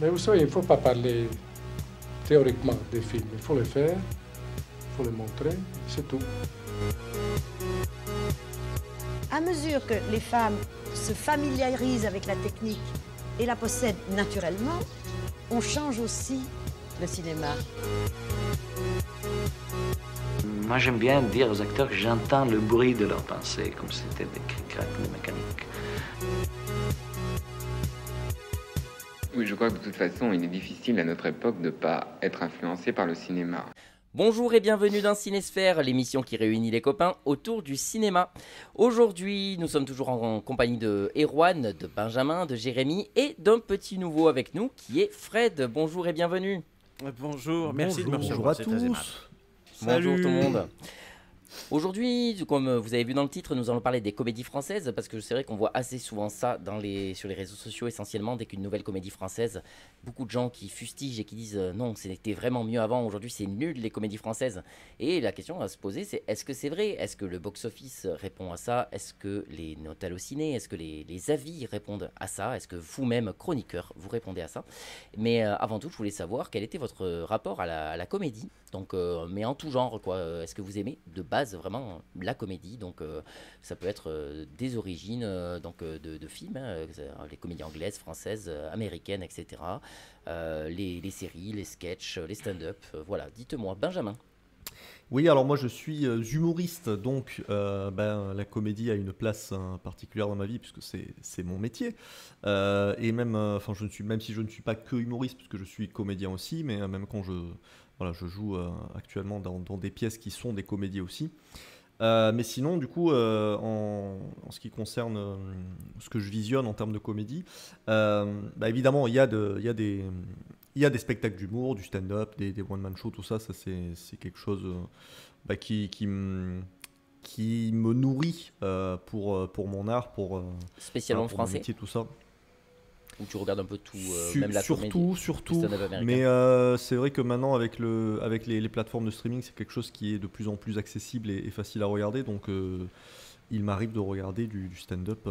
Mais vous savez, il ne faut pas parler théoriquement des films. Il faut les faire, il faut les montrer, c'est tout. À mesure que les femmes se familiarisent avec la technique et la possèdent naturellement, on change aussi le cinéma. Moi, j'aime bien dire aux acteurs que j'entends le bruit de leurs pensées, comme si c'était des craquements mécaniques. Oui, je crois que de toute façon, il est difficile à notre époque de ne pas être influencé par le cinéma. Bonjour et bienvenue dans Cinésphère, l'émission qui réunit les copains autour du cinéma. Aujourd'hui, nous sommes toujours en compagnie de Erwan, de Benjamin, de Jérémy et d'un petit nouveau avec nous qui est Fred. Bonjour et bienvenue. Bonjour, merci de me Bonjour recevoir, à c'est très aimable. tous. Bonjour tout le monde. Aujourd'hui, comme vous avez vu dans le titre, nous allons parler des comédies françaises parce que c'est vrai qu'on voit assez souvent ça sur les réseaux sociaux essentiellement dès qu'une nouvelle comédie française, beaucoup de gens qui fustigent et qui disent non, c'était vraiment mieux avant, aujourd'hui c'est nul les comédies françaises. Et la question à se poser c'est est-ce que c'est vrai? Est-ce que le box-office répond à ça? Est-ce que les notes allocinées, est-ce que les avis répondent à ça? Est-ce que vous-même, chroniqueur, vous répondez à ça? Mais avant tout, je voulais savoir quel était votre rapport à la comédie. Donc, mais en tout genre, quoi. Est-ce que vous aimez de base vraiment la comédie? Donc, ça peut être des origines de films, hein, les comédies anglaises, françaises, américaines, etc. Les séries, les sketchs, les stand-up. Voilà, dites-moi, Benjamin. Oui, alors moi je suis humoriste, donc la comédie a une place particulière dans ma vie puisque c'est mon métier. Et même, même si je ne suis pas que humoriste, puisque je suis comédien aussi, mais même quand je joue actuellement dans des pièces qui sont des comédies aussi. Mais sinon, du coup, en ce qui concerne ce que je visionne en termes de comédie, évidemment, il y a des spectacles d'humour, du stand-up, des one-man shows, tout ça, c'est quelque chose qui me nourrit pour mon art, Spécialement pour mon français? métier, tout ça. Où tu regardes un peu tout, même la comédie, Surtout. le stand-up américain. Mais c'est vrai que maintenant, avec les plateformes de streaming, c'est quelque chose qui est de plus en plus accessible et facile à regarder. Donc, il m'arrive de regarder du stand-up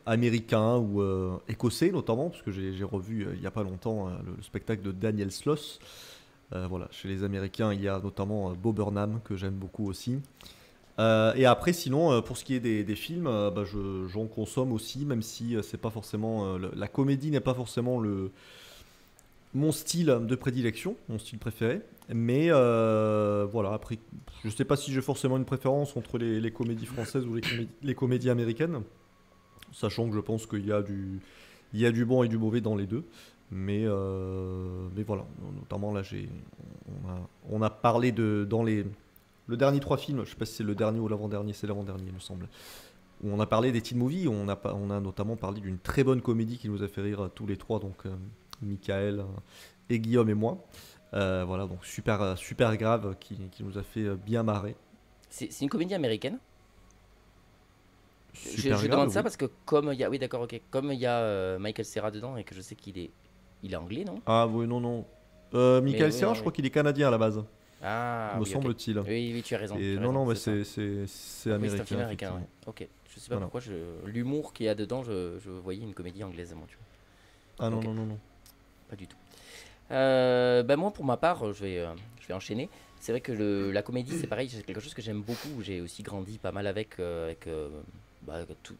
américain ou écossais, notamment, parce que j'ai revu il n'y a pas longtemps le spectacle de Daniel Sloss. Voilà, chez les Américains, il y a notamment Bo Burnham, que j'aime beaucoup aussi. Et après, sinon, pour ce qui est des films, j'en consomme aussi, même si c'est pas forcément la comédie n'est pas forcément mon style de prédilection, mon style préféré. Mais voilà, après, je sais pas si j'ai forcément une préférence entre les comédies françaises ou les comédies américaines, sachant que je pense il y a du bon et du mauvais dans les deux. Mais voilà, notamment là, on a parlé le dernier trois films, je sais pas si c'est le dernier ou l'avant-dernier, c'est l'avant-dernier, il me semble. Où on a parlé des teen movies, on a notamment parlé d'une très bonne comédie qui nous a fait rire tous les trois, donc Michael et Guillaume et moi. Voilà, donc super grave qui nous a fait bien marrer. C'est une comédie américaine? Super Je grave, demande ça oui. parce que comme il y a, oui d'accord, ok, comme il y a Michael Cera dedans et que je sais il est anglais, non? Ah oui, non, non. Mais Michael oui, Cera, non, je oui. crois qu'il est canadien à la base, Ah me oui, ok. semble-t-il. Oui, oui, tu as raison. Et Tu as non, raison, non, mais c'est ça. c'est Oui, c'est un américain, film américain, effectivement. ouais. Ok. Je sais pas Voilà. pourquoi l'humour qu'il y a dedans, je voyais une comédie anglaise, moi, tu Ah vois. non, Ok, non, non, non. pas du tout. Moi, pour ma part, je vais enchaîner. C'est vrai que la comédie, c'est pareil, c'est quelque chose que j'aime beaucoup. J'ai aussi grandi pas mal avec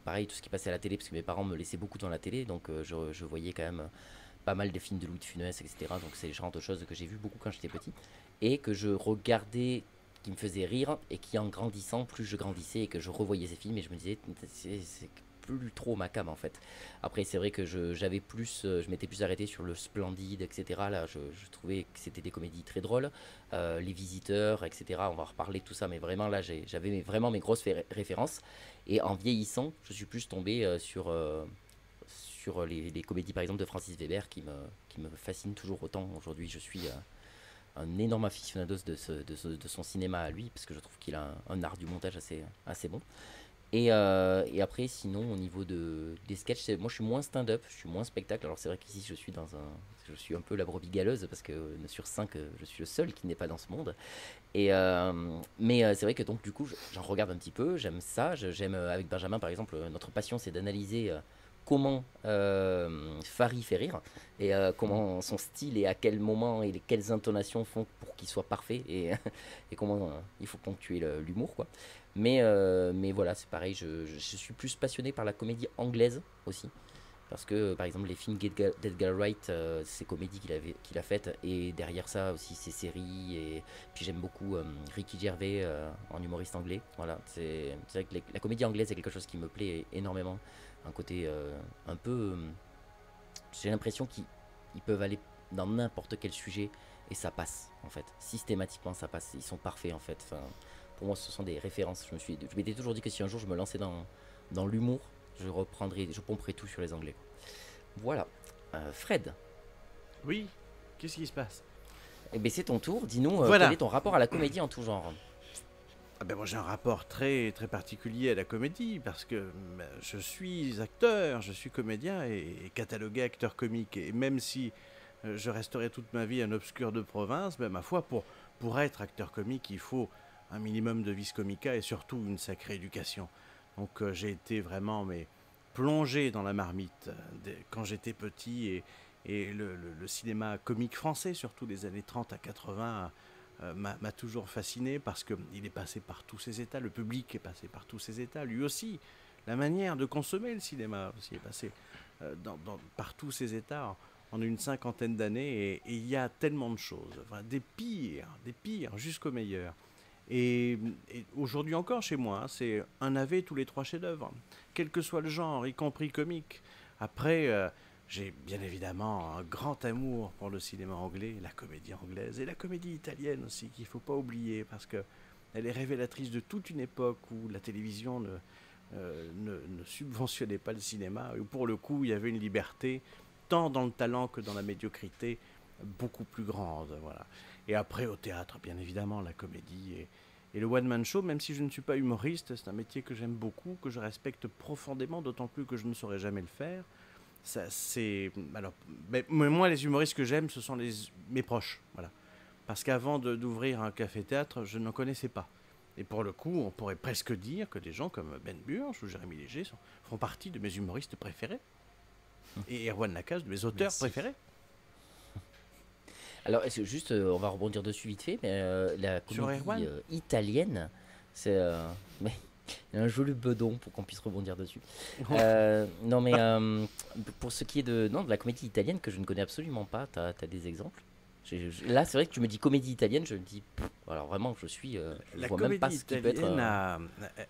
pareil, tout ce qui passait à la télé, parce que mes parents me laissaient beaucoup dans la télé, donc je voyais quand même pas mal des films de Louis de Funès, etc. Donc c'est le genre de choses que j'ai vu beaucoup quand j'étais petit et que je regardais, qui me faisait rire et qui en grandissant, plus je grandissais et que je revoyais ces films et je me disais c'est plus trop ma cam en fait. Après c'est vrai que j'avais plus, je m'étais plus arrêté sur le Splendide, etc. Là je trouvais que c'était des comédies très drôles, Les Visiteurs, etc. On va reparler de tout ça, mais vraiment là j'avais vraiment mes grosses références et en vieillissant je suis plus tombé sur les comédies par exemple de Francis Weber qui me fascinent toujours autant. Aujourd'hui je suis un énorme aficionados de son cinéma à lui parce que je trouve qu'il a un art du montage assez bon. Et après sinon au niveau des sketchs, moi je suis moins stand-up, je suis moins spectacle. Alors c'est vrai qu'ici je suis un peu la brebis galeuse parce que sur 5 je suis le seul qui n'est pas dans ce monde. Mais c'est vrai que donc du coup j'en regarde un petit peu, j'aime ça, j'aime avec Benjamin par exemple, notre passion c'est d'analyser comment Fary fait rire et comment son style et à quel moment et quelles intonations font pour qu'il soit parfait et comment il faut ponctuer l'humour, quoi. Mais voilà, c'est pareil, je suis plus passionné par la comédie anglaise aussi. Parce que, par exemple, les films d'Edgar Wright, ces comédies qu'il a faites, et derrière ça aussi ses séries. Et puis j'aime beaucoup Ricky Gervais en humoriste anglais. Voilà, c'est vrai que la comédie anglaise est quelque chose qui me plaît énormément. Un côté un peu... j'ai l'impression qu'ils peuvent aller dans n'importe quel sujet et ça passe, en fait. Systématiquement, ça passe. Ils sont parfaits, en fait. Enfin, pour moi, ce sont des références. Je m'étais toujours dit que si un jour je me lançais dans l'humour, je pomperai tout sur les Anglais. Voilà. Fred. Oui, qu'est-ce qui se passe? Eh bien, c'est ton tour. Dis-nous, Voilà. quel est ton rapport à la comédie en tout genre? Ah ben moi j'ai un rapport très très particulier à la comédie parce que je suis acteur, je suis comédien et catalogué acteur comique. Et même si je resterai toute ma vie un obscur de province, ma foi, pour être acteur comique, il faut un minimum de vis comica et surtout une sacrée éducation. Donc j'ai été vraiment plongé dans la marmite quand j'étais petit et le cinéma comique français, surtout des années 30 à 80, m'a toujours fasciné parce qu'il est passé par tous ces états, le public est passé par tous ces états, lui aussi. La manière de consommer le cinéma aussi est passée par tous ces états en une cinquantaine d'années et il y a tellement de choses, enfin, des pires jusqu'aux meilleurs. Et aujourd'hui encore chez moi, c'est un navet tous les 3 chefs-d'œuvre, quel que soit le genre, y compris comique. Après, j'ai bien évidemment un grand amour pour le cinéma anglais, la comédie anglaise et la comédie italienne aussi, qu'il ne faut pas oublier, parce qu'elle est révélatrice de toute une époque où la télévision ne subventionnait pas le cinéma, et où pour le coup il y avait une liberté, tant dans le talent que dans la médiocrité, beaucoup plus grande. Voilà. Et après au théâtre, bien évidemment, la comédie et le one-man show, même si je ne suis pas humoriste, c'est un métier que j'aime beaucoup, que je respecte profondément, d'autant plus que je ne saurais jamais le faire. Mais moi, les humoristes que j'aime, ce sont mes proches. Voilà. Parce qu'avant d'ouvrir un café-théâtre, je n'en connaissais pas. Et pour le coup, on pourrait presque dire que des gens comme Ben Burch ou Jérémy Léger font partie de mes humoristes préférés. Et Erwan Nakache, de mes auteurs préférés. Alors, juste, on va rebondir dessus vite fait, mais la comédie italienne, c'est... mais il y a un joli bedon pour qu'on puisse rebondir dessus. Non, mais pour ce qui est de la comédie italienne que je ne connais absolument pas, tu as des exemples? Là, c'est vrai que tu me dis comédie italienne, je me dis... alors vraiment, la comédie italienne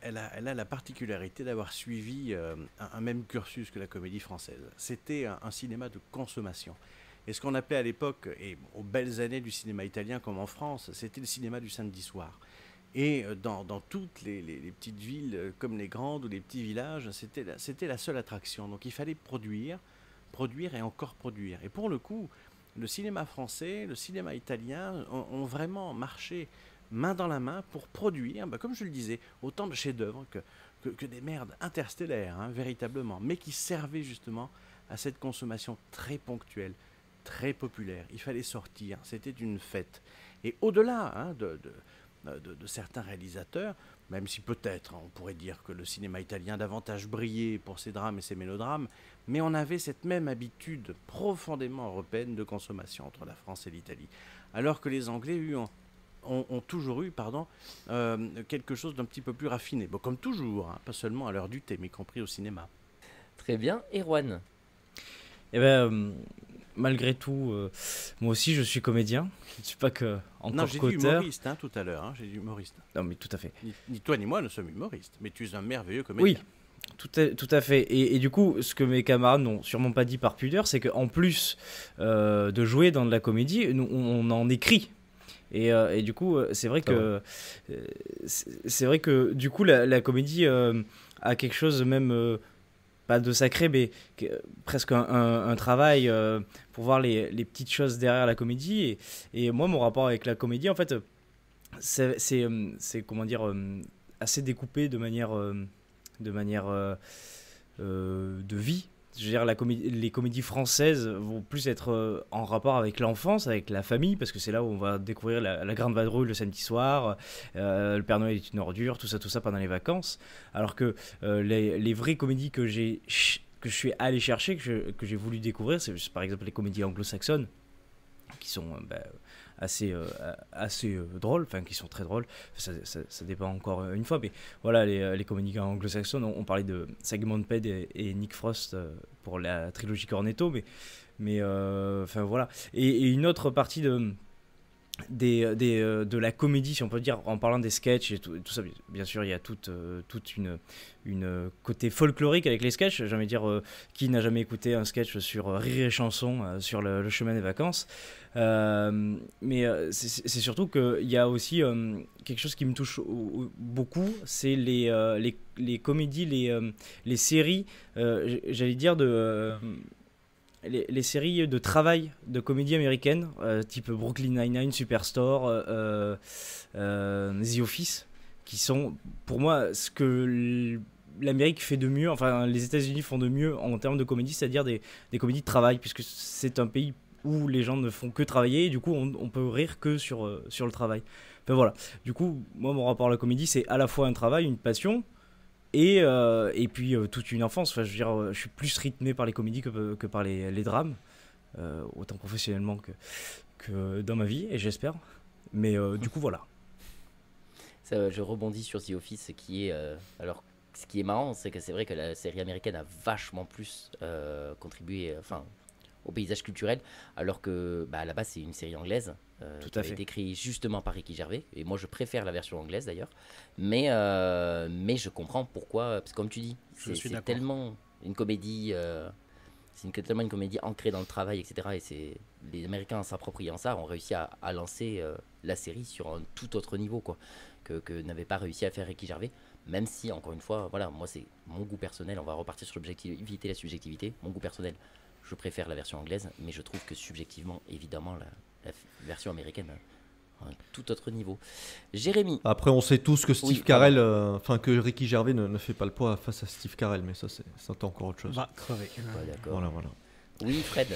elle a la particularité d'avoir suivi un même cursus que la comédie française. C'était un cinéma de consommation. Et ce qu'on appelait à l'époque, et aux belles années du cinéma italien comme en France, c'était le cinéma du samedi soir. Et dans toutes les petites villes comme les grandes ou les petits villages, c'était la seule attraction. Donc il fallait produire et encore produire. Et pour le coup, le cinéma français, le cinéma italien ont vraiment marché main dans la main pour produire, comme je le disais, autant de chefs-d'œuvre que des merdes interstellaires, hein, véritablement, mais qui servaient justement à cette consommation très ponctuelle, très populaire. Il fallait sortir, c'était une fête. Et au-delà de certains réalisateurs, même si peut-être on pourrait dire que le cinéma italien davantage brillait pour ses drames et ses mélodrames, mais on avait cette même habitude profondément européenne de consommation entre la France et l'Italie. Alors que les Anglais ont toujours eu quelque chose d'un petit peu plus raffiné. Bon, comme toujours, hein, pas seulement à l'heure du thé, mais y compris au cinéma. Très bien. Erwan? Eh ben, malgré tout, moi aussi je suis comédien. Je ne suis pas que encore qu'auteur. Non, j'ai dit humoriste tout à l'heure. Hein, j'ai dit humoriste. Non, mais tout à fait. Ni toi ni moi ne sommes humoristes, mais tu es un merveilleux comédien. Oui. Tout à fait. Et du coup, ce que mes camarades n'ont sûrement pas dit par pudeur, c'est qu'en plus de jouer dans de la comédie, on en écrit. Et du coup, c'est vrai que du coup, la comédie a quelque chose même, pas de sacré, mais presque un travail pour voir les petites choses derrière la comédie. Et moi, mon rapport avec la comédie, en fait, c'est comment dire, assez découpé de manière de vie. Je veux dire, les comédies françaises vont plus être en rapport avec l'enfance, avec la famille, parce que c'est là où on va découvrir la Grande Vadrouille le samedi soir, le Père Noël est une ordure, tout ça pendant les vacances. Alors que les vraies comédies que j'ai que je suis allé chercher, que j'ai voulu découvrir, c'est par exemple les comédies anglo-saxonnes, qui sont assez drôles, enfin qui sont très drôles, ça dépend encore une fois, mais voilà, les comédies anglo-saxonnes, on parlait de Sigmund Ped et Nick Frost pour la trilogie Cornetto, mais enfin voilà, et une autre partie de la comédie, si on peut dire, en parlant des sketchs et tout ça, bien sûr il y a toute une côté folklorique avec les sketchs, j'ai envie de dire, qui n'a jamais écouté un sketch sur Rire et Chanson sur le chemin des vacances, mais c'est surtout qu'il y a aussi quelque chose qui me touche beaucoup, c'est les comédies, les séries, j'allais dire les séries de travail de comédie américaine, type Brooklyn Nine-Nine, Superstore, The Office, qui sont pour moi ce que l'Amérique fait de mieux, enfin les États-Unis font de mieux en termes de comédie, c'est-à-dire des comédies de travail, puisque c'est un pays où les gens ne font que travailler, et du coup on peut rire que sur le travail. Enfin voilà, du coup moi mon rapport à la comédie, c'est à la fois un travail, une passion, et puis toute une enfance. Enfin, je veux dire, je suis plus rythmé par les comédies que par les drames, autant professionnellement que dans ma vie, et j'espère. Mais du coup, voilà. Ça, je rebondis sur The Office, alors, ce qui est marrant, c'est que c'est vrai que la série américaine a vachement plus contribué, au paysage culturel, alors que à la base c'est une série anglaise qui a été créée justement par Ricky Gervais, et moi je préfère la version anglaise d'ailleurs, mais je comprends pourquoi, parce que comme tu dis, c'est tellement une comédie, tellement une comédie ancrée dans le travail, etc. Et les Américains, en s'appropriant ça, ont réussi à lancer la série sur un tout autre niveau, quoi, que n'avait pas réussi à faire Ricky Gervais. Même si, encore une fois, voilà, moi c'est mon goût personnel, on va repartir sur l'objectivité et la subjectivité. Mon goût personnel, je préfère la version anglaise, mais je trouve que subjectivement, évidemment, la version américaine a un tout autre niveau. Jérémy. Après, on sait tous que Steve Carell, que Ricky Gervais ne fait pas le poids face à Steve Carell, mais ça, c'est encore autre chose. Va crever. Ouais, d'accord. Voilà. Oui, Fred.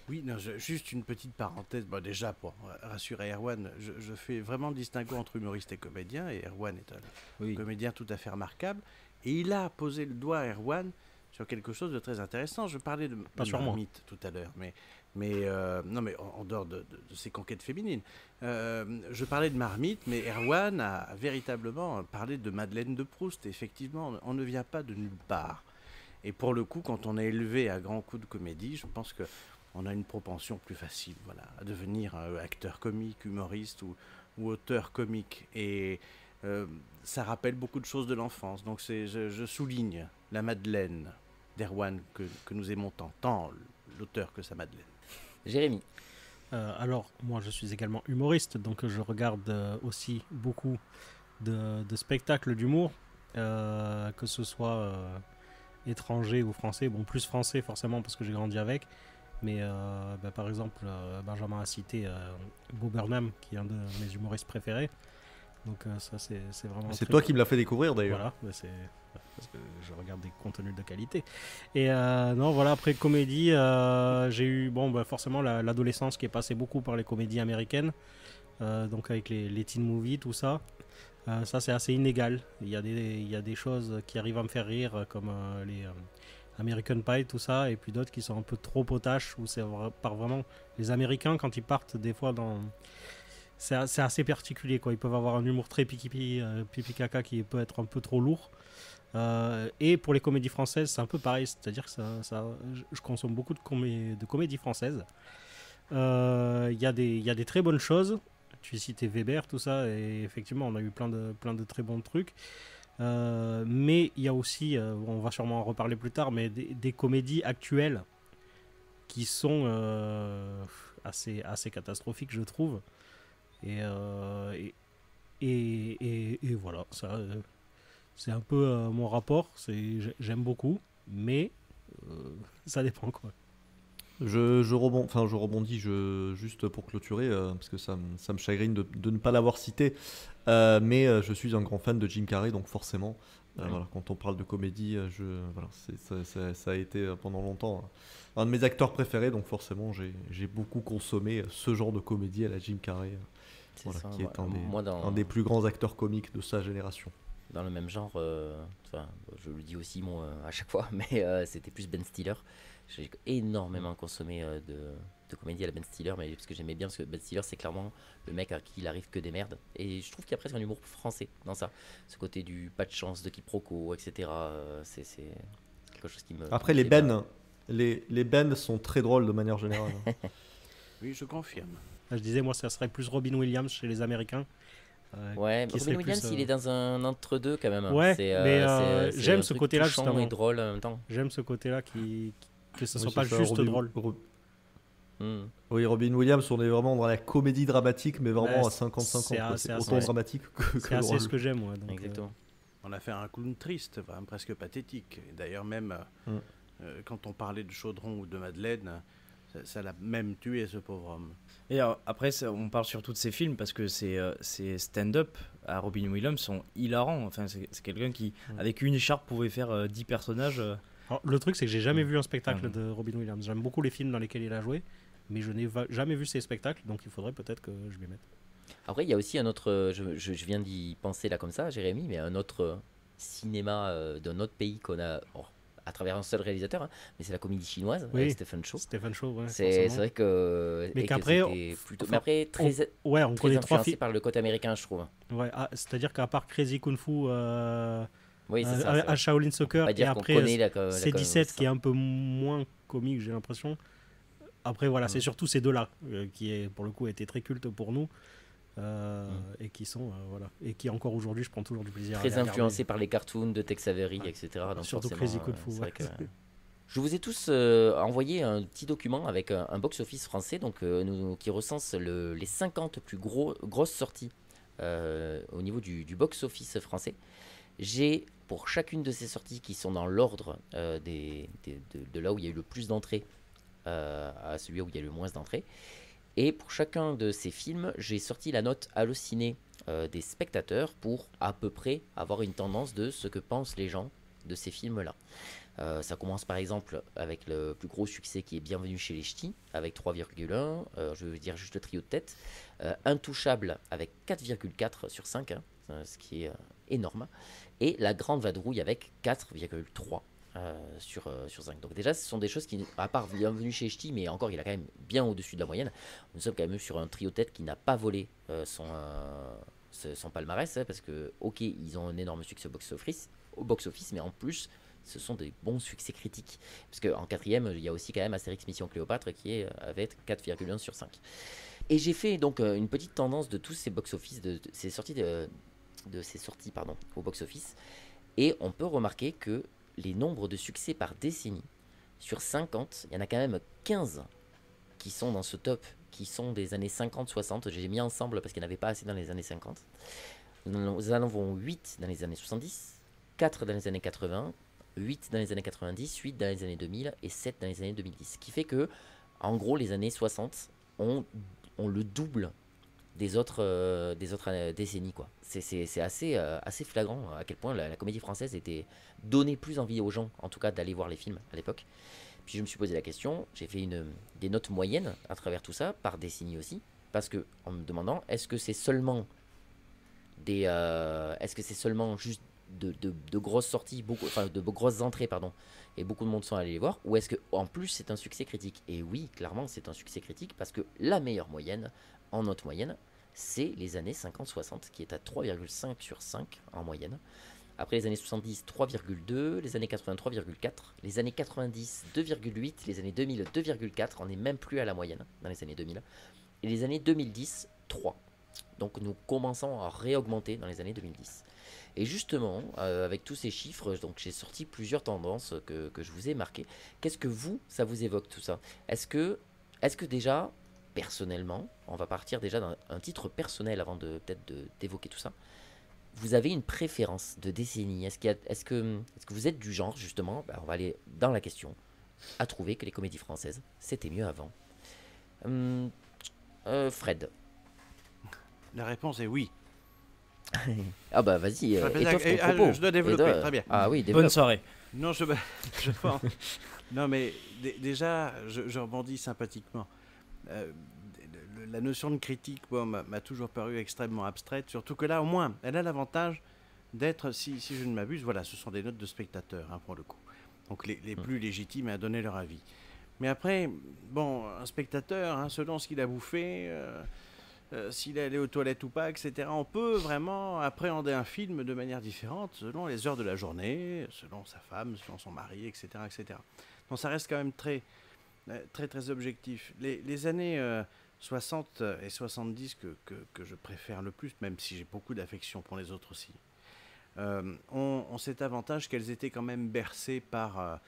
Oui, non, juste une petite parenthèse. Bon, déjà, pour rassurer Erwan, je fais vraiment le distinguo entre humoriste et comédien, et Erwan est un comédien tout à fait remarquable. Et il a posé le doigt, Erwan, sur quelque chose de très intéressant. Je parlais de Marmite tout à l'heure, mais en dehors de ses conquêtes féminines. Je parlais de Marmite, mais Erwan a véritablement parlé de Madeleine de Proust. Et effectivement, on ne vient pas de nulle part. Et pour le coup, quand on est élevé à grands coups de comédie, je pense qu'on a une propension plus facile, voilà, à devenir acteur comique, humoriste ou auteur comique. Et ça rappelle beaucoup de choses de l'enfance. Donc je souligne la Madeleine d'Erwan que nous aimons tant l'auteur que sa Madeleine. Jérémy. Alors, moi je suis également humoriste, donc je regarde aussi beaucoup de spectacles d'humour, que ce soit étranger ou français. Bon, plus français forcément parce que j'ai grandi avec, mais par exemple, Benjamin a cité Bo Burnham, qui est un de mes humoristes préférés. Donc ça c'est vraiment... C'est toi qui me l'as fait découvrir d'ailleurs. Voilà, c'est parce que je regarde des contenus de qualité. Et non, voilà, après comédie, j'ai eu forcément l'adolescence qui est passée beaucoup par les comédies américaines, donc avec les teen movies, tout ça. Ça c'est assez inégal. Il y a des choses qui arrivent à me faire rire, comme les American Pie, tout ça, et puis d'autres qui sont un peu trop potaches, où c'est par vraiment les Américains, quand ils partent des fois dans... C'est assez particulier, quoi. Ils peuvent avoir un humour très pipi caca qui peut être un peu trop lourd. Et pour les comédies françaises, c'est un peu pareil, c'est-à-dire que je consomme beaucoup de comédies françaises. Il y a des très bonnes choses. Tu citais Weber, tout ça, et effectivement, on a eu plein de très bons trucs. Mais il y a aussi, on va sûrement en reparler plus tard, mais des comédies actuelles qui sont assez catastrophiques, je trouve. Et voilà, ça, c'est un peu mon rapport. J'aime beaucoup, mais ça dépend, quoi. Je rebondis juste pour clôturer, parce que ça me chagrine de ne pas l'avoir cité, mais je suis un grand fan de Jim Carrey, donc forcément, voilà, quand on parle de comédie, ça a été pendant longtemps un de mes acteurs préférés, donc forcément j'ai beaucoup consommé ce genre de comédie à la Jim Carrey, qui est un des plus grands acteurs comiques de sa génération. dans le même genre, enfin, je le dis aussi à chaque fois, mais c'était plus Ben Stiller. J'ai énormément consommé de comédie à la Ben Stiller, mais parce que j'aimais bien, parce que Ben Stiller c'est clairement le mec à qui il arrive que des merdes, et je trouve qu'il y a presque un humour français dans ça, ce côté du pas de chance, de quiproquo, etc. C'est quelque chose qui me... Après, les Ben, les Ben sont très drôles de manière générale. Oui, je confirme. Je disais, moi, ça serait plus Robin Williams chez les Américains. Ouais, qui Robin serait Williams, plus, il est dans un entre-deux quand même. Ouais, c'est j'aime un ce truc côté-là, touchant justement. et drôle en même temps. J'aime ce côté-là que ce Oui, soit c'est pas ça, juste drôle. Oui, Robin Williams, on est vraiment dans la comédie dramatique, mais vraiment Ouais, à 50-50. quoi. C'est assez- autant dramatique que C'est assez drôle. ce que j'aime, moi. donc, Exactement. On a fait un clown triste, enfin, presque pathétique. Et d'ailleurs, même quand on parlait de Chaudron ou de Madeleine, ça l'a même tué, ce pauvre homme. Et après, on parle surtout de ces films parce que ces stand-up à Robin Williams sont hilarants. Enfin, c'est quelqu'un qui, avec une écharpe, pouvait faire 10 personnages. Alors, le truc, c'est que j'ai jamais vu un spectacle de Robin Williams. J'aime beaucoup les films dans lesquels il a joué, mais je n'ai jamais vu ses spectacles, donc il faudrait peut-être que je les mette. Après, il y a aussi un autre, je viens d'y penser là comme ça, Jérémy, mais un autre cinéma d'un autre pays qu'on a à travers un seul réalisateur, hein, mais c'est la comédie chinoise avec Stephen Chow. Stephen Chow, ouais. C'est vrai que. Mais qu'après, mais après, très, on très connaît trois influencé films par le côté américain, je trouve. Ouais, c'est-à-dire qu'à part Crazy Kung Fu, oui, c'est ça, à Shaolin Soccer, et après C17 qui est un peu moins comique, j'ai l'impression. Après, voilà, c'est surtout ces deux-là qui, pour le coup, étaient très cultes pour nous. Et qui sont voilà, et qui encore aujourd'hui je prends toujours du plaisir très à les influencé par les cartoons de Tex Avery, etc. Donc surtout Crazy Kung Fu. Ouais. Je vous ai tous envoyé un petit document avec un box-office français donc, qui recense les 50 plus grosses sorties au niveau du box-office français. J'ai pour chacune de ces sorties qui sont dans l'ordre de là où il y a eu le plus d'entrées à celui où il y a eu le moins d'entrées. Et pour chacun de ces films, j'ai sorti la note hallucinée des spectateurs pour à peu près avoir une tendance de ce que pensent les gens de ces films-là. Ça commence par exemple avec le plus gros succès qui est Bienvenue chez les Ch'tis, avec 3,1, je veux dire juste le trio de tête. Intouchable avec 4,4 sur 5, hein, ce qui est énorme. Et La Grande Vadrouille avec 4,3. Sur 5. Donc déjà ce sont des choses qui, à part Bienvenue chez Ch'ti, mais encore il a quand même bien au-dessus de la moyenne, nous sommes quand même sur un trio tête qui n'a pas volé son palmarès, hein, parce que ok ils ont un énorme succès au box-office, mais en plus ce sont des bons succès critiques, parce qu'en quatrième il y a aussi quand même Astérix Mission Cléopâtre qui est avec 4,1 sur 5. Et j'ai fait donc une petite tendance de tous ces box-office, de ces sorties au box-office, et on peut remarquer que les nombres de succès par décennie, sur 50, il y en a quand même 15 qui sont dans ce top, qui sont des années 50-60. J'ai mis ensemble parce qu'il n'y en avait pas assez dans les années 50. Nous en avons 8 dans les années 70, 4 dans les années 80, 8 dans les années 90, 8 dans les années 2000 et 7 dans les années 2010. Ce qui fait que, en gros, les années 60 ont le double des autres décennies, quoi. C'est assez flagrant à quel point la comédie française donnait plus envie aux gens, en tout cas, d'aller voir les films à l'époque. Puis je me suis posé la question, j'ai fait des notes moyennes à travers tout ça, par décennie aussi, parce que en me demandant, est-ce que c'est seulement juste de grosses sorties, de grosses entrées, pardon, et beaucoup de monde sont allés les voir, ou est-ce que en plus c'est un succès critique? Et oui, clairement c'est un succès critique, parce que la meilleure moyenne, en note moyenne, c'est les années 50-60, qui est à 3,5 sur 5 en moyenne. Après les années 70, 3,2, les années 80, 3,4, les années 90, 2,8, les années 2000, 2,4, on n'est même plus à la moyenne dans les années 2000, et les années 2010, 3. Donc nous commençons à réaugmenter dans les années 2010. Et justement, avec tous ces chiffres, donc j'ai sorti plusieurs tendances que je vous ai marquées. Qu'est-ce que ça vous évoque tout ça? Est-ce que déjà, personnellement, on va partir déjà d'un titre personnel avant d'évoquer tout ça. Vous avez une préférence de décennie? Est-ce que vous êtes du genre, justement, on va aller dans la question, à trouver que les comédies françaises, c'était mieux avant? Fred. La réponse est oui. Ah bah vas-y, étoffe ton propos. Je dois développer, très bien. Ah oui, développe. Bonne soirée. Non, non mais déjà, je rebondis sympathiquement. La notion de critique m'a toujours paru extrêmement abstraite, surtout que là, au moins, elle a l'avantage d'être, si je ne m'abuse, voilà, ce sont des notes de spectateurs, hein, pour le coup. Donc les plus légitimes à donner leur avis. Mais après, bon, un spectateur, hein, selon ce qu'il a bouffé, s'il est allé aux toilettes ou pas, etc., on peut vraiment appréhender un film de manière différente selon les heures de la journée, selon sa femme, selon son mari, etc., etc. Donc ça reste quand même très, très, très objectif. Les années 60 et 70 que je préfère le plus, même si j'ai beaucoup d'affection pour les autres aussi, ont cet avantage qu'elles étaient quand même bercées par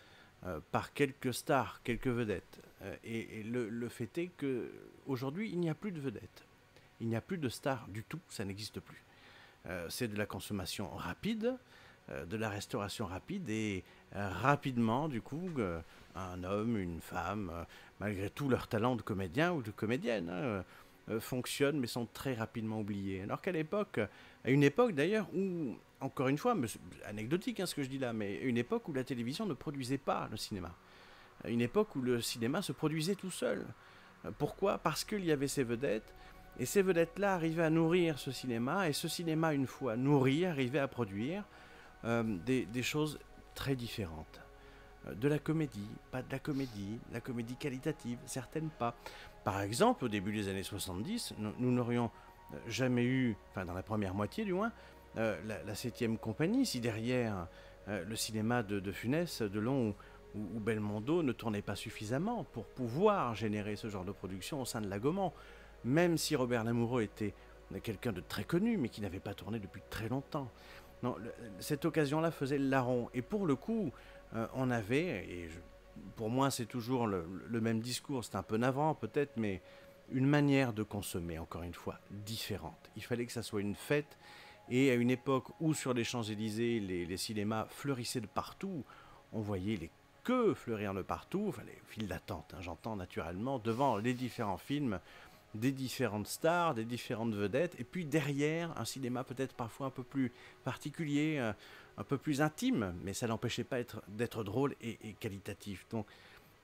quelques stars, quelques vedettes. Et le fait est qu'aujourd'hui, il n'y a plus de vedettes. Il n'y a plus de stars du tout, ça n'existe plus. C'est de la consommation rapide, de la restauration rapide, et rapidement, du coup, un homme, une femme, malgré tout leur talent de comédien ou de comédienne, fonctionnent mais sont très rapidement oubliés. Alors qu'à l'époque, à une époque d'ailleurs où, encore une fois, anecdotique ce que je dis là, mais une époque où la télévision ne produisait pas le cinéma. Une époque où le cinéma se produisait tout seul. Pourquoi ? Parce qu'il y avait ces vedettes, et ces vedettes-là arrivaient à nourrir ce cinéma, et ce cinéma, une fois nourri, arrivait à produire des choses très différentes. De la comédie, pas de la comédie qualitative, certaines pas. Par exemple, au début des années 70, nous n'aurions jamais eu, enfin dans la première moitié du moins, la 7e compagnie, si derrière le cinéma de Funès, Delon ou Belmondo ne tournait pas suffisamment pour pouvoir générer ce genre de production au sein de la Gaumont. Même si Robert Lamoureux était quelqu'un de très connu, mais qui n'avait pas tourné depuis très longtemps. Non, cette occasion-là faisait le larron. Et pour le coup, on avait, pour moi c'est toujours le même discours, c'est un peu navrant peut-être, mais une manière de consommer, encore une fois, différente. Il fallait que ça soit une fête, et à une époque où sur les Champs-Élysées, les cinémas fleurissaient de partout, on voyait les queues fleurir de partout, enfin les files d'attente, j'entends naturellement, devant les différents films, des différentes stars, des différentes vedettes, et puis derrière, un cinéma peut-être parfois un peu plus particulier, un peu plus intime, mais ça n'empêchait pas d'être drôle et qualitatif. Donc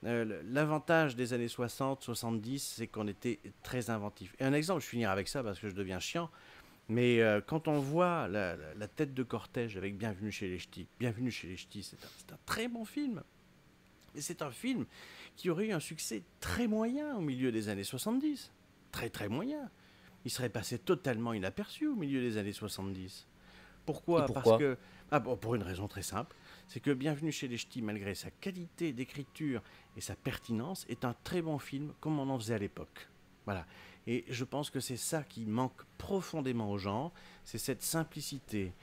l'avantage des années 60, 70, c'est qu'on était très inventif. Et un exemple, je finirai avec ça parce que je deviens chiant, mais quand on voit la tête de cortège avec Bienvenue chez les Ch'tis, Bienvenue chez les Ch'tis, c'est un très bon film. Et c'est un film qui aurait eu un succès très moyen au milieu des années 70. Très très moyen. Il serait passé totalement inaperçu au milieu des années 70. Pourquoi ? Parce que, pour une raison très simple, c'est que Bienvenue chez les Ch'tis, malgré sa qualité d'écriture et sa pertinence, est un très bon film comme on en faisait à l'époque. Voilà. Et je pense que c'est ça qui manque profondément aux gens, c'est cette simplicité,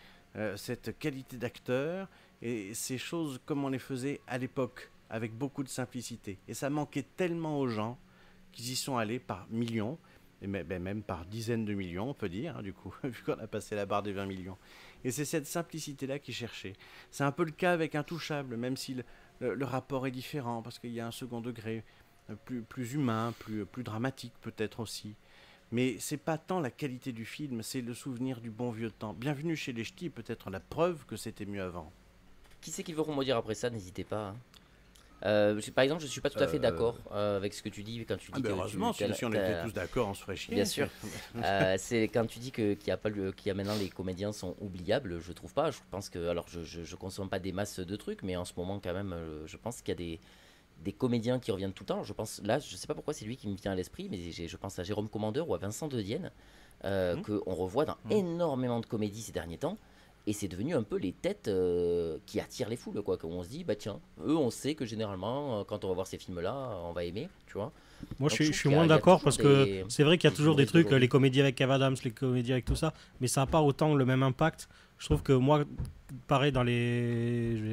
cette qualité d'acteur, et ces choses comme on les faisait à l'époque, avec beaucoup de simplicité. Et ça manquait tellement aux gens qu'ils y sont allés par millions, et même par dizaines de millions, on peut dire, du coup, vu qu'on a passé la barre des 20 millions. Et c'est cette simplicité-là qu'ils cherchaient. C'est un peu le cas avec Intouchable, même si le rapport est différent, parce qu'il y a un second degré plus humain, plus dramatique peut-être aussi. Mais c'est pas tant la qualité du film, c'est le souvenir du bon vieux temps. Bienvenue chez les Ch'tis, peut-être la preuve que c'était mieux avant. Qui c'est qui veut rebondir après ça, n'hésitez pas. Par exemple, je suis pas tout à fait d'accord avec ce que tu dis quand tu dis que heureusement, si on était tous d'accord, on se ferait chier. Bien sûr. C'est quand tu dis qu'il y a maintenant les comédiens sont oubliables. Je trouve pas. Je pense que alors je consomme pas des masses de trucs, mais en ce moment quand même, je pense qu'il y a des comédiens qui reviennent tout le temps. Je pense là, je sais pas pourquoi c'est lui qui me vient à l'esprit, mais je pense à Jérôme Commandeur ou à Vincent De Dienne qu'on revoit dans énormément de comédies ces derniers temps. Et c'est devenu un peu les têtes qui attirent les foules, quoi. On se dit, bah tiens, eux, on sait que généralement, quand on va voir ces films-là, on va aimer, tu vois. Moi, je suis moins d'accord parce que c'est vrai qu'il y a toujours des trucs, les comédies avec Kev Adams, les comédies avec tout ça, mais ça n'a pas autant le même impact. Je trouve que moi, pareil,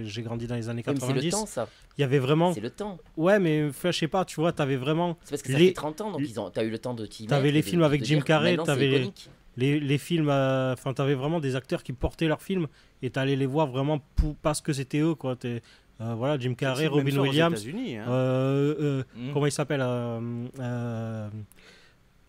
j'ai grandi dans les années 90. C'est le temps, ça. Il y avait vraiment. C'est le temps. Ouais, mais je sais pas, tu vois, t'avais vraiment. C'est parce que ça fait 30 ans, donc t'as eu le temps de t'y mettre. T'avais les films avec Jim Carrey, t'avais. Les les films, enfin, t'avais vraiment des acteurs qui portaient leurs films et t'allais les voir vraiment parce que c'était eux, quoi. Voilà, Jim Carrey, Robin Williams, comment il s'appelle,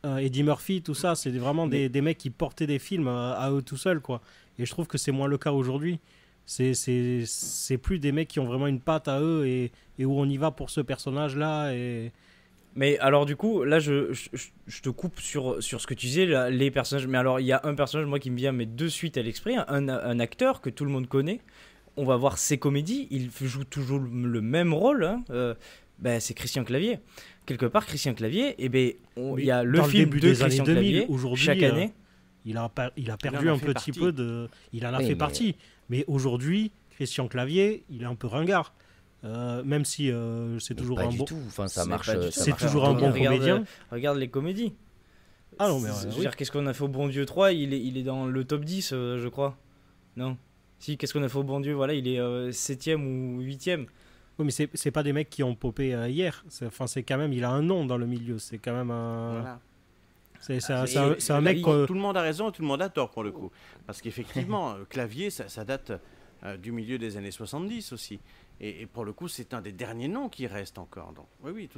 Eddie Murphy, tout ça, c'est vraiment des mecs qui portaient des films à eux tout seuls, quoi. Et je trouve que c'est moins le cas aujourd'hui. C'est plus des mecs qui ont vraiment une patte à eux et où on y va pour ce personnage-là. Et Mais alors du coup, là je te coupe sur ce que tu disais, là, les personnages. Mais alors il y a un personnage moi qui me vient mais de suite à l'esprit, un acteur que tout le monde connaît. On va voir ses comédies, il joue toujours le même rôle. Hein, c'est Christian Clavier. Quelque part, Christian Clavier, il y a le film de Christian Clavier chaque année. Il a perdu un petit peu de... Il en a fait partie. Mais aujourd'hui, Christian Clavier, il est un peu ringard. Même si c'est toujours un bon... Enfin, ça marche. C'est toujours un bon comédien. Regarde les comédies. Ah non, mais... Je veux dire, qu'est-ce qu'on a fait au Bon Dieu 3 il est dans le top 10, je crois. Non. Si, qu'est-ce qu'on a fait au Bon Dieu, voilà, il est 7ème ou 8ème. Oui, mais c'est pas des mecs qui ont popé hier. C'est quand même, il a un nom dans le milieu. C'est quand même un... Voilà. C'est un mec... Tout le monde a raison et tout le monde a tort pour le coup. Parce qu'effectivement, Clavier, ça date du milieu des années 70 aussi. Et pour le coup, c'est un des derniers noms qui reste encore. Donc, oui,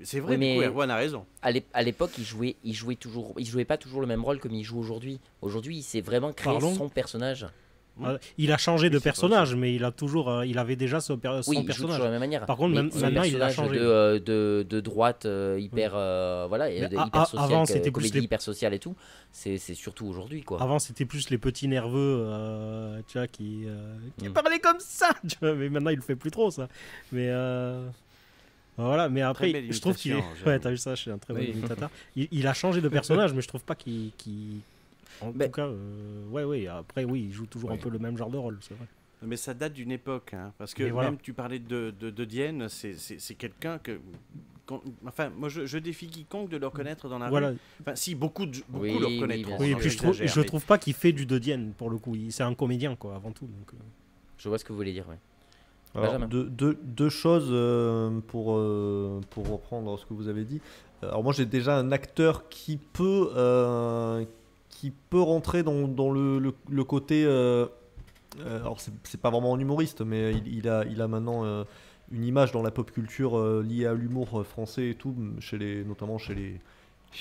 c'est vrai, du coup, Erwan a raison. À l'époque, il jouait pas toujours le même rôle comme il joue aujourd'hui. Aujourd'hui, il s'est vraiment créé son personnage. Il a changé de personnage, mais il avait déjà son personnage. Il joue toujours de la même manière. Par contre, maintenant, il a changé. De droite, hyper, hyper social, avant, c'était comédie hyper sociale et tout. C'est surtout aujourd'hui, quoi. Avant, c'était plus les petits nerveux, tu vois, qui parlaient comme ça. Tu vois, mais maintenant, il le fait plus trop, ça. Mais voilà. Mais après, je trouve qu'il est. Ouais, t'as vu ça, je suis un très bon imitateur. Il a changé de personnage, mais je trouve pas qu'il. En tout cas, après, il joue toujours un peu le même genre de rôle, c'est vrai. Mais ça date d'une époque, hein, parce que même tu parlais de Dienne, c'est quelqu'un que... Enfin, moi je défie quiconque de le reconnaître dans la rue. Enfin, si, beaucoup le reconnaîtront. Oui, et puis je trouve pas qu'il fait du de Dienne, pour le coup. C'est un comédien, quoi, avant tout. Donc, Je vois ce que vous voulez dire, oui. Alors, deux choses pour reprendre ce que vous avez dit. Alors moi, j'ai déjà un acteur qui peut rentrer dans le côté... alors c'est pas vraiment un humoriste, mais il a maintenant une image dans la pop culture liée à l'humour français et tout, notamment chez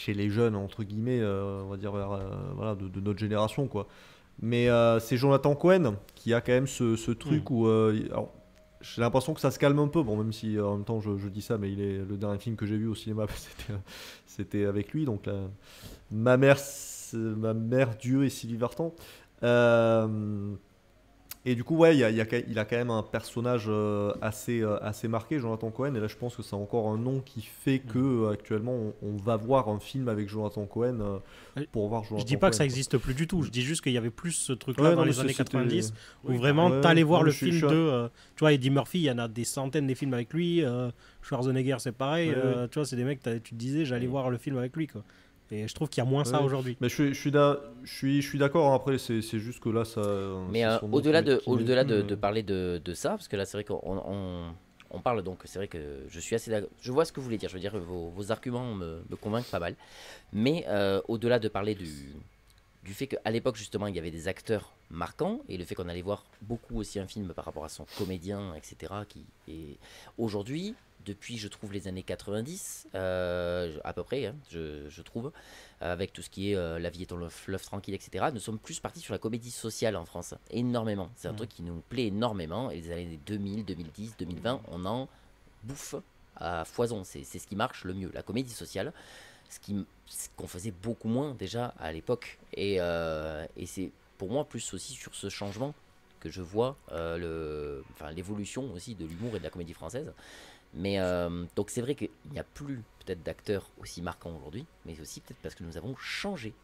les jeunes, entre guillemets, on va dire de notre génération, quoi. Mais c'est Jonathan Cohen qui a quand même ce truc où... alors, j'ai l'impression que ça se calme un peu, bon, même si en même temps je dis ça, mais le dernier film que j'ai vu au cinéma, c'était avec lui, donc Ma mère, Dieu et Sylvie Vartan. Et du coup, il a quand même un personnage assez marqué, Jonathan Cohen. Et là, je pense que c'est encore un nom qui fait que actuellement, on va voir un film avec Jonathan Cohen pour voir Jonathan Cohen. Je dis pas que ça existe plus du tout. Je dis juste qu'il y avait plus ce truc-là dans les années 90 où vraiment t'allais voir le film de... tu vois, Eddie Murphy, il y en a des centaines des films avec lui. Schwarzenegger, c'est pareil. Tu vois, c'est des mecs, tu te disais, j'allais voir le film avec lui, quoi. Et je trouve qu'il y a moins ça aujourd'hui. Mais je suis d'accord, hein, après c'est juste que là ça... Mais au-delà de parler de ça, parce que là c'est vrai qu'on parle, donc c'est vrai que je suis assez d'accord. Je vois ce que vous voulez dire, je veux dire vos arguments me convainquent pas mal. Mais au-delà de parler du fait qu'à l'époque justement il y avait des acteurs marquants, et le fait qu'on allait voir beaucoup aussi un film par rapport à son comédien, etc. Et aujourd'hui... Depuis, je trouve, les années 90, à peu près, hein, je trouve, avec tout ce qui est La vie est un fleuve tranquille, etc., nous sommes plus partis sur la comédie sociale en France, énormément. C'est un truc qui nous plaît énormément, et les années 2000, 2010, 2020, on en bouffe à foison. C'est ce qui marche le mieux, la comédie sociale, ce qu'on faisait beaucoup moins déjà à l'époque. Et c'est pour moi plus aussi sur ce changement que je vois l'évolution aussi de l'humour et de la comédie française. Mais donc c'est vrai qu'il n'y a plus peut-être d'acteurs aussi marquants aujourd'hui, mais aussi peut-être parce que nous avons changé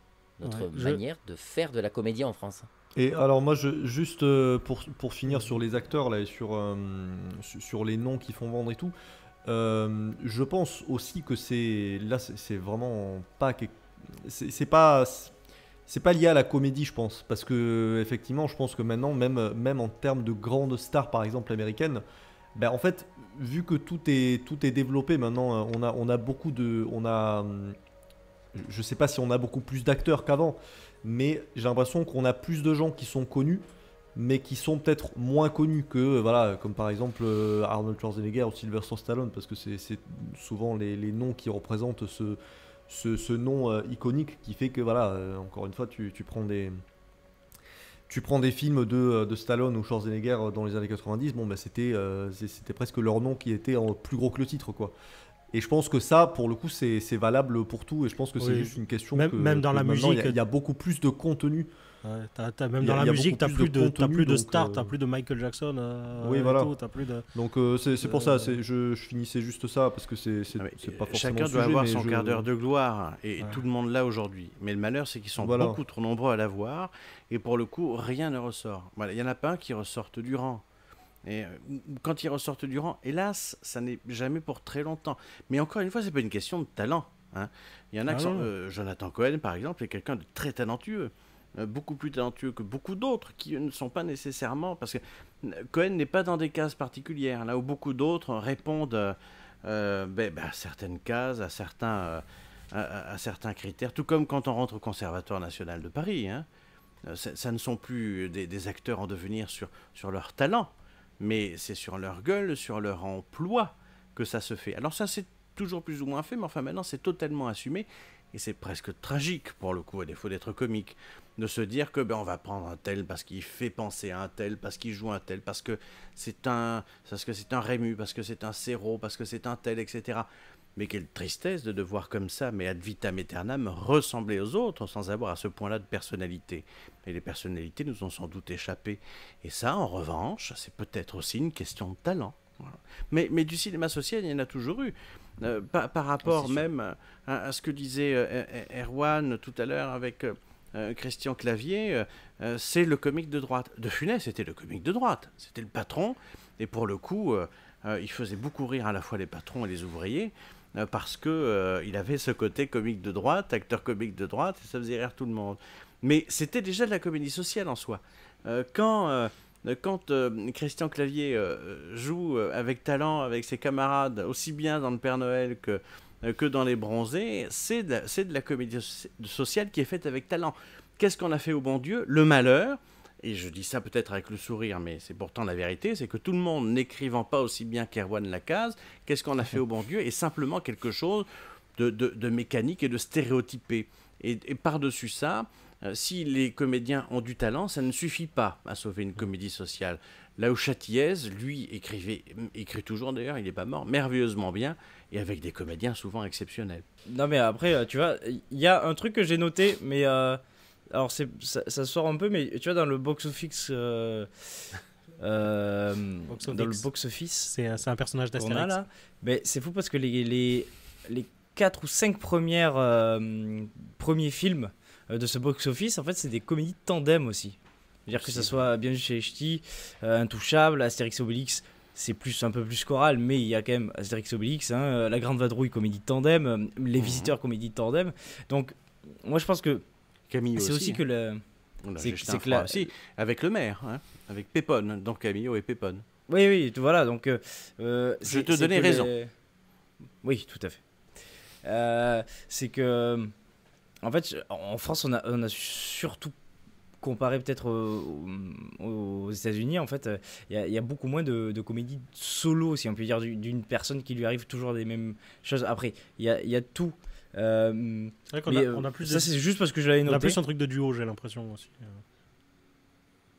notre manière de faire de la comédie en France. Et alors moi, juste pour finir sur les acteurs là, et sur les noms qui font vendre et tout, je pense aussi que c'est vraiment pas... C'est pas lié à la comédie, je pense, parce que effectivement, je pense que maintenant, même en termes de grandes stars, par exemple américaines, ben, en fait, vu que tout est développé maintenant, on a beaucoup de... je sais pas si on a beaucoup plus d'acteurs qu'avant, mais j'ai l'impression qu'on a plus de gens qui sont connus, mais qui sont peut-être moins connus que, voilà, comme par exemple Arnold Schwarzenegger ou Sylvester Stallone, parce que c'est souvent les noms qui représentent ce nom iconique qui fait que, voilà, encore une fois, tu prends des films de Stallone ou Schwarzenegger dans les années 90, bon, bah, c'était presque leur nom qui était en plus gros que le titre, quoi. Et je pense que ça, pour le coup, c'est valable pour tout. Et je pense que c'est Oui. juste une question Même dans la maintenant, musique. il y a beaucoup plus de contenu. Ouais, même Il y a- dans il y la a musique, t'as beaucoup plus plus de de, t'as contenu, plus de donc, stars, t'as plus de Michael Jackson. Oui, et voilà. tout, t'as plus de... Donc c'est pour ça, je finissais juste ça, parce que c'est pas forcément Chacun le doit sujet, avoir mais son quart d'heure de gloire, et Ouais. tout le monde l'a aujourd'hui. Mais le malheur, c'est qu'ils sont Voilà. beaucoup trop nombreux à l'avoir, et pour le coup, rien ne ressort. Voilà, il n'y en a pas un qui ressorte du rang. Et quand ils ressortent du rang, hélas, ça n'est jamais pour très longtemps. Mais encore une fois, c'est pas une question de talent. Hein. Il y en a Ah qui sont... non. Jonathan Cohen, par exemple, est quelqu'un de très talentueux. Beaucoup plus talentueux que beaucoup d'autres qui ne sont pas nécessairement... Parce que Cohen n'est pas dans des cases particulières, là où beaucoup d'autres répondent à certaines cases, à certains critères, tout comme quand on rentre au Conservatoire national de Paris. Hein. Ça ne sont plus des acteurs en devenir sur leur talent, mais c'est sur leur gueule, sur leur emploi que ça se fait. Alors ça, c'est toujours plus ou moins fait, mais enfin maintenant, c'est totalement assumé. Et c'est presque tragique, pour le coup, à défaut d'être comique, de se dire que on va prendre un tel parce qu'il fait penser à un tel, parce qu'il joue un tel, parce que c'est un Rému, parce que c'est un Serrault, parce que c'est un tel, etc. Mais quelle tristesse de devoir comme ça, mais ad vitam aeternam, ressembler aux autres sans avoir à ce point-là de personnalité. Et les personnalités nous ont sans doute échappé. Et ça, en revanche, c'est peut-être aussi une question de talent. Voilà. Mais du cinéma social, il y en a toujours eu. Par rapport même à ce que disait Erwan tout à l'heure avec Christian Clavier, c'est le comique de droite. De Funès, c'était le comique de droite. C'était le patron. Et pour le coup, il faisait beaucoup rire à la fois les patrons et les ouvriers. Parce que il avait ce côté comique de droite, acteur comique de droite, et ça faisait rire tout le monde. Mais c'était déjà de la comédie sociale en soi. Quand Christian Clavier joue avec talent avec ses camarades, aussi bien dans le Père Noël que dans Les Bronzés, c'est de la comédie sociale qui est faite avec talent. Qu'est-ce qu'on a fait au bon Dieu? Le malheur, et je dis ça peut-être avec le sourire, mais c'est pourtant la vérité, c'est que tout le monde n'écrivant pas aussi bien qu'Erwan Lacaze, qu'est-ce qu'on a fait au bon Dieu? Et simplement quelque chose de mécanique et de stéréotypé. Et par-dessus ça, si les comédiens ont du talent, ça ne suffit pas à sauver une comédie sociale. Là où Châtillaise, lui, écrit toujours d'ailleurs, il n'est pas mort, merveilleusement bien, et avec des comédiens souvent exceptionnels. Non mais après, tu vois, il y a un truc que j'ai noté, mais alors ça sort un peu, mais tu vois, dans le box-office... dans le box-office... C'est un personnage qu'on a d'Astérix. là, mais c'est fou parce que les 4 ou 5 premiers films de ce box-office, en fait, c'est des comédies de tandem aussi. C'est-à-dire que ça soit Bienvenue chez les Ch'tis, Intouchable, Astérix et Obélix, c'est un peu plus choral, mais il y a quand même Astérix et Obélix, hein, La Grande Vadrouille, comédie de tandem, Les Visiteurs, comédie de tandem. Donc, moi, je pense que Camillo c'est aussi que le... aussi, avec le maire, hein, avec Pépone, donc Camillo et Pépone. Oui, voilà, donc... je te donnais raison. Oui, tout à fait. C'est que... En fait, en France, on a surtout comparé peut-être aux États-Unis. En fait, il y a beaucoup moins de comédies solo, si on peut dire, d'une personne qui lui arrive toujours des mêmes choses. Après, il y a tout. C'est vrai qu'on a plus ça, c'est juste parce que je l'avais noté. On a plus un truc de duo, j'ai l'impression aussi.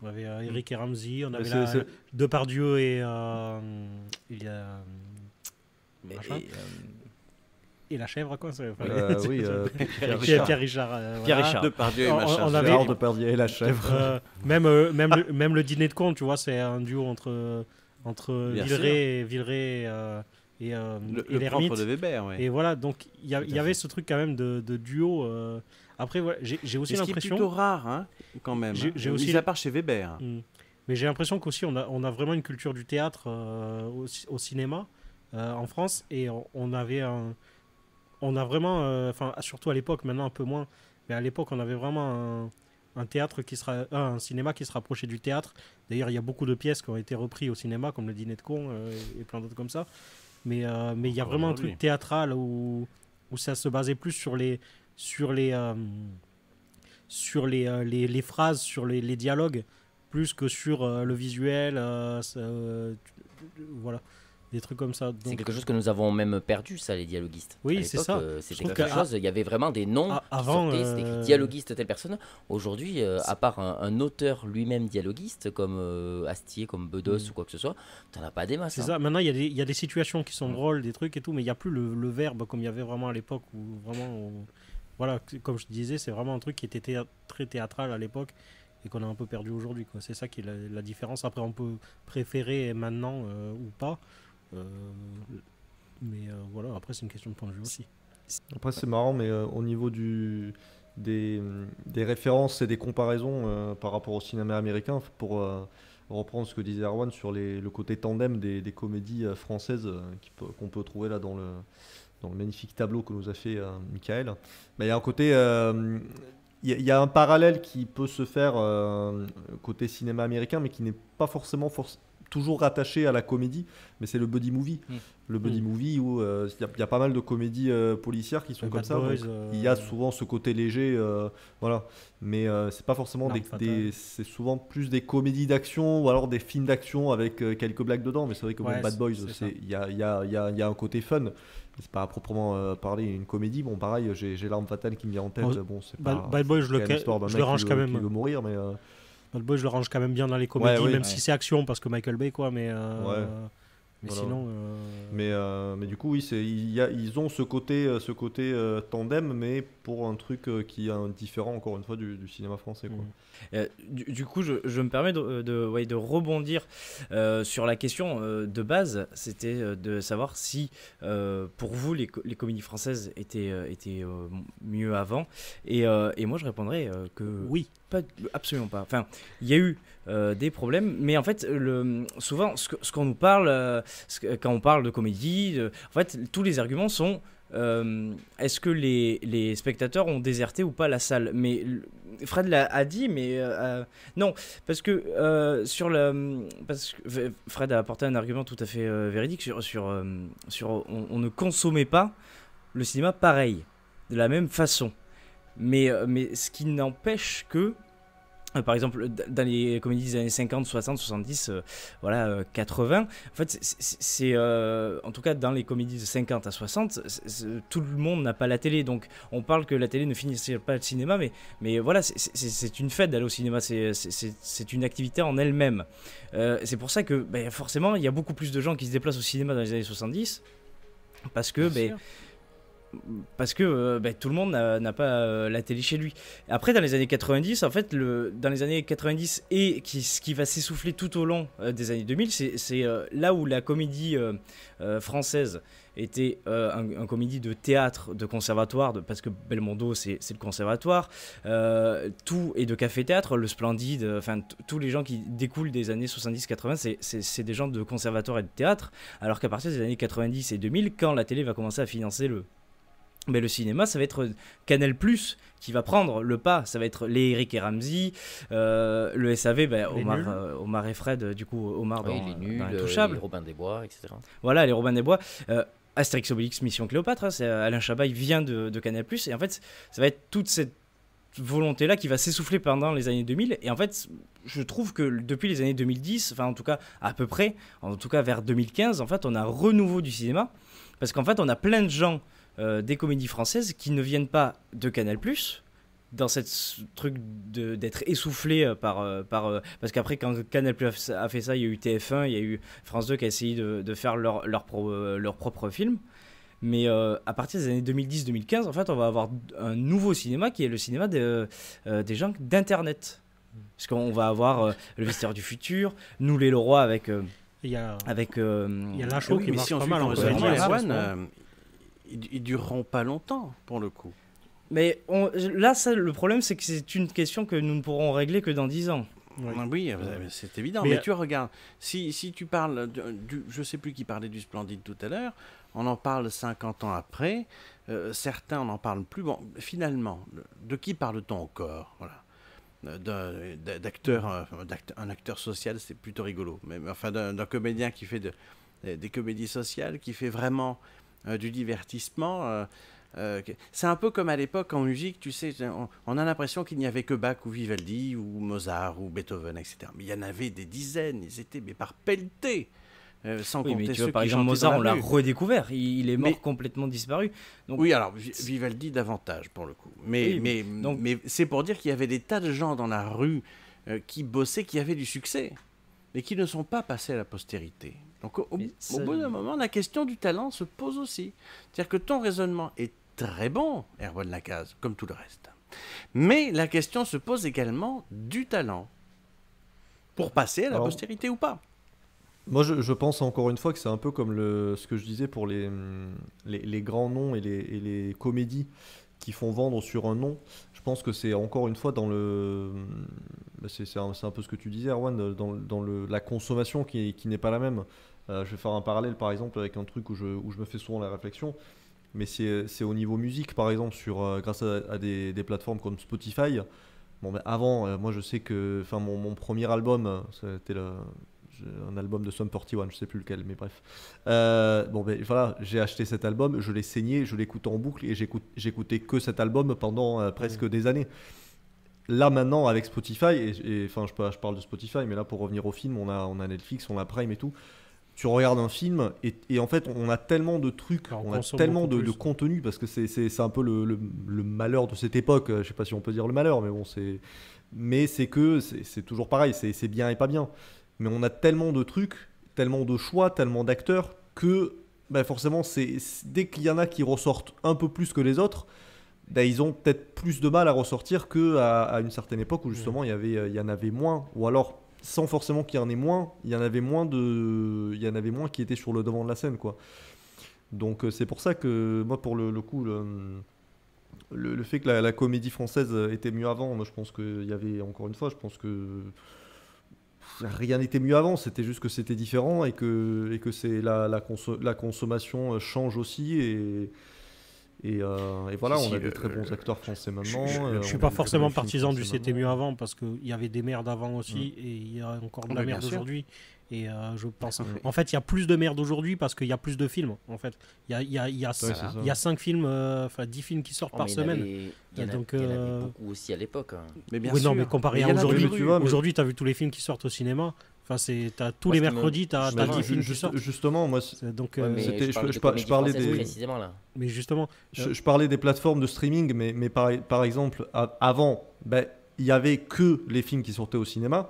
On avait Eric et Ramsey, on avait Depardieu et il y a et la chèvre, quoi. Oui, Pierre Richard. Pierre Richard. Depardieu et machin. On avait Depardieu et la chèvre. même le dîner de con, tu vois, c'est un duo entre Villeray et l'ermite de Weber, ouais. Et voilà, donc il y avait ce truc quand même de duo. Après, voilà, j'ai aussi l'impression. C'est plutôt rare, hein, quand même. J'ai aussi mis à part chez Weber. Mais j'ai l'impression qu'aussi on a vraiment une culture du théâtre au cinéma en France, et on a vraiment, enfin surtout à l'époque, maintenant un peu moins, mais à l'époque on avait vraiment un cinéma qui se rapprochait du théâtre. D'ailleurs, il y a beaucoup de pièces qui ont été reprises au cinéma, comme le Dîner de con et plein d'autres comme ça. Mais il y a vraiment un truc théâtral où ça se basait plus sur les phrases, sur les dialogues, plus que sur le visuel. Voilà. des trucs comme ça. C'est Donc, quelque chose que nous avons même perdu, ça, les dialoguistes. Oui, À c'est l'époque, ça. C'était trouve quelque que chose, il y avait vraiment des noms avant, qui sortaient, c'était écrit dialoguiste telle personne. Aujourd'hui, à part un auteur lui-même dialoguiste, comme Astier, comme Bedos ou quoi que ce soit, t'en as pas des masses. c'est hein. ça. Maintenant, il y a des situations qui sont drôles, des trucs et tout, mais il n'y a plus le verbe comme il y avait vraiment à l'époque où vraiment, voilà, comme je disais, c'est vraiment un truc qui était très théâtral à l'époque et qu'on a un peu perdu aujourd'hui, quoi. C'est ça qui est la différence. Après, on peut préférer maintenant ou pas, mais voilà. Après, c'est une question de point de vue aussi. Après, c'est marrant, mais au niveau des références et des comparaisons par rapport au cinéma américain, pour reprendre ce que disait Erwan sur le côté tandem des comédies françaises qu'on peut trouver là dans le magnifique tableau que nous a fait Michael, il y a un côté. Il y a un parallèle qui peut se faire côté cinéma américain, mais qui n'est pas forcément toujours rattaché à la comédie, mais c'est le buddy movie. Le buddy movie où il y a pas mal de comédies policières qui sont comme Bad ça. Boys, Donc, il y a souvent ce côté léger, voilà. Mais c'est pas forcément c'est souvent plus des comédies d'action ou alors des films d'action avec quelques blagues dedans. Mais c'est vrai que bon, Bad Boys, il y a un côté fun. C'est pas à proprement parler une comédie. Bon, pareil, j'ai L'Arme Fatale qui me vient en tête. Bon, c'est pas. Bad Boy, je le range quand même. Qui veut mourir, mais. Bad Boy, je le range quand même bien dans les comédies, même si c'est action parce que Michael Bay, quoi. Mais voilà. sinon. Mais du coup, oui, ils ont ce côté tandem, mais pour un truc qui est différent, encore une fois, du cinéma français, quoi. Du coup, je me permets de rebondir sur la question de base, c'était de savoir si pour vous les comédies françaises étaient mieux avant. Et moi, je répondrais que oui. Absolument pas. Enfin, il y a eu des problèmes, mais en fait, souvent, ce qu'on nous parle, quand on parle de comédie, en fait, tous les arguments sont est-ce que les spectateurs ont déserté ou pas la salle? Mais Fred l'a dit, mais non, parce que Fred a apporté un argument tout à fait véridique sur on ne consommait pas le cinéma pareil, de la même façon. Mais ce qui n'empêche que par exemple, dans les comédies des années 50, 60, 70, 80, en fait, c'est en tout cas dans les comédies de 50 à 60, tout le monde n'a pas la télé. Donc, on parle que la télé ne finissait pas le cinéma, mais voilà, c'est une fête d'aller au cinéma, c'est une activité en elle-même. C'est pour ça que forcément, il y a beaucoup plus de gens qui se déplacent au cinéma dans les années 70, parce que tout le monde n'a pas la télé chez lui. Après, dans les années 90, en fait, dans les années 90 et ce qui va s'essouffler tout au long des années 2000, c'est là où la comédie française était un comédie de théâtre, de conservatoire, parce que Belmondo, c'est le conservatoire, tout et de café-théâtre, le Splendide, enfin, tous les gens qui découlent des années 70-80, c'est des gens de conservatoire et de théâtre, alors qu'à partir des années 90 et 2000, quand la télé va commencer à financer le cinéma, ça va être Canal+, qui va prendre le pas. Ça va être les Eric et Ramsey, le SAV, Omar et Fred, du coup, Omar dans les nuls, Intouchables. Les Robin des Bois, etc. Voilà, les Robin des Bois. Astérix Obélix, Mission Cléopâtre, c'est Alain Chabat, il vient de Canal+. Et en fait, ça va être toute cette volonté-là qui va s'essouffler pendant les années 2000. Et en fait, je trouve que depuis les années 2010, enfin en tout cas à peu près, en tout cas vers 2015, en fait, on a un renouveau du cinéma. Parce qu'en fait, on a plein de gens des comédies françaises qui ne viennent pas de Canal+, dans cette truc d'être essoufflé parce qu'après quand Canal+ a fait ça, il y a eu TF1, il y a eu France 2 qui a essayé de faire leur propre film. Mais à partir des années 2010-2015, en fait, on va avoir un nouveau cinéma qui est le cinéma des gens d'Internet. Parce qu'on va avoir Le Visiteur du Futur, Nous les Leroy avec... Il y a Lachaud qui marche pas mal en comédie. Ils dureront pas longtemps, pour le coup. Mais là, le problème, c'est que c'est une question que nous ne pourrons régler que dans 10 ans. Oui, c'est évident. Mais tu regardes, si tu parles, je ne sais plus qui parlait du Splendide tout à l'heure, on en parle 50 ans après, certains n'en parlent plus. Bon, finalement, de qui parle-t-on encore? Voilà. Un acteur social, c'est plutôt rigolo. Mais enfin, d'un comédien qui fait des comédies sociales, qui fait vraiment du divertissement. C'est un peu comme à l'époque en musique, tu sais, on a l'impression qu'il n'y avait que Bach ou Vivaldi ou Mozart ou Beethoven, etc. Mais il y en avait des dizaines, ils étaient par pelletés. sans Oui, mais compter tu ceux vois, par qui exemple, chantaient Mozart, dans on la l'a rue. redécouvert. Il est mort Mais- complètement disparu. Donc, Oui, alors Vivaldi davantage pour le coup. Oui, Mais donc- c'est pour dire qu'il y avait des tas de gens dans la rue qui bossaient, qui avaient du succès, mais qui ne sont pas passés à la postérité. Donc Mais ça- au bout d'un moment, la question du talent se pose aussi. C'est-à-dire que ton raisonnement est très bon, Erwan Lacaze, comme tout le reste. Mais la question se pose également du talent. Pour passer à la Alors- postérité ou pas. Moi, je pense encore une fois que c'est un peu comme ce que je disais pour les grands noms et les comédies qui font vendre sur un nom. Je pense que c'est encore une fois dans le. C'est un peu ce que tu disais, Erwan, dans la consommation qui n'est pas la même. Je vais faire un parallèle par exemple avec un truc où je me fais souvent la réflexion. Mais c'est au niveau musique, par exemple, grâce à des plateformes comme Spotify. Bon, mais avant, moi je sais que mon premier album, c'était un album de Sum 41, je sais plus lequel, mais bref. Bon, ben voilà, j'ai acheté cet album, je l'ai saigné, je l'écoutais en boucle et j'écoutais que cet album pendant presque des années. Là maintenant, avec Spotify, enfin je parle de Spotify, mais là pour revenir au film, on a Netflix, on a Prime et tout. Tu regardes un film et en fait on a tellement de trucs, Alors, on a consomme tellement beaucoup de plus. contenu parce que c'est un peu le malheur de cette époque. Je sais pas si on peut dire le malheur, mais bon c'est toujours pareil, c'est bien et pas bien. Mais on a tellement de trucs, tellement de choix, tellement d'acteurs que bah, forcément dès qu'il y en a qui ressortent un peu plus que les autres, bah, ils ont peut-être plus de mal à ressortir qu'à une certaine époque où justement il y en avait moins, ou alors sans forcément qu'il y en ait moins, il y en avait moins qui étaient sur le devant de la scène, quoi. Donc c'est pour ça que moi pour le coup le fait que la comédie française était mieux avant, moi je pense qu'il y avait, encore une fois, je pense que rien n'était mieux avant, c'était juste que c'était différent et que c'est la consommation change aussi et voilà, Si, on a des très bons acteurs français maintenant. Je suis on a pas des forcément très bons films partisan du français c'était maintenant. mieux avant parce qu'il y avait des merdes avant aussi et il y a encore de la Oui, bien merde sûr. aujourd'hui. Et je pense. Ouais. En fait, il y a plus de merde aujourd'hui parce qu'il y a plus de films. En fait, il y a c'est ça. 5 films, enfin 10 films qui sortent Oh, par mais semaine. Il y en a- Donc, il y en avait beaucoup aussi à l'époque. Mais bien Oui, sûr. non, mais comparé il à y en a aujourd'hui, dans les tu rues. vois, mais- aujourd'hui, tu as vu tous les films qui sortent au cinéma. Enfin, t'as tous Moi, les ce qui me- mercredis, t'as justement, 10 films qui sortent. Justement, moi, Donc, Ouais, mais c'était- je parle je de par- comédie je parlais française des- précisément là. mais justement, je parlais des plateformes de streaming, mais par exemple, avant, ben, il y avait que les films qui sortaient au cinéma.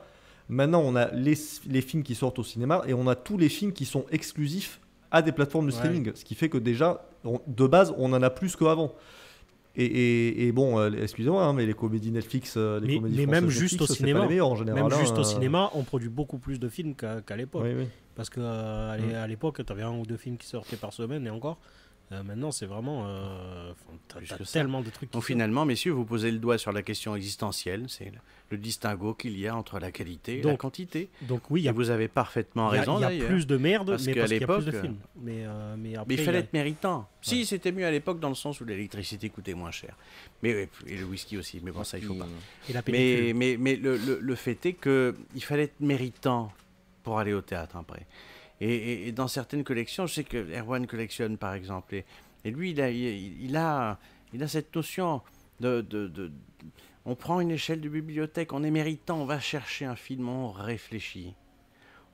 Maintenant, on a les films qui sortent au cinéma et on a tous les films qui sont exclusifs à des plateformes de Ouais. streaming. Ce qui fait que déjà, de base, on en a plus qu'avant. Et bon, excusez-moi, hein, mais les comédies Netflix, les comédies mais françaises même juste Netflix, au c'est cinéma, pas les meilleurs en général. même hein, juste au cinéma, on produit beaucoup plus de films qu'à l'époque. Oui, oui. Parce que à l'époque, tu avais 1 ou 2 films qui sortaient par semaine et encore. Maintenant, c'est vraiment. Plus T'as que ça. tellement de trucs qui Donc sortent. finalement, messieurs, vous posez le doigt sur la question existentielle, c'est le distinguo qu'il y a entre la qualité et la Donc, quantité. Donc, oui, il y Et a, vous avez parfaitement il y a- raison il y a d'ailleurs. plus de merde, Parce mais qu'à parce qu'il y a plus de l'époque, films. Mais après, Mais il fallait y a- être méritant. Si, c'était mieux à l'époque dans le sens où l'électricité coûtait moins cher. Mais et le whisky aussi, mais bon, ça, il faut pas. et la pellicule. Mais le fait est qu'il fallait être méritant pour aller au théâtre après. Et dans certaines collections, je sais que Erwan collectionne par exemple, et lui, il a cette notion on prend une échelle de bibliothèque, on est méritant, on va chercher un film, on réfléchit.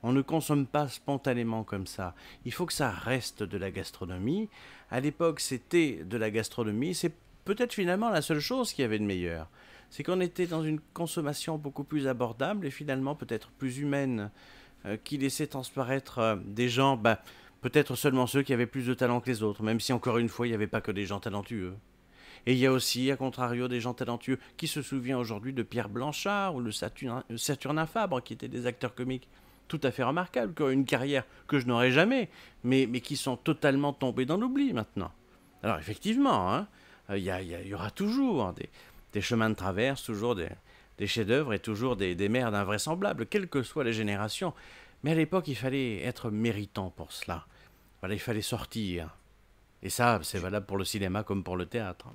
On ne consomme pas spontanément comme ça. Il faut que ça reste de la gastronomie. À l'époque, c'était de la gastronomie. C'est peut-être finalement la seule chose qu'il y avait de meilleur. C'est qu'on était dans une consommation beaucoup plus abordable et finalement peut-être plus humaine, qui laissait transparaître des gens, peut-être seulement ceux qui avaient plus de talent que les autres, même si encore une fois, il n'y avait pas que des gens talentueux. Et il y a aussi, à contrario, des gens talentueux. Qui se souvient aujourd'hui de Pierre Blanchard ou de Saturnin Fabre, qui étaient des acteurs comiques tout à fait remarquables, qui ont une carrière que je n'aurai jamais, mais qui sont totalement tombés dans l'oubli maintenant. Alors effectivement, hein, il y aura toujours des chemins de traverse, toujours des chefs-d'œuvre et toujours des merdes invraisemblables, quelles que soient les générations. Mais à l'époque, il fallait être méritant pour cela. Voilà, il fallait sortir. Et ça, c'est valable pour le cinéma comme pour le théâtre.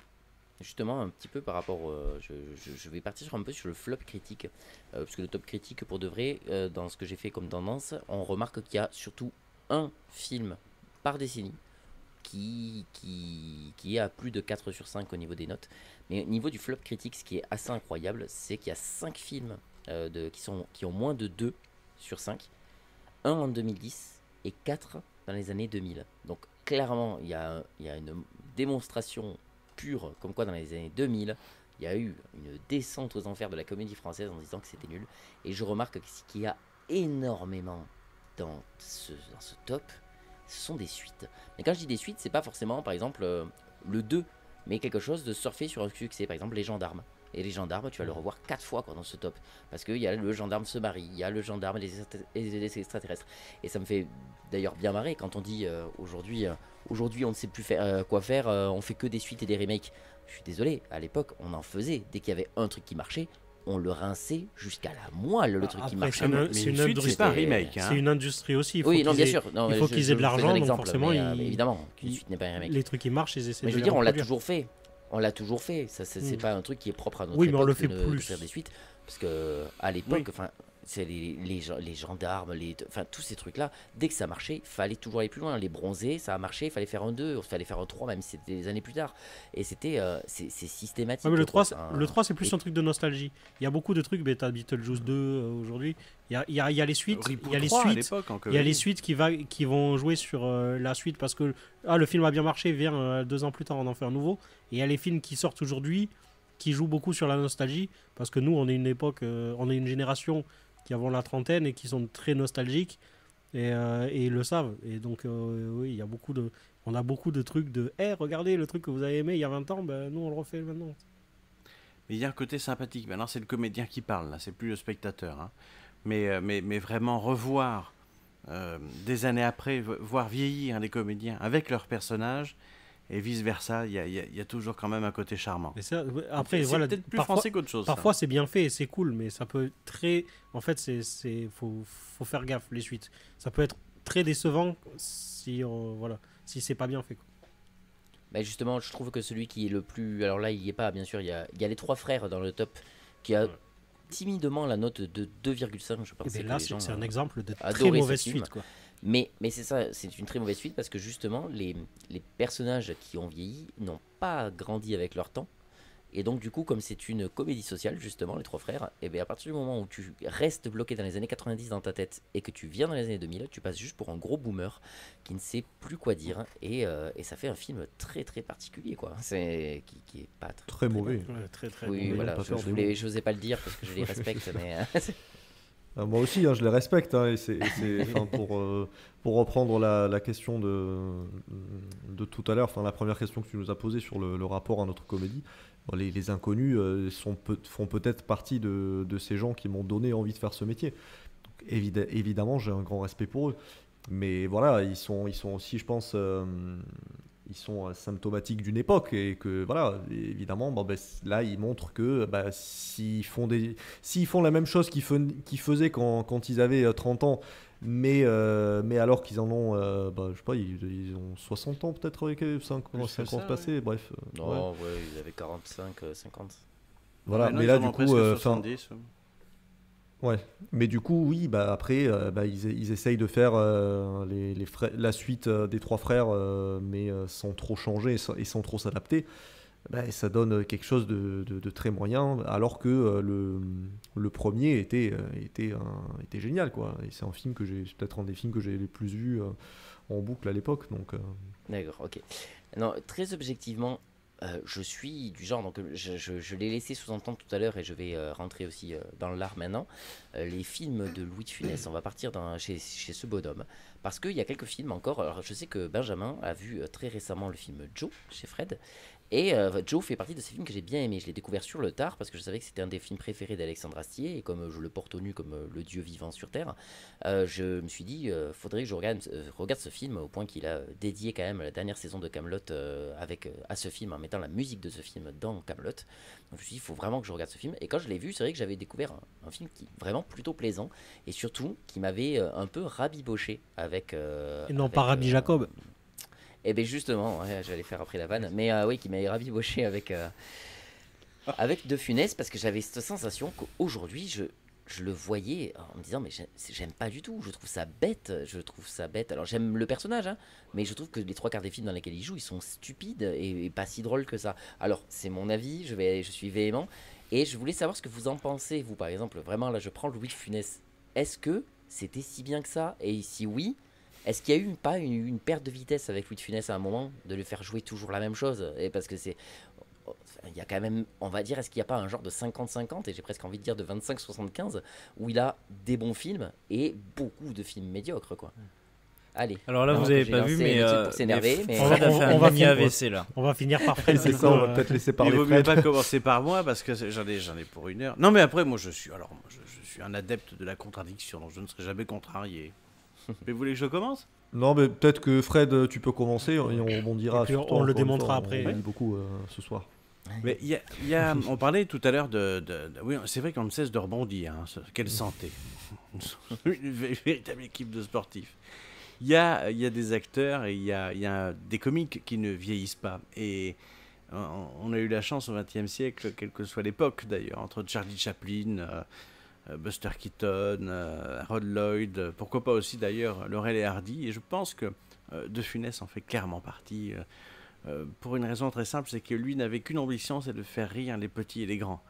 Justement, un petit peu par rapport. Je vais partir un peu sur le flop critique. Parce que le top critique, pour de vrai, dans ce que j'ai fait comme tendance, on remarque qu'il y a surtout un film par décennie qui est à plus de 4 sur 5 au niveau des notes. Mais au niveau du flop critique, ce qui est assez incroyable, c'est qu'il y a 5 films qui ont moins de 2 sur 5. Un en 2010, et 4 dans les années 2000. Donc clairement, il y a une démonstration pure comme quoi dans les années 2000, il y a eu une descente aux enfers de la comédie française en disant que c'était nul. Et je remarque que ce qu'il y a énormément dans ce top, ce sont des suites. Mais quand je dis des suites, c'est pas forcément par exemple le 2, mais quelque chose de surfer sur un succès, par exemple Les Gendarmes. Et Les Gendarmes, tu vas le revoir 4 fois quoi, dans ce top. Parce qu'il y a le gendarme se marie, il y a le gendarme et les extraterrestres. Et ça me fait d'ailleurs bien marrer quand on dit aujourd'hui on ne sait plus quoi faire, on fait que des suites et des remakes. Je suis désolé, à l'époque on en faisait. Dès qu'il y avait un truc qui marchait, on le rinçait jusqu'à la moelle, le truc qui marchait. C'est une industrie, c'est pas un remake. C'est une industrie aussi. Il faut oui, non, bien sûr. Il faut qu'ils aient de l'argent, donc forcément, évidemment, qu'une suite n'est pas un remake. Les trucs qui marchent, ils essaient de. Mais je veux dire, on l'a toujours fait. On l'a toujours fait. Ça, c'est pas un truc qui est propre à notre époque. Oui, mais on le fait plus. De faire des suites, parce que à l'époque, enfin, c'est les gendarmes, enfin tous ces trucs-là. Dès que ça marchait, il fallait toujours aller plus loin. Les bronzés, ça a marché, il fallait faire un 2, il fallait faire un 3, même si c'était des années plus tard. Et c'était, c'est systématique. Ouais, mais le 3, c'est plus un truc de nostalgie. Il y a beaucoup de trucs. Mais t'as Beetlejuice 2 aujourd'hui. Il y a les suites. Il y a les suites qui vont jouer sur la suite parce que le film a bien marché. Viens 2 ans plus tard, on en fait un nouveau. Et il y a les films qui sortent aujourd'hui qui jouent beaucoup sur la nostalgie parce que nous, on est une époque, on est une génération qui avons la trentaine et qui sont très nostalgiques et ils le savent. Et donc, oui, il y a on a beaucoup de trucs de regardez le truc que vous avez aimé il y a 20 ans, ben, nous on le refait maintenant. Mais il y a un côté sympathique. Maintenant, c'est le comédien qui parle, là, c'est plus le spectateur. Hein. Mais vraiment revoir des années après, voir vieillir les comédiens avec leurs personnages. Et vice-versa, il y a toujours quand même un côté charmant. Et ça, après, voilà, peut-être plus français qu'autre chose. Parfois, c'est bien fait et c'est cool, mais ça peut être très... En fait, faut faire gaffe, les suites. Ça peut être très décevant si c'est pas bien fait. Quoi. Bah justement, je trouve que celui qui est le plus... Alors là, il n'y est pas, bien sûr. Il y a les 3 frères dans le top qui a timidement la note de 2,5. Je pense que là, c'est un exemple de très très mauvaise suite. Quoi. Mais c'est ça, c'est une très mauvaise suite parce que justement, les personnages qui ont vieilli n'ont pas grandi avec leur temps. Et donc, du coup, comme c'est une comédie sociale, justement, les 3 frères, et bien à partir du moment où tu restes bloqué dans les années 90 dans ta tête et que tu viens dans les années 2000, tu passes juste pour un gros boomer qui ne sait plus quoi dire. Et ça fait un film très très particulier, quoi. Qui est pas très mauvais. Ouais, très oui, mauvais. Voilà, je n'osais pas le dire parce que je les respecte, mais. Moi aussi, je les respecte. Et pour reprendre la question de tout à l'heure, la première question que tu nous as posée sur le rapport à notre comédie, les inconnus font peut-être partie de ces gens qui m'ont donné envie de faire ce métier. Donc, évidemment, j'ai un grand respect pour eux. Mais voilà, ils sont aussi, je pense, ils sont symptomatiques d'une époque et que voilà, évidemment, là ils montrent que s'ils font la même chose qu'ils faisaient quand ils avaient 30 ans, mais alors qu'ils en ont, je sais pas, ils ont 60 ans peut-être avec 50 passés, bref. Non, ouais, ils avaient 45, 50. Voilà, mais là du coup, ouais, mais du coup, oui, après, ils essayent de faire la suite des 3 frères, mais sans trop changer et sans trop s'adapter. Ça donne quelque chose de très moyen, alors que le premier était génial, quoi. Et c'est peut-être un des films que j'ai les plus vus en boucle à l'époque. Donc. D'accord, ok. Non, très objectivement. Je suis du genre, donc je l'ai laissé sous-entendre tout à l'heure et je vais rentrer aussi dans l'art maintenant. Les films de Louis de Funès, on va partir chez ce bonhomme. Parce qu'il y a quelques films encore. Alors je sais que Benjamin a vu très récemment le film Joe chez Fred. Et Joe fait partie de ces films que j'ai bien aimé. Je l'ai découvert sur le tard parce que je savais que c'était un des films préférés d'Alexandre Astier. Et comme je le porte au nu comme le dieu vivant sur Terre, je me suis dit, faudrait que je regarde ce film au point qu'il a dédié quand même la dernière saison de Kaamelott à ce film en mettant la musique de ce film dans Kaamelott. Donc je me suis dit, il faut vraiment que je regarde ce film. Et quand je l'ai vu, c'est vrai que j'avais découvert un film qui est vraiment plutôt plaisant et surtout qui m'avait un peu rabiboché avec... et non pas Rabbi Jacob. Et bien justement, j'allais faire après la vanne, mais oui, qui m'avait rabiboché avec De Funès, parce que j'avais cette sensation qu'aujourd'hui, je le voyais en me disant, mais j'aime pas du tout, je trouve ça bête. Alors j'aime le personnage, mais je trouve que les 3/4 des films dans lesquels il joue, ils sont stupides et pas si drôles que ça. Alors, c'est mon avis, je suis véhément, et je voulais savoir ce que vous en pensez, vous par exemple, vraiment, là je prends Louis de Funès. Est-ce que c'était si bien que ça? Et si oui, est-ce qu'il y a eu pas une perte de vitesse avec Louis de Funès à un moment, de le faire jouer toujours la même chose? Et parce que il y a quand même, on va dire, est-ce qu'il n'y a pas un genre de 50-50, et j'ai presque envie de dire de 25-75, où il a des bons films et beaucoup de films médiocres, quoi. Allez. Alors là, Non, vous que avez j'ai pas lancé vu, mais le truc pour s'énerver, mais Fred a fait un mini AVC là. On va finir par Fred. C'est ça, on va peut-être laisser Il parler vaut mieux Fred. pas commencer par moi parce que j'en ai pour 1 heure. Non, mais après, moi, je suis un adepte de la contradiction, donc je ne serai jamais contrarié. Mais vous voulez que je commence? Non, mais peut-être que Fred, tu peux commencer et on rebondira Et puis sur toi. on le encore une démontrera fois, après. On dit beaucoup ce soir. Mais on parlait tout à l'heure oui, c'est vrai qu'on ne cesse de rebondir. Hein, quelle santé. Une véritable équipe de sportifs. Il y a des acteurs et il y a des comiques qui ne vieillissent pas. Et on a eu la chance au XXe siècle, quelle que soit l'époque d'ailleurs, entre Charlie Chaplin, Buster Keaton, Harold Lloyd, pourquoi pas aussi d'ailleurs Laurel et Hardy. Et je pense que De Funès en fait clairement partie. Pour une raison très simple, c'est que lui n'avait qu'une ambition, c'est de faire rire les petits et les grands.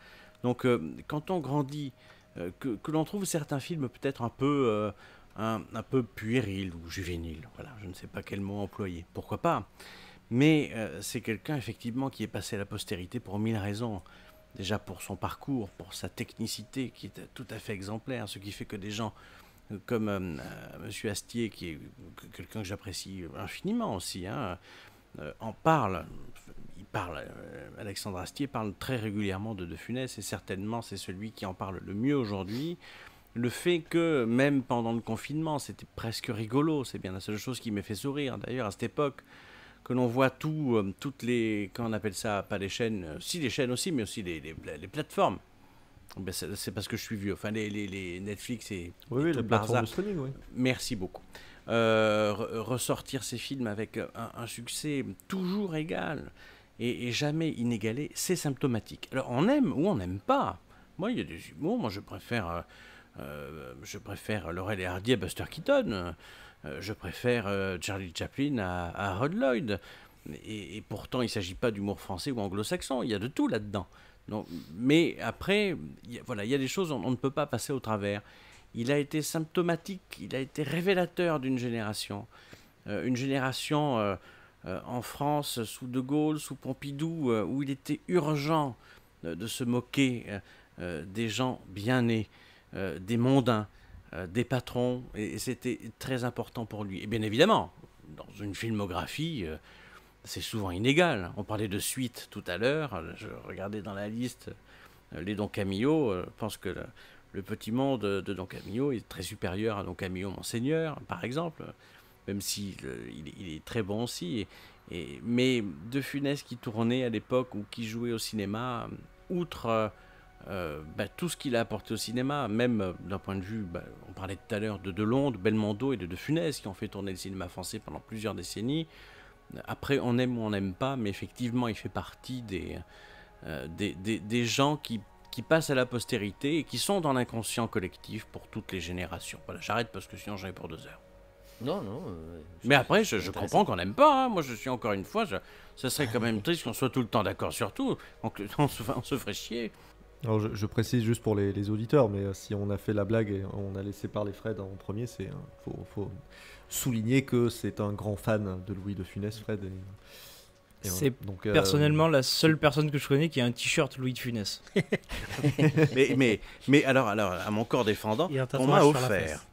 Donc quand on grandit, que l'on trouve certains films peut-être un peu puérils ou juvéniles, voilà, je ne sais pas quel mot employer, pourquoi pas, mais c'est quelqu'un effectivement qui est passé à la postérité pour 1000 raisons. Déjà pour son parcours, pour sa technicité qui est tout à fait exemplaire, ce qui fait que des gens comme Monsieur Astier, qui est quelqu'un que j'apprécie infiniment aussi, en parle. Alexandre Astier parle très régulièrement de Funès, et certainement c'est celui qui en parle le mieux aujourd'hui. Le fait que même pendant le confinement, c'était presque rigolo, c'est bien la seule chose qui m'a fait sourire d'ailleurs à cette époque, que l'on voit toutes les, comment on appelle ça, pas les chaînes, si les chaînes aussi, mais aussi les plateformes. Ben c'est parce que je suis vieux, enfin les Netflix et Oui, tout les le plateformes bazar. de streaming, oui. Merci beaucoup. Ressortir ces films avec un succès toujours égal et jamais inégalé, c'est symptomatique. Alors on aime ou on n'aime pas. Moi, il y a des humours, moi je préfère Laurel et Hardy à Buster Keaton, je préfère Charlie Chaplin à Harold Lloyd. Et pourtant, il ne s'agit pas d'humour français ou anglo-saxon, il y a de tout là-dedans. Donc, mais après, il y a des choses on ne peut pas passer au travers. Il a été symptomatique, il a été révélateur d'une génération. Une génération en France, sous De Gaulle, sous Pompidou, où il était urgent de se moquer des gens bien nés, des mondains, des patrons, et c'était très important pour lui. Et bien évidemment, dans une filmographie, c'est souvent inégal. On parlait de Suite tout à l'heure, je regardais dans la liste les Don Camillo, je pense que le petit monde de Don Camillo est très supérieur à Don Camillo Monseigneur, par exemple, même s'il il est très bon aussi. Mais De Funès qui tournait à l'époque ou qui jouait au cinéma, outre tout ce qu'il a apporté au cinéma, même d'un point de vue, on parlait tout à l'heure de Delon, de Belmondo et de Funès qui ont fait tourner le cinéma français pendant plusieurs décennies. Après, on aime ou on n'aime pas, mais effectivement, il fait partie des gens qui passent à la postérité et qui sont dans l'inconscient collectif pour toutes les générations. Voilà, j'arrête parce que sinon j'en ai pour 2 heures. Non. Mais après, je comprends qu'on n'aime pas. Hein. Moi, je suis encore une fois, ça serait quand même triste qu'on soit tout le temps d'accord sur tout. On se ferait chier. Alors je précise juste pour les auditeurs, mais si on a fait la blague et on a laissé parler Fred en premier, c'est faut souligner que c'est un grand fan de Louis de Funès, Fred. C'est donc, personnellement la seule personne que je connais qui a un t-shirt Louis de Funès. mais alors, à mon corps défendant, on m'a offert.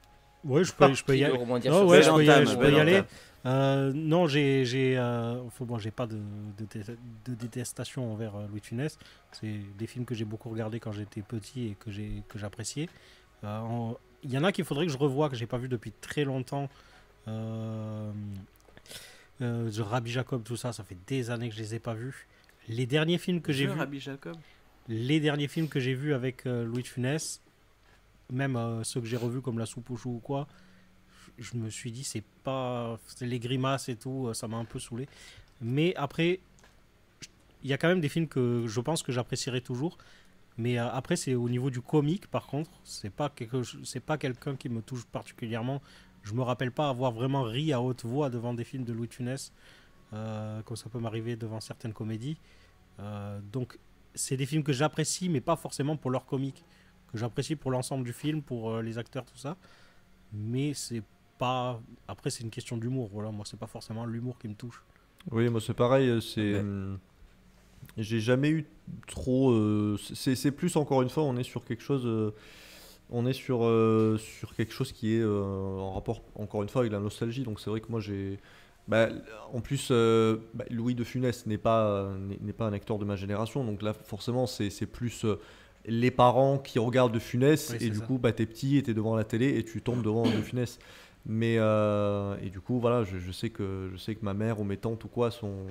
Oui, je peux y aller. Je peux y aller. Non, j'ai pas de détestation envers Louis de Funès. C'est des films que j'ai beaucoup regardés quand j'étais petit et que j'appréciais. Il y en a qu'il faudrait que je revoie, que j'ai pas vu depuis très longtemps. Rabbi Jacob, tout ça, ça fait des années que je les ai pas vus. Les derniers films que j'ai vus, Rabbi Jacob. Les derniers films que j'ai vus avec Louis de Funès, même ceux que j'ai revus comme La Soupe aux choux ou quoi, je me suis dit c'est les grimaces et tout, ça m'a un peu saoulé. Mais après, il y a quand même des films que je pense que j'apprécierai toujours. Mais après, c'est au niveau du comique, par contre, c'est pas quelqu'un qui me touche particulièrement. Je me rappelle pas avoir vraiment ri à haute voix devant des films de Louis de Funès, comme ça peut m'arriver devant certaines comédies. Donc, c'est des films que j'apprécie, mais pas forcément pour leur comique, que j'apprécie pour l'ensemble du film, pour les acteurs, tout ça. Mais c'est pas. Après, c'est une question d'humour. Voilà, moi, c'est pas forcément l'humour qui me touche. Oui, moi c'est pareil. Ouais. J'ai jamais eu trop. C'est plus encore une fois, on est sur quelque chose. On est sur quelque chose qui est en rapport encore une fois avec la nostalgie. Donc c'est vrai que moi j'ai. Bah, en plus, Louis de Funès n'est pas un acteur de ma génération. Donc là, forcément, c'est plus les parents qui regardent de Funès. Oui, Et c'est du ça. coup, bah, t'es petit et t'es devant la télé et tu tombes devant de Funès. Mais et du coup, voilà, je sais que ma mère ou mes tantes ou quoi sont.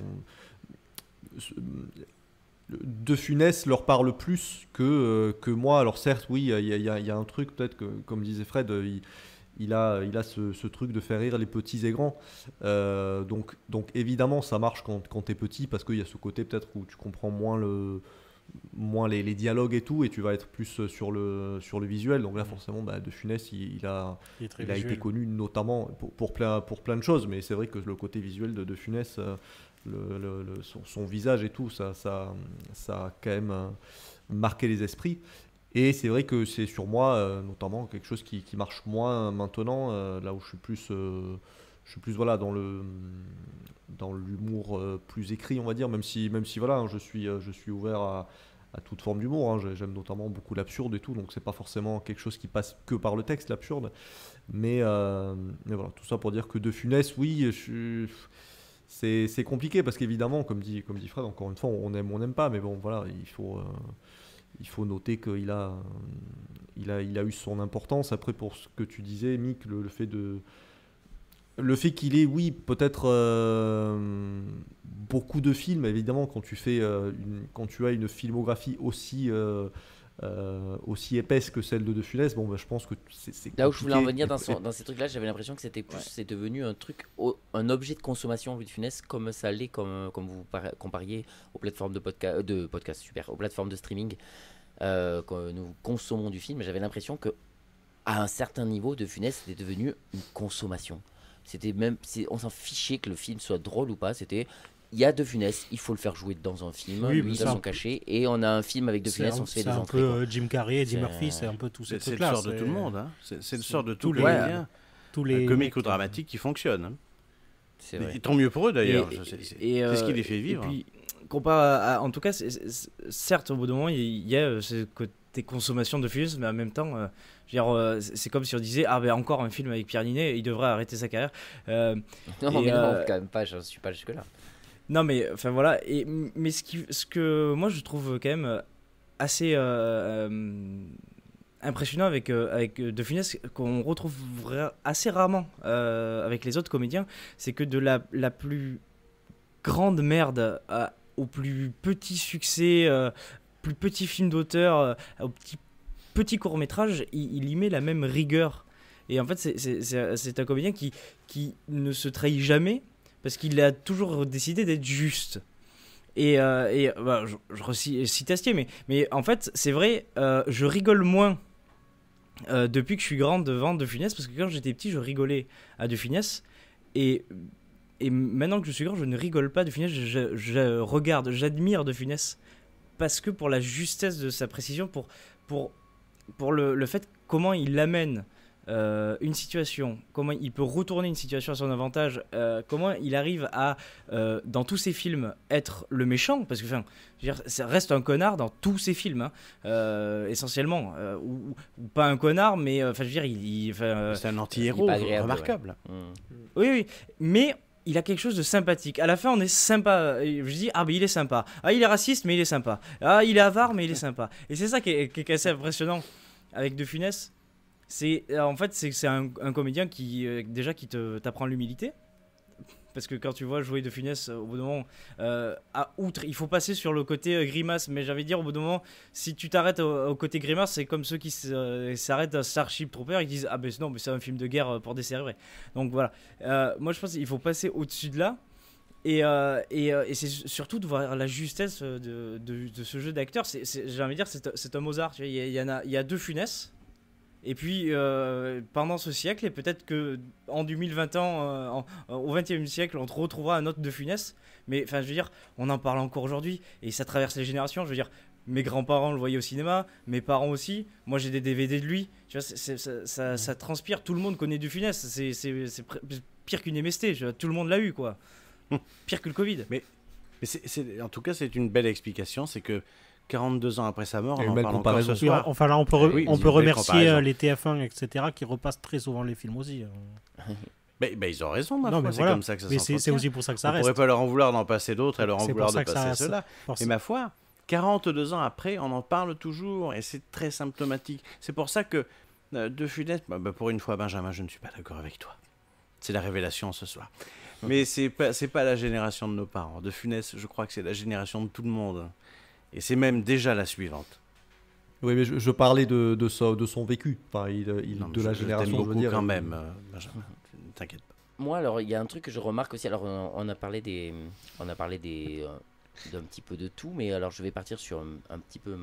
De Funès leur parle plus que moi. Alors certes, oui, il y a un truc peut-être que, comme disait Fred, il a ce truc de faire rire les petits et grands. Donc évidemment, ça marche quand t'es petit parce qu'il y a ce côté peut-être où tu comprends moins les dialogues et tout, et tu vas être plus sur le visuel. Donc là, forcément, bah, De Funès, il a Il est été visuel. connu notamment pour plein de choses, mais c'est vrai que le côté visuel de Funès, son visage et tout, ça a quand même marqué les esprits. Et c'est vrai que c'est sur moi, notamment, quelque chose qui marche moins maintenant, là où je suis plus voilà, dans l'humour plus écrit, on va dire, même si voilà, hein, je suis ouvert à toute forme d'humour, hein. J'aime notamment beaucoup l'absurde et tout, donc c'est pas forcément quelque chose qui passe que par le texte, l'absurde. Mais voilà, tout ça pour dire que De Funès, oui, c'est compliqué parce qu'évidemment, comme dit Fred, encore une fois, on n'aime pas, mais bon, voilà, il faut noter qu'il il a eu son importance. Après, pour ce que tu disais, Mick, le fait qu'il ait, oui, peut-être beaucoup de films, évidemment, quand tu as une filmographie aussi épaisse que celle de Funès, bon, bah, je pense que c'est Là où je voulais en venir compliqué. dans ces trucs-là, j'avais l'impression que c'était plus, c'est devenu un truc, un objet de consommation Louis de Funès, comme ça l'est, comme vous compariez aux plateformes de podcast, super, aux plateformes de streaming, que nous consommons du film. J'avais l'impression que à un certain niveau, De Funès c'était devenu une consommation. C'était même, on s'en fichait que le film soit drôle ou pas. C'était, il y a De Funès, il faut le faire jouer dans un film. Oui, Lui, mais il a ça- son cachet, et on a un film avec De Funès, on se fait C'est des un entrées. peu Quoi. Jim Carrey, Eddie C'est- Murphy, c'est un peu tous ces C'est le trucs-là. sort de tout le monde. Hein. C'est le sort de tous les Ouais. comédiens. Tous les Comiques mecs, ou dramatiques qui fonctionnent. Hein. C'est Et vrai. tant mieux pour eux d'ailleurs. Et- C'est et, ce qui les fait vivre. Et puis, en tout cas, certes, au bout d'un moment, il y a ce côté consommation de Funès, mais en même temps, je veux dire, c'est comme si on disait, ah ben encore un film avec Pierre Ninet, il devrait arrêter sa carrière. Non, Et, mais non, quand même pas, je suis pas jusque-là. Non, mais enfin voilà. Mais ce que moi je trouve quand même assez impressionnant avec De Funès, qu'on retrouve assez rarement avec les autres comédiens, c'est que de la plus grande merde au plus petit succès, plus petit film d'auteur, au petit court-métrage, il y met la même rigueur. Et en fait, c'est un comédien qui ne se trahit jamais parce qu'il a toujours décidé d'être juste. Bah, je cite Astier, mais en fait, c'est vrai, je rigole moins depuis que je suis grand devant De Funès, parce que quand j'étais petit, je rigolais à De Funès. Et maintenant que je suis grand, je ne rigole pas de Funès, je regarde, j'admire De Funès, parce que pour la justesse de sa précision, pour le fait comment il amène une situation, comment il peut retourner une situation à son avantage, comment il arrive à, dans tous ses films, être le méchant, parce que enfin, je veux dire, ça reste un connard dans tous ses films, hein, essentiellement, ou pas un connard, mais enfin, je veux dire, c'est un il est anti-héros pas agréable, remarquable. Ouais. oui, mais il a quelque chose de sympathique. À la fin, on est sympa. Je dis, ah, mais il est sympa. Ah, il est raciste, mais il est sympa. Ah, il est avare, mais il est sympa. Et c'est ça qui est assez impressionnant avec De Funès. En fait, c'est un comédien qui t'apprend l'humilité. Parce que quand tu vois jouer De Funès, au bout d'un moment, outre, il faut passer sur le côté grimace. Mais j'avais dire, au bout d'un moment, si tu t'arrêtes au côté grimace, c'est comme ceux qui s'arrêtent à Starship Trooper, ils disent, ah ben non, mais c'est un film de guerre pour décérébrer. Donc voilà. Moi, je pense qu'il faut passer au-dessus de là. Et c'est surtout de voir la justesse de ce jeu d'acteur. J'ai envie de dire, c'est un Mozart. Tu vois, il y a deux Funès. Et puis, pendant ce siècle, et peut-être qu'en 2020 ans, au XXe siècle, on retrouvera un autre De Funès. Mais enfin, je veux dire, on en parle encore aujourd'hui, et ça traverse les générations. Je veux dire, mes grands-parents le voyaient au cinéma, mes parents aussi. Moi, j'ai des DVD de lui. Tu vois, ça transpire. Tout le monde connaît De Funès. C'est pire qu'une MST. Tout le monde l'a eu, quoi. Pire que le Covid. Mais en tout cas, c'est une belle explication. C'est que 42 ans après sa mort, Et on une en belle parle encore comparaison. ce soir. Enfin là, on peut, Oui, on c'est peut une belle remercier comparaison. les TF1, etc., qui repassent très souvent les films aussi. Mais ils ont raison, ma Non, foi, mais c'est voilà. comme ça que ça Mais s'entretient. c'est aussi pour ça que ça On reste. pourrait pas leur en vouloir d'en passer d'autres et leur en C'est vouloir pour ça de que ça passer reste. ceux-là. Force- Mais ma foi, 42 ans après, on en parle toujours et c'est très symptomatique. C'est pour ça que De Funès, pour une fois, Benjamin, je ne suis pas d'accord avec toi. C'est la révélation ce soir. Mais c'est pas la génération de nos parents. De Funès, je crois que c'est la génération de tout le monde. Et c'est même déjà la suivante. Oui, mais je parlais de son vécu. Enfin, Non, mais de la je génération, t'aime je veux beaucoup dire. quand même, Benjamin. Ne t'inquiète pas. Moi, alors, il y a un truc que je remarque aussi. Alors, on a parlé d'un petit peu de tout, mais alors je vais partir sur un petit peu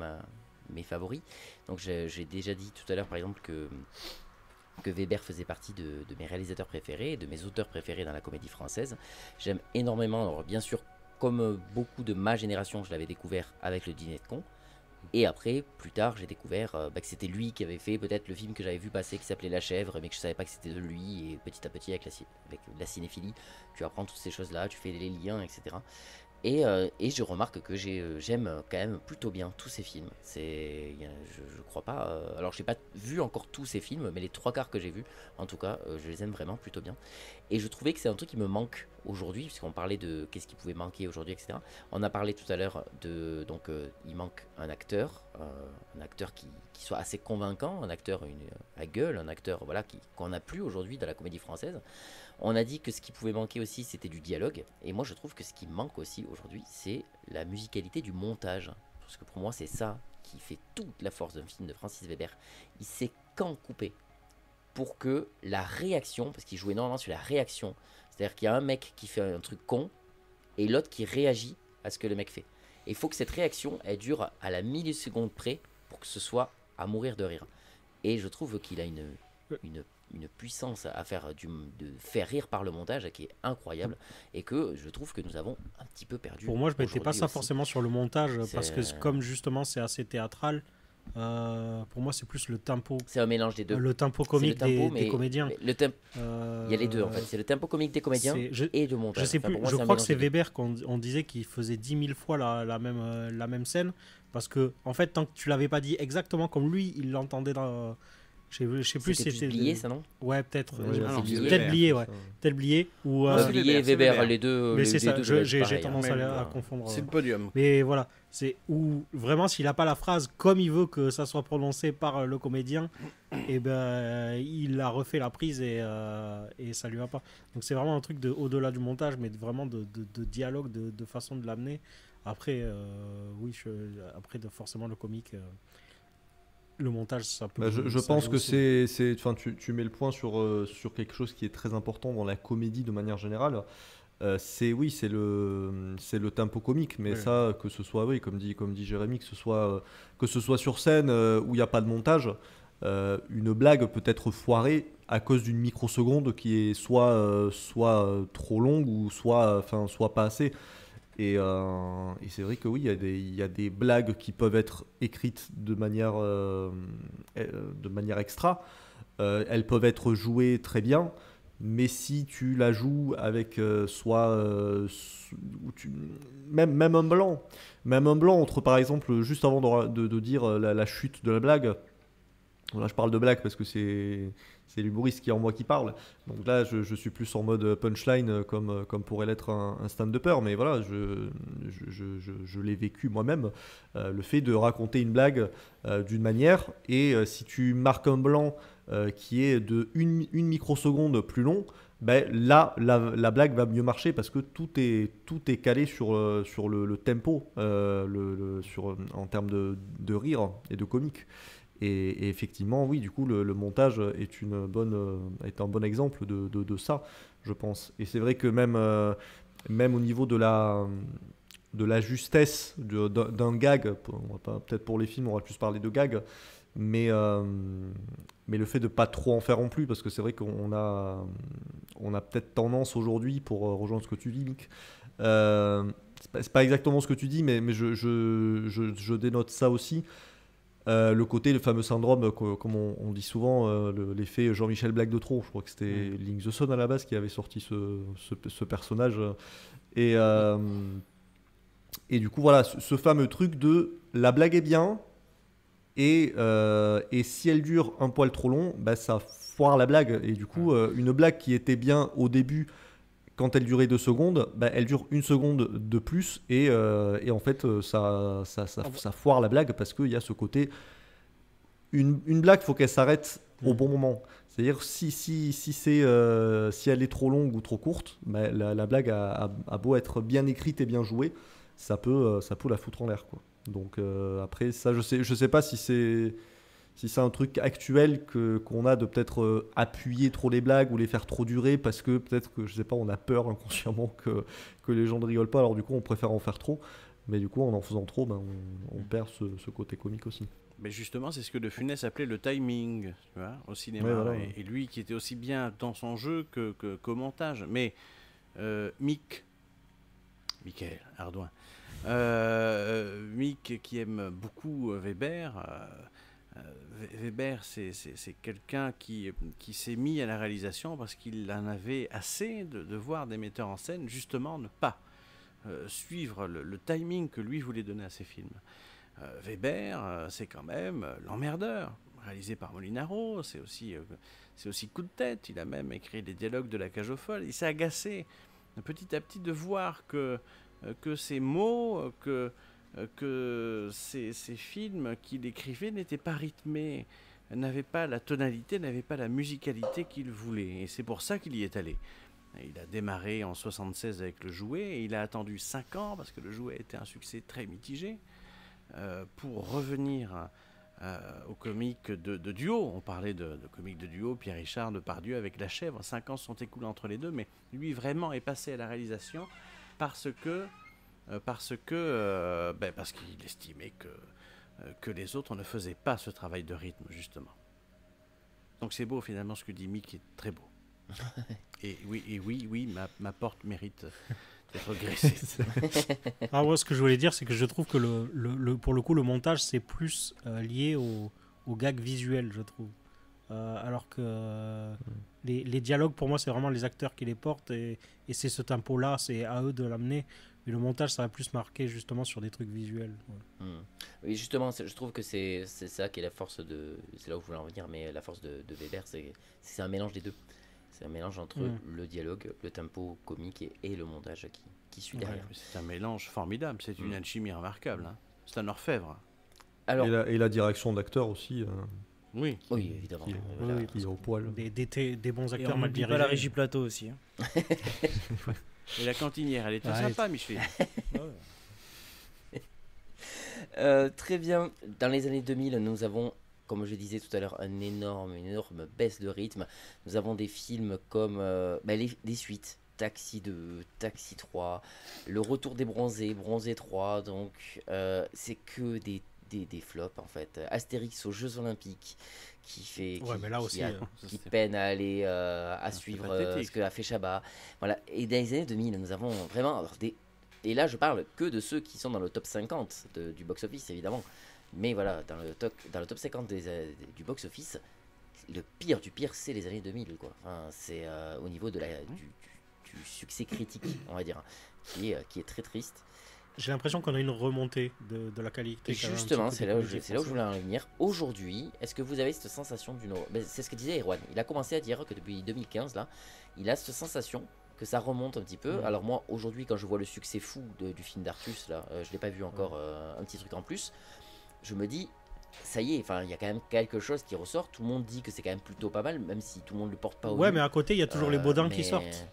mes favoris. Donc, j'ai déjà dit tout à l'heure, par exemple, que Weber faisait partie de mes réalisateurs préférés, de mes auteurs préférés dans la comédie française. J'aime énormément, alors bien sûr, comme beaucoup de ma génération, je l'avais découvert avec Le Dîner de Cons. Et après, plus tard, j'ai découvert que c'était lui qui avait fait peut-être le film que j'avais vu passer qui s'appelait La Chèvre, mais que je savais pas que c'était de lui. Et petit à petit, avec la cinéphilie, tu apprends toutes ces choses-là, tu fais les liens, etc. Et je remarque que j'aime quand même plutôt bien tous ces films. Je crois pas. Alors, j'ai pas vu encore tous ces films, mais les 3/4 que j'ai vus, en tout cas, je les aime vraiment plutôt bien. Et je trouvais que c'est un truc qui me manque aujourd'hui, puisqu'on parlait de qu'est-ce qui pouvait manquer aujourd'hui, etc. On a parlé tout à l'heure donc il manque un acteur qui soit assez convaincant, un acteur à gueule, un acteur voilà qu'on n'a plus aujourd'hui dans la comédie française. On a dit que ce qui pouvait manquer aussi, c'était du dialogue. Et moi, je trouve que ce qui manque aussi aujourd'hui, c'est la musicalité du montage. Parce que pour moi, c'est ça qui fait toute la force d'un film de Francis Weber. Il sait quand couper pour que la réaction, parce qu'il joue énormément sur la réaction, c'est-à-dire qu'il y a un mec qui fait un truc con et l'autre qui réagit à ce que le mec fait. Et il faut que cette réaction, elle dure à la milliseconde près pour que ce soit à mourir de rire. Et je trouve qu'il a une puissance à faire de faire rire par le montage qui est incroyable et que je trouve que nous avons un petit peu perdu. Pour moi, je mettais pas ça aussi. forcément sur le montage C'est- parce que comme justement c'est assez théâtral, pour moi c'est plus le tempo. C'est un mélange des deux. Le tempo C'est comique le tempo, des comédiens. mais il y a les deux en fait. C'est le tempo comique des comédiens et du montage. Je sais Enfin, plus, pour moi, je c'est un crois que mélange c'est des deux. Weber qu'on disait qu'il faisait 10 000 fois la même scène parce que en fait tant que tu l'avais pas dit exactement comme lui il l'entendait dans je sais plus si C'était c'était Blier, ça non? Ouais, peut-être. Ouais, non, c'est Peut-être Weber, Blier, c'est ouais. ça. Peut-être Blier ou Non, c'est Blier et Weber, c'est Weber, Weber. les deux. mais c'est ça, deux j'ai doivent être pareils, tendance hein. à confondre. C'est le podium. Mais voilà, c'est où vraiment s'il a pas la phrase comme il veut que ça soit prononcé par le comédien, et ben il a refait la prise et ça lui va pas. Donc c'est vraiment un truc de au-delà du montage, mais vraiment de dialogue, de façon de l'amener. Après, oui, après forcément le comique. Le montage, ça peut. Je ça pense joue que aussi. enfin, tu mets le point sur quelque chose qui est très important dans la comédie de manière générale. C'est le tempo comique, mais Oui. ça, que ce soit, oui, comme dit Jérémy, que ce soit sur scène où il n'y a pas de montage, une blague peut être foirée à cause d'une microseconde qui est soit trop longue ou soit pas assez. Et c'est vrai que oui, il y a des blagues qui peuvent être écrites de manière extra. Elles peuvent être jouées très bien, mais si tu la joues avec même un blanc entre par exemple juste avant de dire la chute de la blague. Là, je parle de blague parce que c'est l'humoriste qui est en moi qui parle. Donc là, je suis plus en mode punchline comme pourrait l'être un stand-upper. Mais voilà, je l'ai vécu moi-même. Le fait de raconter une blague d'une manière et si tu marques un blanc qui est de une microseconde plus long, ben là, la blague va mieux marcher parce que tout est calé sur le tempo en termes de rire et de comique. Et effectivement, oui, du coup, le montage est un bon exemple de ça, je pense. Et c'est vrai que même au niveau de la justesse d'un gag, peut-être pour les films, on va plus parler de gag, mais le fait de ne pas trop en faire non plus, parce que c'est vrai qu'on a peut-être tendance aujourd'hui, pour rejoindre ce que tu dis, Mick, c'est pas exactement ce que tu dis, mais je dénote ça aussi. Le côté, le fameux syndrome, comme on dit souvent, l'effet Jean-Michel Blague de trop. Je crois que c'était Link the Sun à la base qui avait sorti ce personnage. Et du coup, voilà, ce fameux truc de la blague est bien, et si elle dure un poil trop long, bah, ça foire la blague. Et du coup, une blague qui était bien au début, quand elle durait 2 secondes, bah, elle dure 1 seconde de plus, et en fait, ça foire la blague, parce qu'il y a ce côté. Une blague, il faut qu'elle s'arrête au bon moment. C'est-à-dire, si elle est trop longue ou trop courte, bah, la blague a beau être bien écrite et bien jouée, ça peut la foutre en l'air, quoi. Donc après, ça, je sais pas si c'est un truc actuel qu'on a de peut-être appuyer trop les blagues ou les faire trop durer, parce que peut-être que, je sais pas, on a peur inconsciemment que les gens ne rigolent pas, alors du coup on préfère en faire trop, mais du coup en faisant trop, ben, on perd ce côté comique aussi. Mais justement, c'est ce que De Funès appelait le timing, tu vois, au cinéma. Ouais, voilà, et, ouais. et lui qui était aussi bien dans son jeu qu'au montage. Mais Michael Ardouin, Mick qui aime beaucoup Weber, Weber c'est quelqu'un qui s'est mis à la réalisation parce qu'il en avait assez de voir des metteurs en scène justement ne pas suivre le timing que lui voulait donner à ses films. Weber, c'est quand même L'Emmerdeur, réalisé par Molinaro, c'est aussi Coup de tête, il a même écrit des dialogues de La Cage aux Folles. Il s'est agacé petit à petit de voir que ces mots, que ces films qu'il écrivait n'étaient pas rythmés, n'avaient pas la tonalité, n'avaient pas la musicalité qu'il voulait. Et c'est pour ça qu'il y est allé. Il a démarré en 1976 avec Le Jouet, et il a attendu 5 ans, parce que Le Jouet était un succès très mitigé, pour revenir au comique de duo. On parlait de comique de duo, Pierre Richard, Depardieu avec La Chèvre. 5 ans se sont écoulés entre les deux, mais lui vraiment est passé à la réalisation parce qu'il estimait que les autres ne faisaient pas ce travail de rythme, justement. Donc c'est beau finalement ce que dit Mick, qui est très beau. Et oui, ma porte mérite d'être graissée. Alors moi, ce que je voulais dire, c'est que je trouve que pour le coup, le montage, c'est plus lié au gag visuel, je trouve. Alors que les dialogues, pour moi, c'est vraiment les acteurs qui les portent, et c'est ce tempo-là, c'est à eux de l'amener. Mais le montage, ça va plus marquer justement sur des trucs visuels. Ouais. Oui, justement, je trouve que c'est ça qui est la force de... C'est là où je voulais en venir, mais la force de Weber, c'est un mélange des deux. C'est un mélange entre le dialogue, le tempo comique et le montage qui suit derrière. Ouais, c'est un mélange formidable, c'est une alchimie remarquable. Hein. C'est un orfèvre. Alors, et la direction d'acteur aussi. Oui, évidemment. Qui est au poil. Des bons acteurs mal dirigés. Pas la régie plateau aussi. Hein. Et la cantinière, elle était sympa, Micheline. Très bien. Dans les années 2000, nous avons, comme je disais tout à l'heure, une énorme baisse de rythme. Nous avons des films comme des suites. Taxi 2, Taxi 3, Le Retour des Bronzés, Bronzé 3. Donc, c'est que des flops, en fait. Astérix aux Jeux Olympiques, qui peine à aller à suivre ce que a fait Chabat. Voilà. Et dans les années 2000, nous avons vraiment et là je parle que de ceux qui sont dans le top 50 du box-office, évidemment, mais voilà, dans le top 50 du box-office, le pire du pire, c'est les années 2000, quoi. Enfin, c'est au niveau de du succès critique, on va dire, qui est très triste. J'ai l'impression qu'on a une remontée de la qualité. Justement, c'est là où je voulais en venir. Aujourd'hui, est-ce que vous avez cette sensation c'est ce que disait Erwan. Il a commencé à dire que depuis 2015, là, il a cette sensation que ça remonte un petit peu. Alors moi, aujourd'hui, quand je vois le succès fou du film d'Artus, là, je l'ai pas vu encore, un petit truc en plus, je me dis, ça y est, enfin, il y a quand même quelque chose qui ressort. Tout le monde dit que c'est quand même plutôt pas mal, même si tout le monde le porte pas au Ouais, mais à côté, il y a toujours les Baudins qui sortent.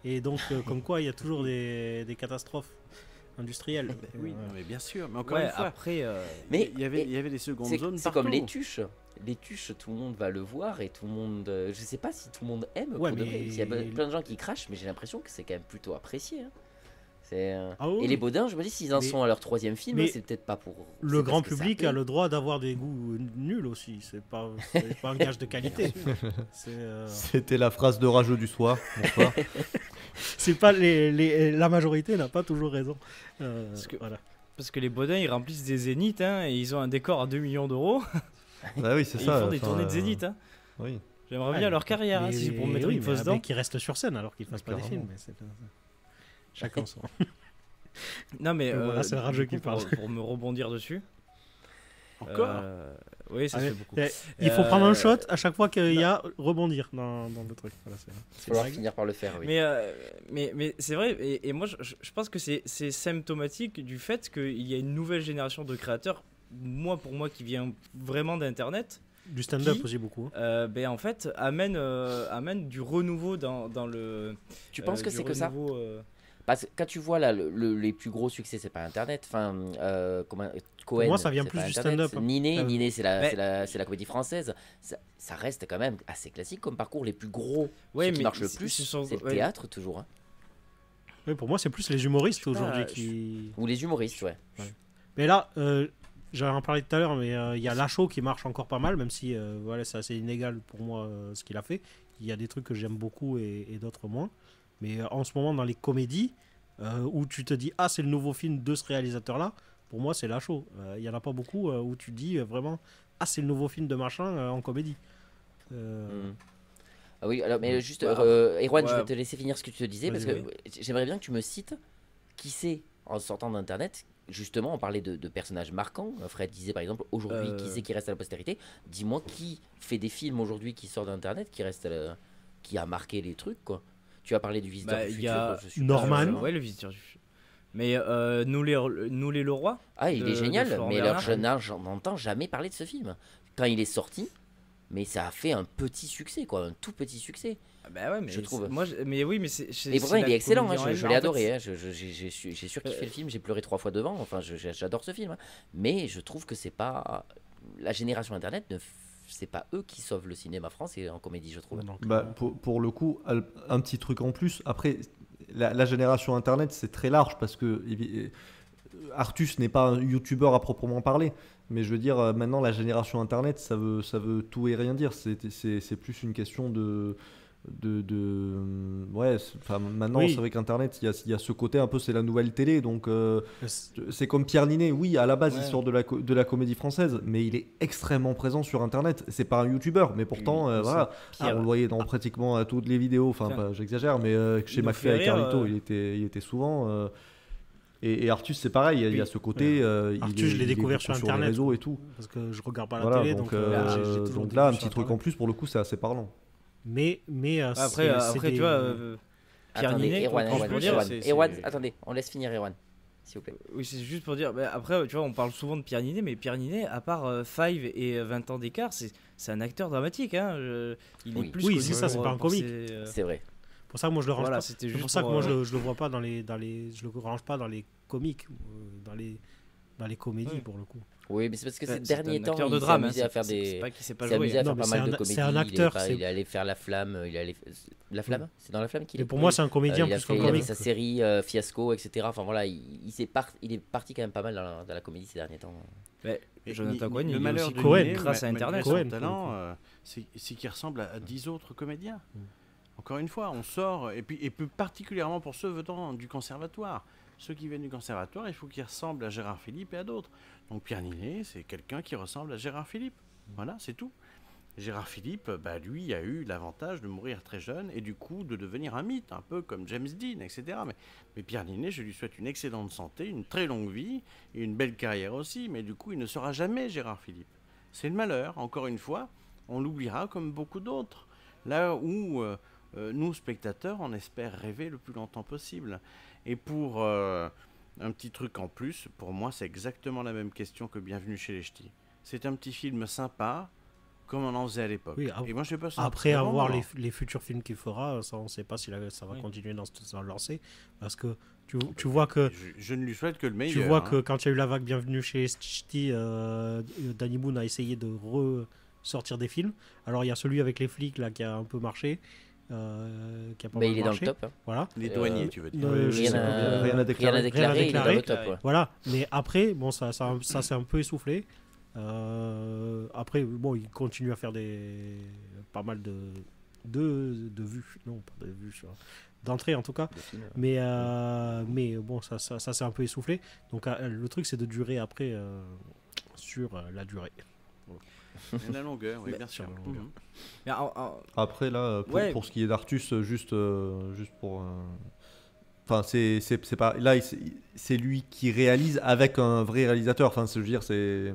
Et donc, comme quoi, il y a toujours des catastrophes industrielles. Oui, mais bien sûr. Mais encore une fois, après, mais il y avait des secondes zones. C'est comme les tuches. Les tuches, tout le monde va le voir et tout le monde. Je sais pas si tout le monde aime. Ouais, il y a plein de gens qui crachent, mais j'ai l'impression que c'est quand même plutôt apprécié. Hein. Ah oui. Et les Baudins, je me dis, s'ils en Mais- sont à leur 3e film, mais c'est peut-être pas pour. Le c'est grand parce que ça public plaît. a le droit d'avoir des goûts nuls aussi. C'est pas un gage de qualité. C'était la phrase de rageux du soir. Bonsoir. C'est pas la majorité n'a pas toujours raison. Voilà. Parce que les Baudins, ils remplissent des zéniths, hein, et ils ont un décor à 2 millions d'euros. Bah oui, c'est Et ça. ils font des enfin, tournées de zénith. Hein. Oui. J'aimerais bien leur carrière, hein, si c'est pour me mettre une fausse dent. Qui reste sur scène alors qu'ils fassent pas des Clairement. films. Mais chacun son. Non, mais Donc voilà, c'est le rageux du coup, qui parle. pour me rebondir dessus. Encore Oui, ça se Ouais. fait beaucoup. Il faut prendre un shot à chaque fois qu'il y a rebondir dans le truc. Voilà, Il va falloir finir par le faire, oui. Mais c'est vrai, et moi je pense que c'est symptomatique du fait qu'il y a une nouvelle génération de créateurs, pour moi qui vient vraiment d'Internet. Du stand-up qui, aussi beaucoup. Ben en fait, amène du renouveau dans le. Tu penses que du c'est que ça renouveau, Parce que quand tu vois là, les plus gros succès, c'est pas Internet. Enfin, Cohen, moi, ça vient c'est plus pas du Internet. stand-up, hein. Niné, c'est Mais- la comédie française. Ça reste quand même assez classique comme parcours. Les plus gros, Ouais, ceux qui mais marchent le c'est- plus, ce sont- c'est le ouais. théâtre toujours. Hein. Oui, pour moi, c'est plus les humoristes sais pas, aujourd'hui qui. Ou les humoristes, ouais. Mais là, j'allais en parler tout à l'heure, mais il y a Lachaud qui marche encore pas mal, même si voilà, c'est assez inégal pour moi ce qu'il a fait. Il y a des trucs que j'aime beaucoup et d'autres moins. Mais en ce moment, dans les comédies, où tu te dis, ah, c'est le nouveau film de ce réalisateur-là, pour moi, c'est Lachaud. Il y en a pas beaucoup où tu dis vraiment, ah, c'est le nouveau film de machin en comédie. Ah oui, alors, mais juste, Ouais, Erwan, je ouais. vais te laisser finir ce que tu te disais, parce que Vas-y, j'aimerais bien que tu me cites qui c'est, en sortant d'Internet, justement, on parlait de personnages marquants. Fred disait par exemple, aujourd'hui, qui c'est qui reste à la postérité. Dis-moi qui fait des films aujourd'hui qui sort d'Internet, qui a marqué les trucs, quoi. Tu as parlé du Visiteur Bah, du il Futur. y a je suis pas Norman. sûr. Ouais, le Visiteur du Futur. Mais nous les Leroy. Ah, il de- est génial, de Florent mais Bernard. j'en entends jamais parler de ce film. Quand il est sorti, mais ça a fait un petit succès, quoi, un tout petit succès. Bah ouais, mais Je trouve. Moi, mais oui, mais c'est. Et pourtant, il est excellent, hein, je l'ai En adoré. fait, Hein, j'ai surkiffé le film, j'ai pleuré 3 fois devant. Enfin, j'adore ce film. Hein. Mais je trouve que c'est pas. La génération Internet, c'est pas eux qui sauvent le cinéma français en comédie, je trouve. Bah, pour le coup, un petit truc en plus. Après, la génération Internet, c'est très large parce que Artus n'est pas un youtubeur à proprement parler. Mais je veux dire, maintenant, la génération Internet, ça veut tout et rien dire. C'est plus une question ouais, maintenant, Oui. c'est vrai qu'Internet, il y a ce côté un peu, c'est la nouvelle télé. Donc, c'est comme Pierre Ninet. Oui, à la base, il sort de la comédie française, mais il est extrêmement présent sur Internet. C'est pas un youtubeur, mais pourtant, Oui, voilà. Pierre. On le voyait dans pratiquement toutes les vidéos. Enfin, Tiens. pas- j'exagère, mais chez Il nous McFly et fait rire, Carlito, il était souvent. Et Artus, c'est pareil. Il y a Oui. ce côté. Artus, je l'ai découvert sur beaucoup Internet. les réseaux et tout. Parce que je regarde pas la Voilà, télé, donc, j'ai toujours donc des là, un vues sur petit truc en Internet. plus, pour le coup, c'est assez parlant. Mais Après, c'est tu vois, Pierre Attendez, Ninet, Erwan, quand je peux dire, Erwan, attendez, on laisse finir Erwan, s'il vous plaît. Oui, c'est juste pour dire. Bah, après, tu vois, on parle souvent de Pierre Ninet, mais Pierre Ninet, à part Five et 20 ans d'écart, c'est un acteur dramatique. Hein. Il Oui. est plus Oui, connu c'est ça, c'est pour- pas un pour comique. ses, C'est vrai. pour ça que moi je le range Voilà, pas. c'était C'est juste pour ça que pour, moi je le vois pas je le range pas dans les comiques, dans les comédies Ouais. pour le coup. Oui, mais c'est parce que ces c'est derniers un temps, acteur de il drame. s'est amusé hein, à faire c'est des. pas qu'il sait pas Il s'est amusé jouer. à Non, faire mais pas c'est mal de un- comédies. c'est un acteur, Il est allé faire La Flamme. La Flamme, c'est dans La Flamme qu'il Et est. pour moi c'est un comédien il a plus qu'un fait, il a fait comique. sa série Fiasco, etc. Enfin voilà, il est parti quand même pas mal dans la comédie ces derniers temps. Mais Et Jonathan Cohen, le il est malheur aussi de Cohen, Ninet, grâce à malgré Internet. son Cohen, pour talent, le c'est qu'il ressemble à 10 autres comédiens. Encore une fois, on sort, et plus particulièrement pour ceux venant du conservatoire. Ceux qui viennent du conservatoire, il faut qu'ils ressemblent à Gérard Philippe et à d'autres. Donc Pierre Ninet, c'est quelqu'un qui ressemble à Gérard Philippe. Voilà, c'est tout. Gérard Philippe, bah, lui, a eu l'avantage de mourir très jeune et du coup de devenir un mythe, un peu comme James Dean, etc. Mais Pierre Ninet, je lui souhaite une excellente santé, une très longue vie et une belle carrière aussi, mais du coup, il ne sera jamais Gérard Philippe. C'est le malheur, encore une fois, on l'oubliera comme beaucoup d'autres. Là où nous, spectateurs, on espère rêver le plus longtemps possible. Et pour un petit truc en plus, pour moi, c'est exactement la même question que Bienvenue chez les Ch'tis. C'est un petit film sympa, comme on en faisait à l'époque. Oui, Et moi, je sais pas, Après avoir les futurs films qu'il fera, ça on ne sait pas si ça va Oui. continuer dans ce lancé, parce que tu vois que Je ne lui souhaite que le meilleur. tu vois hein. que quand il y a eu la vague Bienvenue chez les Ch'tis, Danny Boone a essayé de ressortir des films. Alors il y a celui avec les flics là qui a un peu marché, qui a pas Mais mal il est dans le marché. top. Hein. Voilà. Les douaniers, tu veux dire. Je Rien sais à pas. Rien à déclarer. déclarer, il est dans le top. ouais. Voilà, mais après, bon, ça s'est un peu essoufflé. Après, bon, il continue à faire pas mal de vues, non, pas de vues, d'entrée en tout cas. Mais bon, ça s'est un peu essoufflé. Donc le truc, c'est de durer après sur la durée. Et la longueur, oui, bien sûr. Mhm. Mais Après, là, pour ce qui est d'Artus, juste pour. Enfin, c'est pas. Là, c'est lui qui réalise avec un vrai réalisateur. Enfin, je veux dire, c'est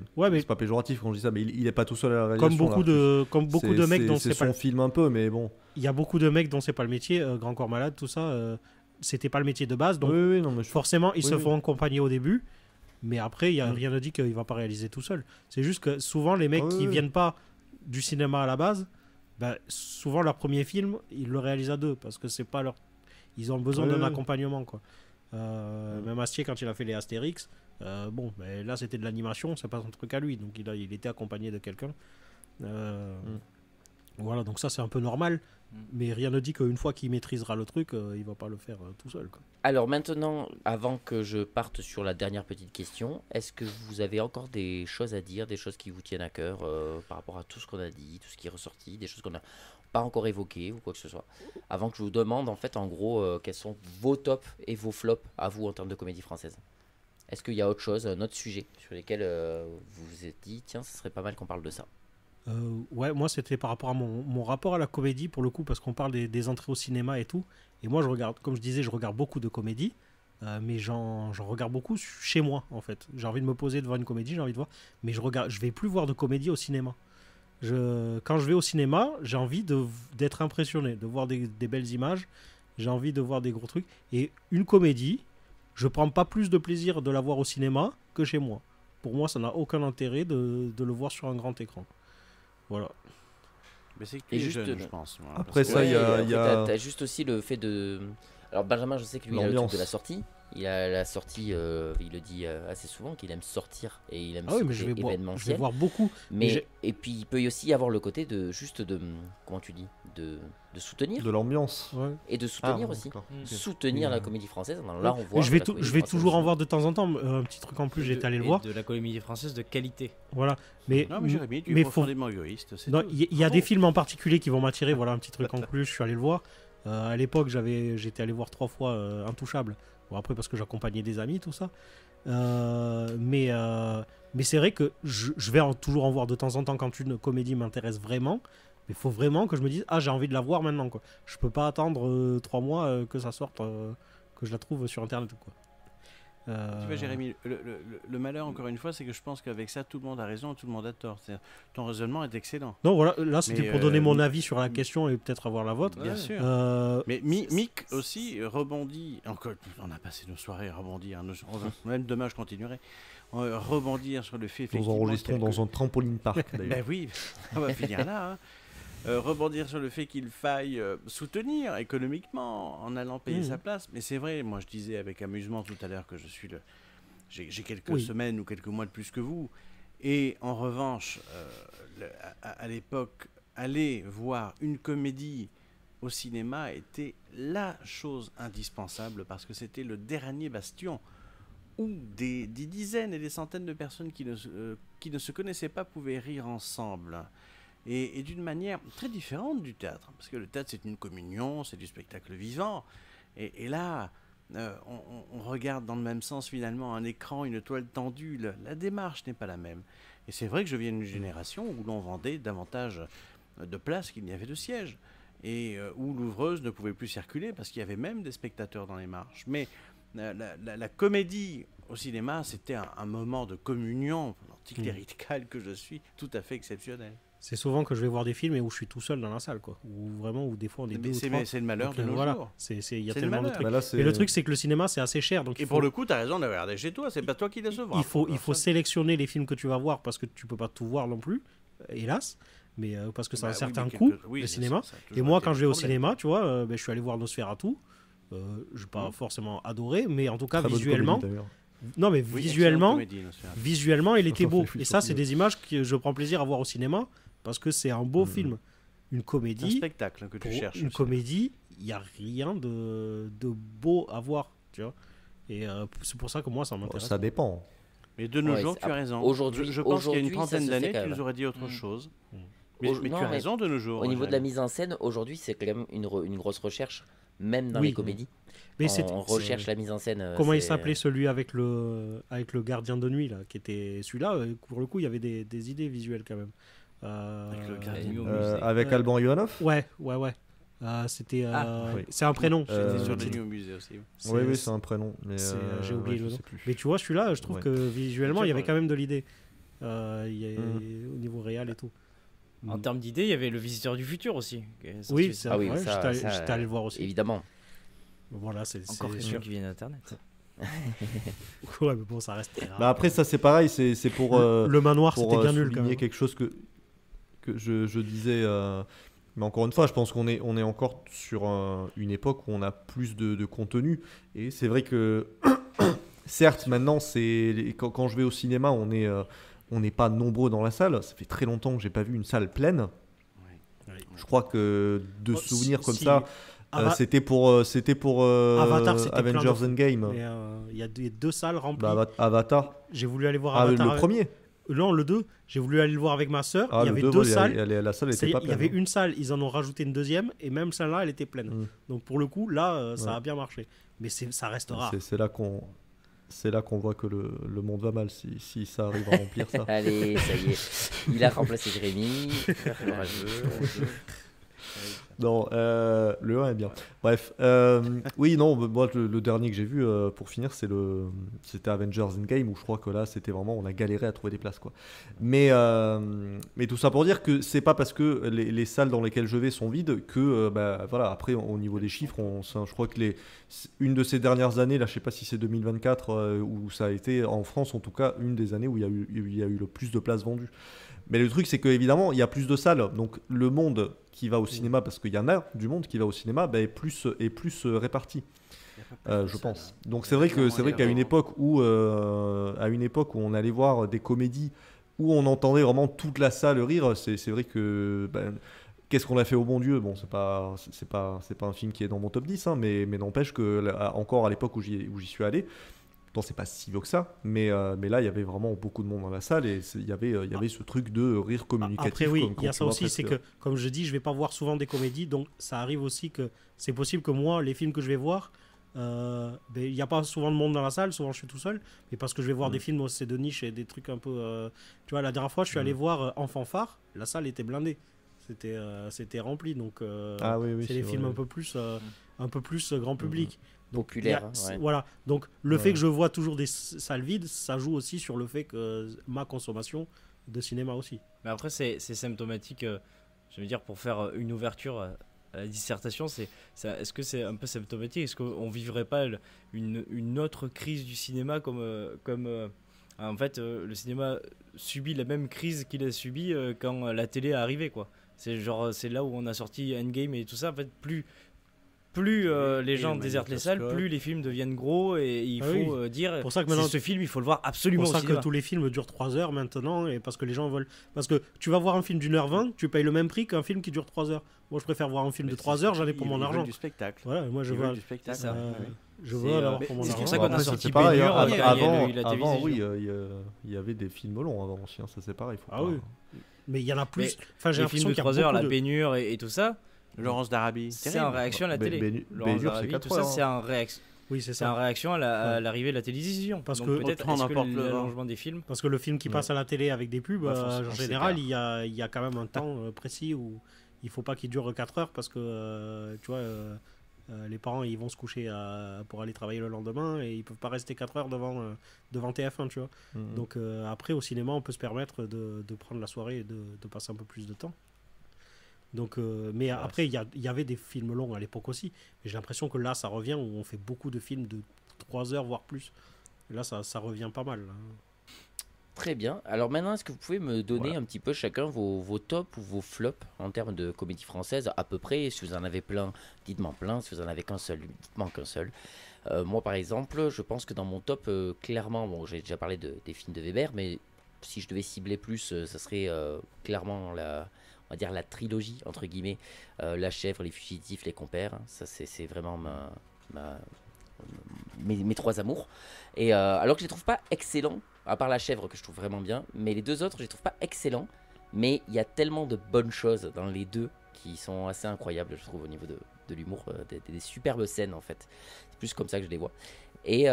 pas péjoratif quand je dis ça, mais il est pas tout seul à la réalisation. Comme beaucoup de mecs dont c'est c'est pas son film un peu, mais bon. Il y a beaucoup de mecs dont c'est pas le métier, Grand Corps Malade, tout ça, c'était pas le métier de base, donc Oui, non, mais forcément ils se font accompagner au début, mais après il y a rien ne dit qu'il va pas réaliser tout seul. C'est juste que souvent les mecs qui viennent pas du cinéma à la base, bah, souvent leur premier film ils le réalisent à deux parce que c'est pas leur, ils ont besoin d'un accompagnement quoi. Même Astier quand il a fait les Astérix, bon, ben là c'était de l'animation, c'est pas son truc à lui, donc il était accompagné de quelqu'un. Voilà, donc ça c'est un peu normal, mais rien ne dit qu'une fois qu'il maîtrisera le truc, il va pas le faire tout seul. Quoi. Alors maintenant, avant que je parte sur la dernière petite question, est-ce que vous avez encore des choses à dire, des choses qui vous tiennent à cœur par rapport à tout ce qu'on a dit, tout ce qui est ressorti, des choses qu'on n'a pas encore évoquées ou quoi que ce soit, avant que je vous demande en fait en gros quels sont vos tops et vos flops à vous en termes de comédie française. Est-ce qu'il y a autre chose, un autre sujet sur lesquels vous vous êtes dit tiens, ce serait pas mal qu'on parle de ça? Ouais, moi c'était par rapport à mon rapport à la comédie pour le coup, parce qu'on parle des entrées au cinéma et tout, et moi je regarde, comme je disais, je regarde beaucoup de comédies, mais j'en regarde beaucoup chez moi en fait. J'ai envie de me poser devant une comédie, j'ai envie de voir, mais je vais plus voir de comédie au cinéma. Quand je vais au cinéma, j'ai envie d'être impressionné, de voir des belles images, j'ai envie de voir des gros trucs, et une comédie, je prends pas plus de plaisir de la voir au cinéma que chez moi. Pour moi ça n'a aucun intérêt de le voir sur un grand écran. Voilà. Mais c'est que tu es jeune, je pense. Voilà, après ça, il y a... T'as juste aussi le fait de... Alors Benjamin, je sais que lui, il a le truc de la sortie. Il a la sortie, il le dit assez souvent, qu'il aime sortir et il aime ce côté événementiel. Je vais voir beaucoup. Et puis il peut aussi y avoir le côté de juste de... Comment tu dis de soutenir. De l'ambiance. Ouais. Et de soutenir aussi. Okay. Soutenir la comédie française. Alors, là, on voit je vais toujours en voir de temps en temps. Un petit truc en plus, j'ai été allé le voir. De la comédie française de qualité. Voilà. Mais Jérémy, tu es profondément égoïste. Il y a des films en particulier qui vont m'attirer. Voilà un petit truc en plus, je suis allé le voir. À l'époque, j'étais allé voir 3 fois Intouchable. Bon, après, parce que j'accompagnais des amis, tout ça. Mais c'est vrai que je vais toujours en voir de temps en temps quand une comédie m'intéresse vraiment. Mais il faut vraiment que je me dise j'ai envie de la voir maintenant quoi. Je peux pas attendre 3 mois que ça sorte, que je la trouve sur internet quoi. Tu vois Jérémy, le malheur encore une fois c'est que je pense qu'avec ça tout le monde a raison, tout le monde a tort. Ton raisonnement est excellent. Non voilà, là c'était pour donner mon avis sur la question et peut-être avoir la vôtre. Bien sûr. Mais Mick aussi rebondit, encore, on a passé nos soirées à rebondir, même demain je continuerai. Rebondir sur le fait effectivement. Nous enregistrons dans un trampoline park d'ailleurs. Ben oui, on va finir là. Hein. Rebondir sur le fait qu'il faille soutenir économiquement en allant payer sa place. Mais c'est vrai, moi je disais avec amusement tout à l'heure que j'ai quelques semaines ou quelques mois de plus que vous. Et en revanche, à l'époque, aller voir une comédie au cinéma était la chose indispensable parce que c'était le dernier bastion où des dizaines et des centaines de personnes qui ne se connaissaient pas pouvaient rire ensemble. Et d'une manière très différente du théâtre, parce que le théâtre c'est une communion, c'est du spectacle vivant, et là on regarde dans le même sens finalement un écran, une toile tendue, la démarche n'est pas la même. Et c'est vrai que je viens d'une génération où l'on vendait davantage de places qu'il n'y avait de sièges, et où l'ouvreuse ne pouvait plus circuler parce qu'il y avait même des spectateurs dans les marches. Mais la comédie au cinéma c'était un moment de communion, anticlérical que je suis, tout à fait exceptionnel. C'est souvent que je vais voir des films et où je suis tout seul dans la salle, quoi. Où des fois on est deux ou trois. C'est le malheur de nos jours. Il y a tellement de trucs. Là, mais le truc, c'est que le cinéma, c'est assez cher. Donc pour le coup, tu as raison de regarder chez toi. C'est pas toi qui les sauveras. Il faut sélectionner les films que tu vas voir parce que tu peux pas tout voir non plus, hélas. Mais parce que ça a un certain coût, le cinéma. Et moi, quand je vais au cinéma, tu vois, je suis allé voir Nosferatu. Je n'ai pas forcément adoré, mais en tout cas, visuellement. Non, mais visuellement, il était beau. Et ça, c'est des images que je prends plaisir à voir au cinéma parce que c'est un beau film. une C'est un comédie, spectacle que tu pour cherches. une aussi. comédie, il n'y a rien de beau à voir, tu vois. Et c'est pour ça que moi, ça m'intéresse. Ça dépend. Mais de nos Ouais, jours, c'est- tu as raison. aujourd'hui- je pense qu'il y a une aujourd'hui, ça trentaine se fait d'années, quand tu même. nous aurais dit autre Mm. chose. Mm. Mais Non, tu as mais raison de nos jours. Au niveau de la Eugène. mise en scène, aujourd'hui, c'est quand même une grosse recherche, même dans Oui. les comédies. Mais On recherche la mise en scène. Comment il c'est- s'appelait celui avec le gardien de nuit là, qui était celui-là, pour le coup, il y avait des idées visuelles quand même. Avec le gardien nuit au de musée. Avec Ouais. Alban Ivanov. Ouais. C'était. oui. C'est un prénom. J'étais sur Euh, les nuits au musée aussi. Oui, oui, c'est un prénom. Mais J'ai oublié je le nom. sais plus. Mais tu vois, celui-là, je trouve Ouais. que visuellement, il y avait quand même de l'idée. Au niveau réel et tout. En termes d'idées, il y avait Le Visiteur du Futur aussi. Oui, c'est Ah oui, vrai, ça- j'étais allé le voir aussi. Évidemment. Voilà, c'est Encore c'est- question qui vient d'Internet. Ouais, mais bon, ça reste très rare. Bah après, ça c'est pareil, c'est pour, le manoir, pour c'était bien nul quand souligner même. quelque chose que je disais. Mais encore une fois, je pense qu'on est encore sur une époque où on a plus de contenu. Et c'est vrai que, certes, maintenant, quand je vais au cinéma, on n'est pas nombreux dans la salle. Ça fait très longtemps que j'ai pas vu une salle pleine. Ouais. Je crois que de Oh, souvenirs si- comme si, ça, Ava- c'était pour Avatar, c'était plein de Avengers fous. Endgame. Mais, il y a deux salles remplies. Bah, Avatar. J'ai voulu aller voir Ah, Avatar. le premier. Non, le 2. J'ai voulu aller le voir avec ma soeur. Ah, il y le avait 2, deux ouais, salles. la salle Ça était y est, pas il y pleine. avait une salle, ils en ont rajouté une deuxième, et même celle-là, elle était pleine. Mm. Donc pour le coup, là, ça Ouais. a bien marché. Mais ça reste rare. C'est là qu'on voit que le monde va mal si ça arrive à remplir ça. Allez, ça y est. Il a remplacé Jérémy. Courageux. Non, le 1 est bien. Bref, oui, non, moi le dernier que j'ai vu pour finir, c'était Avengers Endgame où je crois que là c'était vraiment on a galéré à trouver des places quoi. Mais tout ça pour dire que c'est pas parce que les salles dans lesquelles je vais sont vides que bah, voilà après au niveau des chiffres, je crois que une de ces dernières années là, je sais pas si c'est 2024 où ça a été en France en tout cas une des années où il y a eu le plus de places vendues. Mais le truc, c'est qu'évidemment, il y a plus de salles. Donc, le monde qui va au cinéma, parce qu'il y en a du monde qui va au cinéma, bah, est plus réparti, je pense. Donc, c'est vrai qu'à une époque où on allait voir des comédies où on entendait vraiment toute la salle rire, c'est vrai que... Ben, qu'est-ce qu'on a fait au bon Dieu? Bon, c'est pas un film qui est dans mon top 10, hein, mais n'empêche que, là, encore à l'époque où j'y suis allé, pourtant, c'est pas si vieux que ça, mais là, il y avait vraiment beaucoup de monde dans la salle et il y avait ce truc de rire communicatif. Après, oui, comme il y a quand ça tu vois aussi, c'est que, comme je dis, je vais pas voir souvent des comédies, donc ça arrive aussi que c'est possible que moi, les films que je vais voir, ben, il n'y a pas souvent de monde dans la salle, souvent je suis tout seul, mais parce que je vais voir des films aussi de niche et des trucs un peu. Tu vois, la dernière fois, je suis allé voir En fanfare, la salle était blindée. C'était rempli, donc Ah oui, c'est des vrai, films oui. un peu plus grand public. Donc, Populaire, il y a- ouais. Voilà. Donc le Ouais. fait que je vois toujours des salles vides, ça joue aussi sur le fait que ma consommation de cinéma aussi. Mais après, c'est symptomatique, je veux dire, pour faire une ouverture à la dissertation, est-ce que c'est un peu symptomatique? Est-ce qu'on vivrait pas une autre crise du cinéma comme en fait, le cinéma subit la même crise qu'il a subi quand la télé est arrivée, quoi. C'est là où on a sorti Endgame et tout ça. En fait, plus les gens désertent les salles, plus les films deviennent gros et il Ah faut oui. dire Pour ça que maintenant, ce film, il faut le voir c'est absolument pour au ça que cinéma. tous les films durent 3 heures maintenant, et parce que les gens veulent. Parce que tu vas voir un film d'1h20, tu payes le même prix qu'un film qui dure 3 heures. Moi, je préfère voir un film de 3 heures, j'en ai pour mon argent. Du spectacle. Voilà, moi je Ils veulent veux. du spectacle. C'est ça. Je C'est, veux en avoir mais pour mon c'est argent. pour ça qu'on a Après, sorti c'est pareil, Pénure, hein, il y a eu la avant, télévision. oui, il y avait des films longs avant aussi, hein, ça c'est pareil. Faut Ah pas- oui. Mais il y en a plus. Mais Enfin, j'ai Les films l'impression de qu'il y a 3 heures, beaucoup la de- Pénure et tout ça, Laurence d'Arabie. c'est en réaction à la télé. Laurence Bénure, c'est d'Arabie, 4 tout ça, heures. c'est en réaction. Oui, c'est C'est en ça. réaction à l'arrivée de la télévision. Parce Donc que peut-être autrement, est-ce que n'importe le- l'allongement des films. Parce que le film qui passe à la télé avec des pubs, Ouais, forcément, en c'est général, clair. il y a quand même un temps précis où il faut pas qu'il dure 4 heures parce que, tu vois, les parents, ils vont se coucher pour aller travailler le lendemain et ils peuvent pas rester 4 heures devant TF1, tu vois. Mhm. Donc après, au cinéma, on peut se permettre de prendre la soirée et de passer un peu plus de temps. Donc, mais après, il y avait des films longs à l'époque aussi. Mais j'ai l'impression que là, ça revient où on fait beaucoup de films de 3 heures, voire plus. Et là, ça revient pas mal. Très bien. Alors maintenant, est-ce que vous pouvez me donner un petit peu chacun vos tops ou vos flops en termes de comédie française à peu près? Si vous en avez plein, dites-moi plein. Si vous en avez qu'un seul, dites-moi qu'un seul. Moi, par exemple, je pense que dans mon top, clairement, bon, j'ai déjà parlé des films de Weber, mais si je devais cibler plus, ça serait clairement on va dire la trilogie entre guillemets, La Chèvre, Les Fugitifs, Les Compères. Ça c'est vraiment mes trois amours. Et alors que je les trouve pas excellents, à part La Chèvre que je trouve vraiment bien, mais les deux autres je les trouve pas excellents. Mais il y a tellement de bonnes choses dans les deux qui sont assez incroyables, je trouve, au niveau de l'humour, des superbes scènes en fait. C'est plus comme ça que je les vois. Et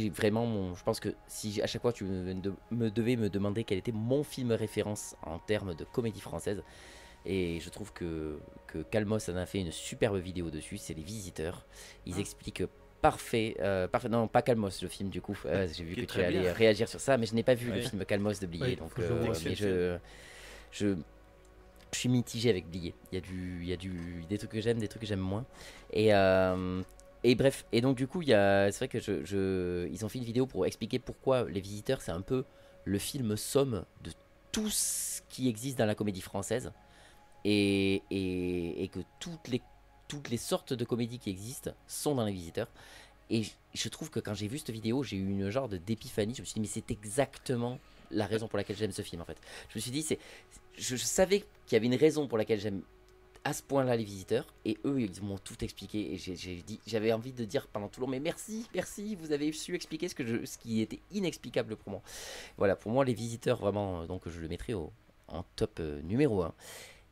vraiment, je pense que si à chaque fois tu me devais me demander quel était mon film référence en termes de comédie française, et je trouve que Calmos en a fait une superbe vidéo dessus, c'est Les Visiteurs. Ils expliquent parfait, non pas Calmos le film du coup, j'ai vu que tu allais réagir sur ça, mais je n'ai pas vu le film Calmos de Blier, donc mais je suis mitigé avec Blier. Il y a des trucs que j'aime, des trucs que j'aime moins. Et bref, et donc du coup, c'est vrai que ils ont fait une vidéo pour expliquer pourquoi Les Visiteurs, c'est un peu le film somme de tout ce qui existe dans la comédie française. Et que toutes les sortes de comédies qui existent sont dans Les Visiteurs. Et je trouve que quand j'ai vu cette vidéo, j'ai eu une genre d'épiphanie. Je me suis dit, mais c'est exactement la raison pour laquelle j'aime ce film en fait. Je me suis dit, je savais qu'il y avait une raison pour laquelle j'aime à ce point-là Les Visiteurs, et eux ils m'ont tout expliqué, et j'avais envie de dire pendant tout le long, mais merci, vous avez su expliquer ce qui était inexplicable pour moi. Voilà, pour moi Les Visiteurs vraiment, donc je le mettrai en top numéro 1.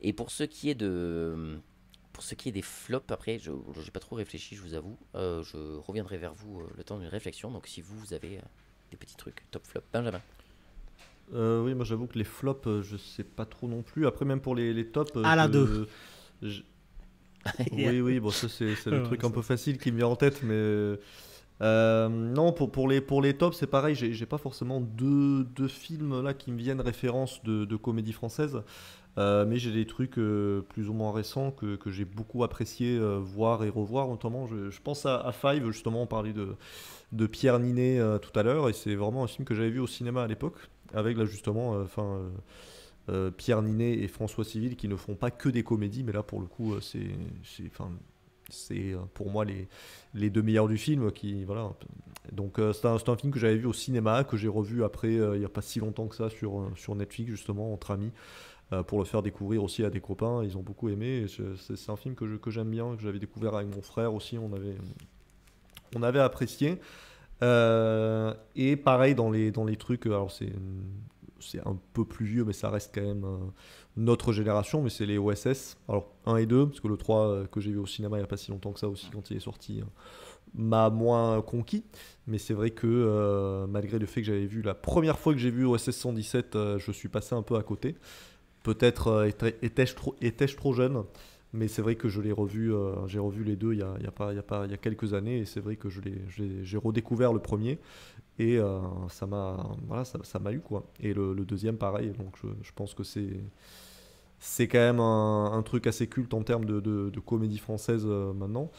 Et pour ce qui est des flops, après je n'ai pas trop réfléchi, je vous avoue, je reviendrai vers vous le temps d'une réflexion, donc si vous avez des petits trucs, top flop. Benjamin. Oui, moi j'avoue que les flops, je sais pas trop non plus. Après, même pour les tops. À la 2. Oui, bon, ça c'est le truc un peu facile qui me vient en tête, mais. Non, pour les tops, c'est pareil, j'ai pas forcément deux films là qui me viennent référence de comédie française, mais j'ai des trucs plus ou moins récents que j'ai beaucoup apprécié voir et revoir, notamment. Je pense à Five, justement, on parlait de Pierre Ninet tout à l'heure, et c'est vraiment un film que j'avais vu au cinéma à l'époque, avec là justement Pierre Ninet et François Civil qui ne font pas que des comédies, mais là pour le coup c'est pour moi les deux meilleurs du film voilà. Donc c'est un film que j'avais vu au cinéma, que j'ai revu après il n'y a pas si longtemps que ça sur Netflix, justement, entre amis, pour le faire découvrir aussi à des copains. Ils ont beaucoup aimé, c'est un film que j'aime bien, que j'avais découvert avec mon frère aussi, on avait apprécié. Et pareil dans les trucs, alors c'est un peu plus vieux, mais ça reste quand même notre génération, mais c'est les OSS, alors 1 et 2, parce que le 3 que j'ai vu au cinéma il n'y a pas si longtemps que ça aussi, quand il est sorti, m'a moins conquis. Mais c'est vrai que malgré le fait que j'avais vu la première fois que j'ai vu OSS 117, je suis passé un peu à côté. Peut-être étais-je trop jeune, mais c'est vrai que je l'ai revu, j'ai revu les deux il y a quelques années, et c'est vrai que j'ai redécouvert le premier, et ça m'a eu quoi. Et le deuxième pareil, donc je pense que c'est quand même un truc assez culte en termes de comédie française maintenant,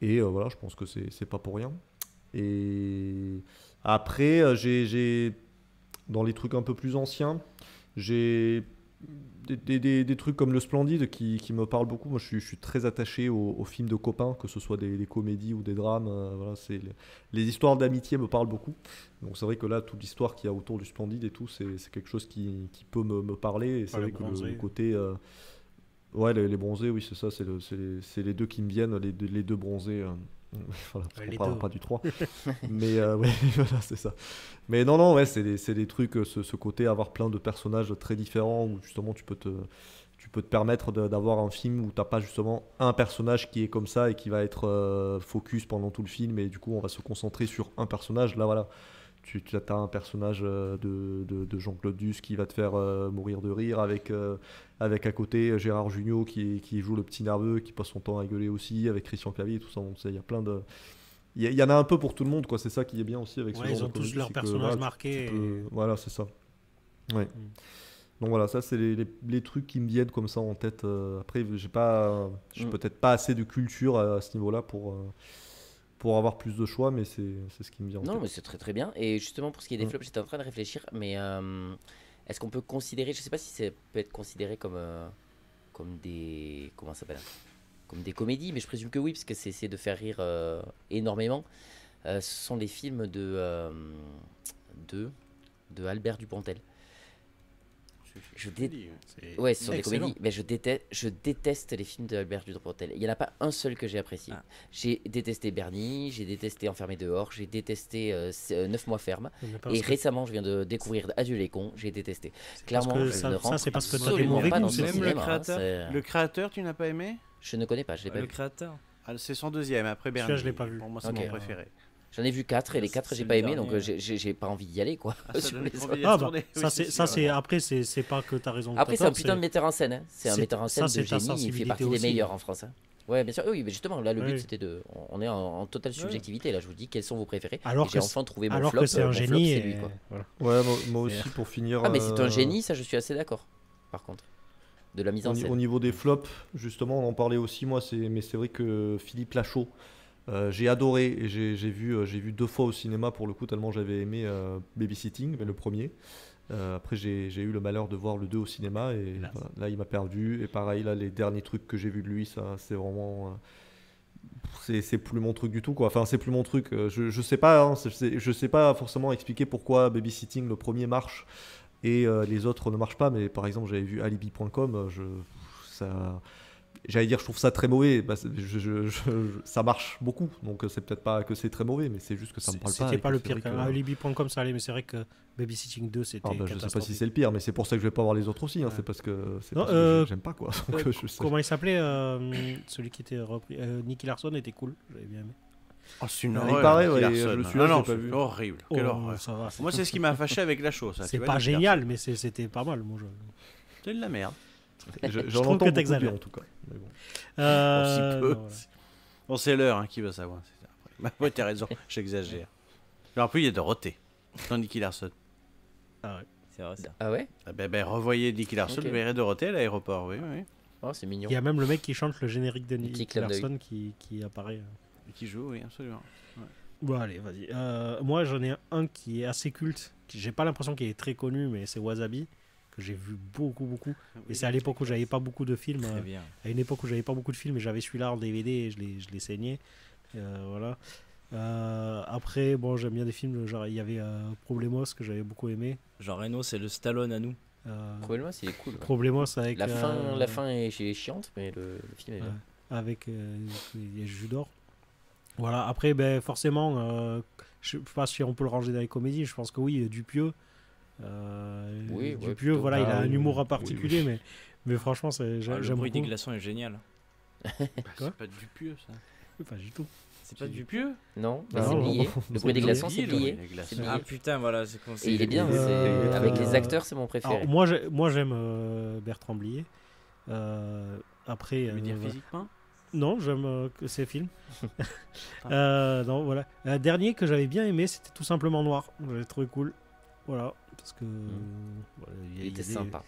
et voilà, je pense que c'est pas pour rien. Et après j'ai dans les trucs un peu plus anciens, j'ai des trucs comme Le Splendide qui me parlent beaucoup. Moi, je suis très attaché aux films de copains, que ce soit des comédies ou des drames. Voilà, les histoires d'amitié me parlent beaucoup. Donc, c'est vrai que là, toute l'histoire qu'il y a autour du Splendide et tout, c'est quelque chose qui peut me parler. Et c'est vrai que le côté. Ouais, les bronzés, oui, c'est ça. C'est les deux qui me viennent, les deux bronzés. Voilà, on ne parlera pas du 3. Mais ouais, voilà, c'est ça. Mais non, ouais, c'est des trucs, ce côté, avoir plein de personnages très différents, où justement tu peux te permettre d'avoir un film où tu n'as pas justement un personnage qui est comme ça et qui va être focus pendant tout le film, et du coup on va se concentrer sur un personnage. Là, voilà, tu as un personnage de Jean-Claude Duss qui va te faire mourir de rire, avec à côté Gérard Jugnot qui joue le petit nerveux, qui passe son temps à gueuler aussi, avec Christian Clavier et tout ça. Donc il y a plein de... Il y en a un peu pour tout le monde, quoi. C'est ça qui est bien aussi avec ce genre de comédie. Ils ont tous leurs personnages marqués. Voilà, c'est ça. Ouais. Donc voilà, ça c'est les trucs qui me viennent comme ça en tête. Après, j'ai peut-être pas assez de culture à ce niveau-là pour avoir plus de choix, mais c'est ce qui me vient en tête. Non, mais c'est très très bien. Et justement, pour ce qui est des flops, j'étais en train de réfléchir, mais est-ce qu'on peut considérer, je sais pas si ça peut être considéré comme des... Comment ça s'appelle ? Comme des comédies, mais je présume que oui, parce que c'est de faire rire énormément. Ce sont les films de Albert Dupontel. Je dis, Ouais, ce sont des excellent. comédies, mais je déteste les films d'Albert Dupontel. Il n'y en a pas un seul que j'ai apprécié. Ah. J'ai détesté Bernie, j'ai détesté Enfermé dehors, j'ai détesté 9 mois ferme. Mais Et récemment, je viens de découvrir Adieu les cons, j'ai détesté. Clairement, que je ça- ne ça, rentre c'est parce que t'as des absolument mauvais pas goûts, dans ce c'est Même le cinéma, hein, créateur, c'est- le créateur, tu n'as pas aimé? Je ne connais pas, je l'ai pas Le vu. créateur. Ah, c'est son deuxième, après Celui-là, Bernie. je l'ai pas vu. Pour moi, c'est Ok. mon préféré. J'en ai vu 4 et les C'est- 4 c'est j'ai le pas aimé, dernier, donc j'ai pas envie d'y aller quoi. Ah, ça Sur donne les envie autres. d'y Ah bah, retourner. ça Oui, c'est sûr, ça c'est ouais. après c'est pas que t'as raison. Après, t'as c'est un tort, putain de metteur en scène. Hein. C'est un c'est- metteur en ça, scène de c'est ta génie. Il fait sensibilité partie des aussi. meilleurs en France. Hein. Ouais, bien sûr. Oui, mais justement, là, le but Oui. c'était de. On est en totale subjectivité. Là, je vous dis quels sont vos préférés. Alors Et j'ai que enfin trouvé mon alors flop. que c'est un mon flop, génie. c'est lui, et quoi. voilà. Ouais, moi aussi pour finir. Ah, mais c'est un génie, ça, je suis assez d'accord. Par contre, de la mise en Au scène. niveau des flops, justement, on en parlait aussi, moi, mais c'est vrai que Philippe Lachaud, j'ai adoré et j'ai vu 2 fois au cinéma pour le coup, tellement j'avais aimé Babysitting, mais le premier. Après, j'ai eu le malheur de voir le 2 au cinéma et voilà, là, il m'a perdu. Et pareil, là, les derniers trucs que j'ai vus de lui, ça, c'est vraiment. C'est plus mon truc du tout, quoi. Enfin, c'est plus mon truc. Je sais pas, hein, je sais pas forcément expliquer pourquoi Babysitting, le premier, marche et les autres ne marchent pas. Mais par exemple, j'avais vu Alibi.com, ça. J'allais dire, je trouve ça très mauvais. Bah, ça marche beaucoup, donc c'est peut-être pas que c'est très mauvais, mais c'est juste que ça me parle pas. C'était et pas que le c'est pire. vrai Quand que- Alibi.com ça allait, mais c'est vrai que Babysitting 2 c'était Ah, bah, je sais pas si catastrophique. c'est le pire, mais c'est pour ça que je vais pas voir les autres aussi. Hein, Ouais. c'est parce que Non, parce que j'aime pas quoi. Donc, Ouais, je sais. Comment il s'appelait celui qui était repris Nicky Larson était cool, j'avais bien aimé. Oh, c'est une Il horreur. paraît, Nicky ouais, Larson. je le suis Ah là, non, j'ai pas c'est vu. horrible. Oh, Quelle horreur. ça va. Moi, c'est ce qui m'a fâché avec la chose. C'est pas génial, mais c'était pas mal mon jeu. C'est de la merde. J'en trouve entends que beaucoup t'exagères. bien, en tout cas. Mais bon. Si peu. Non, voilà. Bon, c'est l'heure, hein, qui va savoir. C'est ça, après. Bah, ouais, t'as raison, j'exagère. Alors, plus il y a Dorothée dans Nicky Larson. C'est vrai ça. Ah ouais. Ah, ben, revoyez Nicky Larson, Ok. vous verrez Dorothée à l'aéroport, oui, oui. Oh, c'est mignon. Il y a même le mec qui chante le générique de Petit Nicky clin d'œil. Larson qui apparaît. Et qui joue, oui, absolument. Bon allez, vas-y. Moi j'en ai un qui est assez culte, j'ai pas l'impression qu'il est très connu, mais c'est Wasabi, que j'ai vu beaucoup. Et c'est à l'époque où j'avais pas beaucoup de films. Très bien. À une époque où j'avais pas beaucoup de films et j'avais celui-là en DVD et je l'ai saigné. Voilà. Après, bon, j'aime bien des films, genre il y avait Problemos que j'avais beaucoup aimé. Jean Reno, c'est le Stallone à nous. Probablement, c'est cool. ouais. Problemos avec. La fin est chiante, mais le film est bien. Avec les Judor. Voilà, après, ben, forcément, je sais pas si on peut le ranger dans les comédies, je pense que oui, Dupieux. Oui, ouais, Dupieux, plutôt. voilà, il a Ah, un oui, humour oui, en particulier, mais franchement, Le j'aime bruit des beaucoup. glaçons est génial. Quoi C'est pas du pieux, ça. Pas du tout. C'est pas du pieux? Non, Non, c'est non, plié. non, Le c'est bruit des plié. glaçons, c'est plié. Les glaçons. C'est plié. Ah putain, voilà, c'est con. Et il est bien. Avec les acteurs, c'est mon préféré. Alors, moi j'aime Bertrand Blier. Après. Tu veux dire voilà. physiquement? Non, j'aime ses films. Non, voilà. Dernier que j'avais bien aimé, c'était Tout simplement Noir. J'avais trouvé cool. Voilà. Parce que. Voilà, Il était y a des- sympa.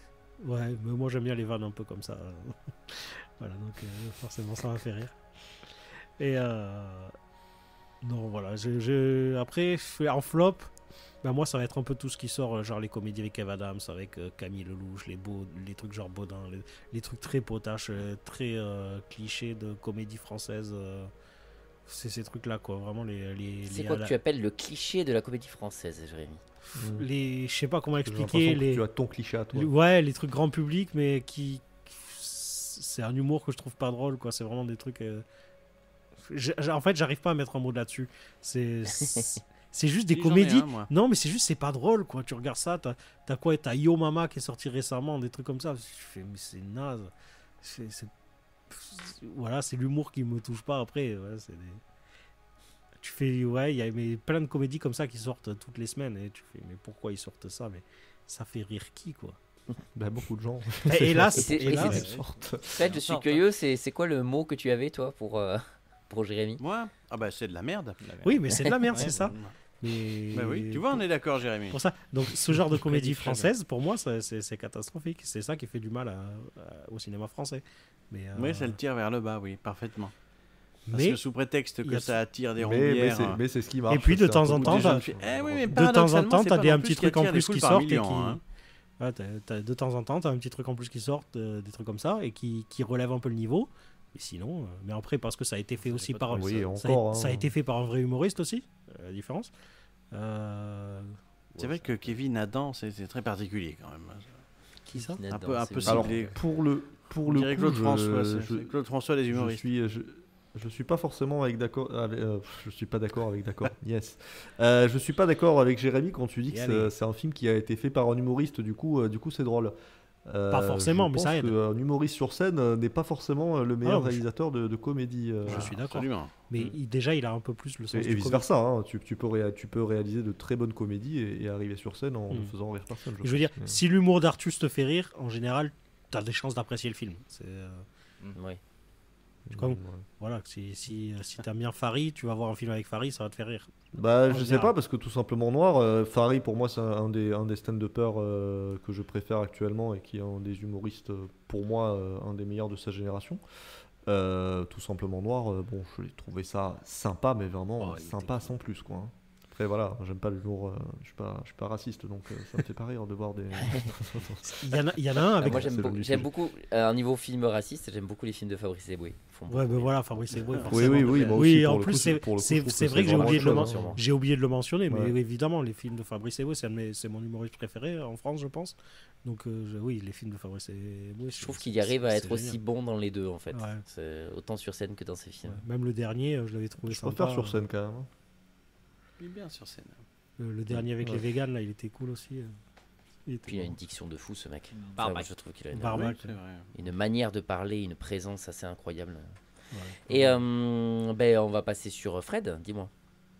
Ouais, mais moi j'aime bien les vannes un peu comme ça. Voilà, donc forcément ça m'a fait rire. Et non, voilà. Après, en flop, ben moi ça va être un peu tout ce qui sort, genre les comédies avec Kev Adams, avec Camille Lelouch, les trucs genre Baudin, les trucs très potaches, très clichés de comédie française. C'est ces trucs-là, quoi. Vraiment C'est quoi que tu appelles le cliché de la comédie française, Jérémy? je sais pas comment J'ai expliquer. l'impression que tu as ton cliché à toi. Ouais, les trucs grand public, mais c'est un humour que je trouve pas drôle, quoi. C'est vraiment des trucs. En fait, j'arrive pas à mettre un mot là-dessus. C'est juste des Si, j'en ai comédies. un, moi. Non, mais c'est juste, c'est pas drôle, quoi. Tu regardes ça, t'as quoi? T'as Yo Mama qui est sorti récemment, des trucs comme ça. Je fais, mais c'est naze. Voilà, c'est l'humour qui me touche pas après. Ouais, tu fais, ouais, il y a mais plein de comédies comme ça qui sortent toutes les semaines. Et tu fais, mais pourquoi ils sortent ça? Mais ça fait rire qui, quoi? Ben, beaucoup de gens. Et hélas, Et c'est- hélas. En fait, je suis curieux, c'est quoi le mot que tu avais, toi, pour Jérémy? Moi? Ah bah c'est de la merde. Oui, mais c'est de la merde, Ouais, c'est ça. Bah Mais oui, tu vois, on est d'accord, Jérémy. pour ça. Donc ce genre de comédie Prédiction. française, pour moi, c'est catastrophique. C'est ça qui fait du mal au cinéma français. Mais Oui, ça le tire vers le bas, oui, parfaitement. Parce mais que sous prétexte il y que a- ça attire des Mais rondières. mais c'est ce qui marche. Et puis, de c'est un temps peu en comme temps, des t'as- jeunes filles. Eh oui, mais de temps en paradoxalement, temps, c'est t'as pas des non un plus petit ce qui truc en attire des plus foules qui par sortent et millions, qui. hein. Ouais, de temps en temps, t'as un petit truc en plus qui sortent, des trucs comme ça, et qui relèvent un peu le niveau. Mais sinon, mais après, parce que ça a été fait aussi par. Oui, Ça encore. a hein. été fait par un vrai humoriste aussi, la différence. C'est vrai que Kevin Adam, c'est très particulier quand même. Qui ça? Finette Un dans peu ces- Alors ciblé. pour le On dirait coup, Claude François, je, c'est Claude François les humoristes. je suis pas forcément je suis pas d'accord avec d'accord. Yes. Je suis pas d'accord avec Jérémy quand tu dis Et que allez. c'est un film qui a été fait par un humoriste. Du coup, c'est drôle. Pas forcément, je mais ça pense aide. qu'un humoriste sur scène n'est pas forcément le meilleur Ah non, mais réalisateur de comédie. Je suis d'accord. Absolument. Mais déjà, il a un peu plus le sens Et du vice comique. versa, hein. Tu peux réaliser de très bonnes comédies et arriver sur scène en ne faisant rire personne. Je veux dire, pense. si l'humour d'Artus te fait rire, en général, t'as des chances d'apprécier le film. Ouais. Comme- Voilà, si t'aimes bien Farid, tu vas voir un film avec Farid, ça va te faire rire. Bah, En je sais général. pas, parce que tout simplement Noir, Fary pour moi c'est un des stand-uppers que je préfère actuellement et qui est un des humoristes, pour moi, un des meilleurs de sa génération. Tout simplement Noir, bon, je l'ai trouvé ça sympa, mais vraiment sympa sans plus, quoi. Hein. Après, voilà, j'aime pas l'humour, je suis pas raciste, donc ça me fait pas rire de voir des. Il y en a un avec. Moi, c'est le j'aime sujet. beaucoup, au niveau film raciste, j'aime beaucoup les films de Fabrice Eboué. Ils font Ouais, beaucoup ben rire. voilà, Fabrice Eboué. Oui, forcément. oui, oui, moi Oui, aussi, pour en le plus, coup, c'est pour le coup, c'est- je trouve c'est que vrai que j'ai vraiment oublié, chouette, hein. sûrement. j'ai oublié de le mentionner, mais Ouais. évidemment, les films de Fabrice Eboué, c'est mon humoriste préféré en France, je pense. Donc, oui, les films de Fabrice Eboué. Je trouve qu'il y arrive à être aussi génial. bon dans les deux, en fait. Ouais. C'est autant sur scène que dans ses films. Ouais. Même le dernier, je l'avais trouvé Je sympa. préfère sur scène quand même. Hein. Il est bien sur scène. Le dernier avec Ouais. les véganes, là, il était cool aussi. Il était Puis il a bon. une diction de fou, ce mec. Barbac. Enfin, je trouve qu'il a Barbac. C'est vrai. une manière de parler, une présence assez incroyable. Ouais. Et on va passer sur Fred, dis-moi.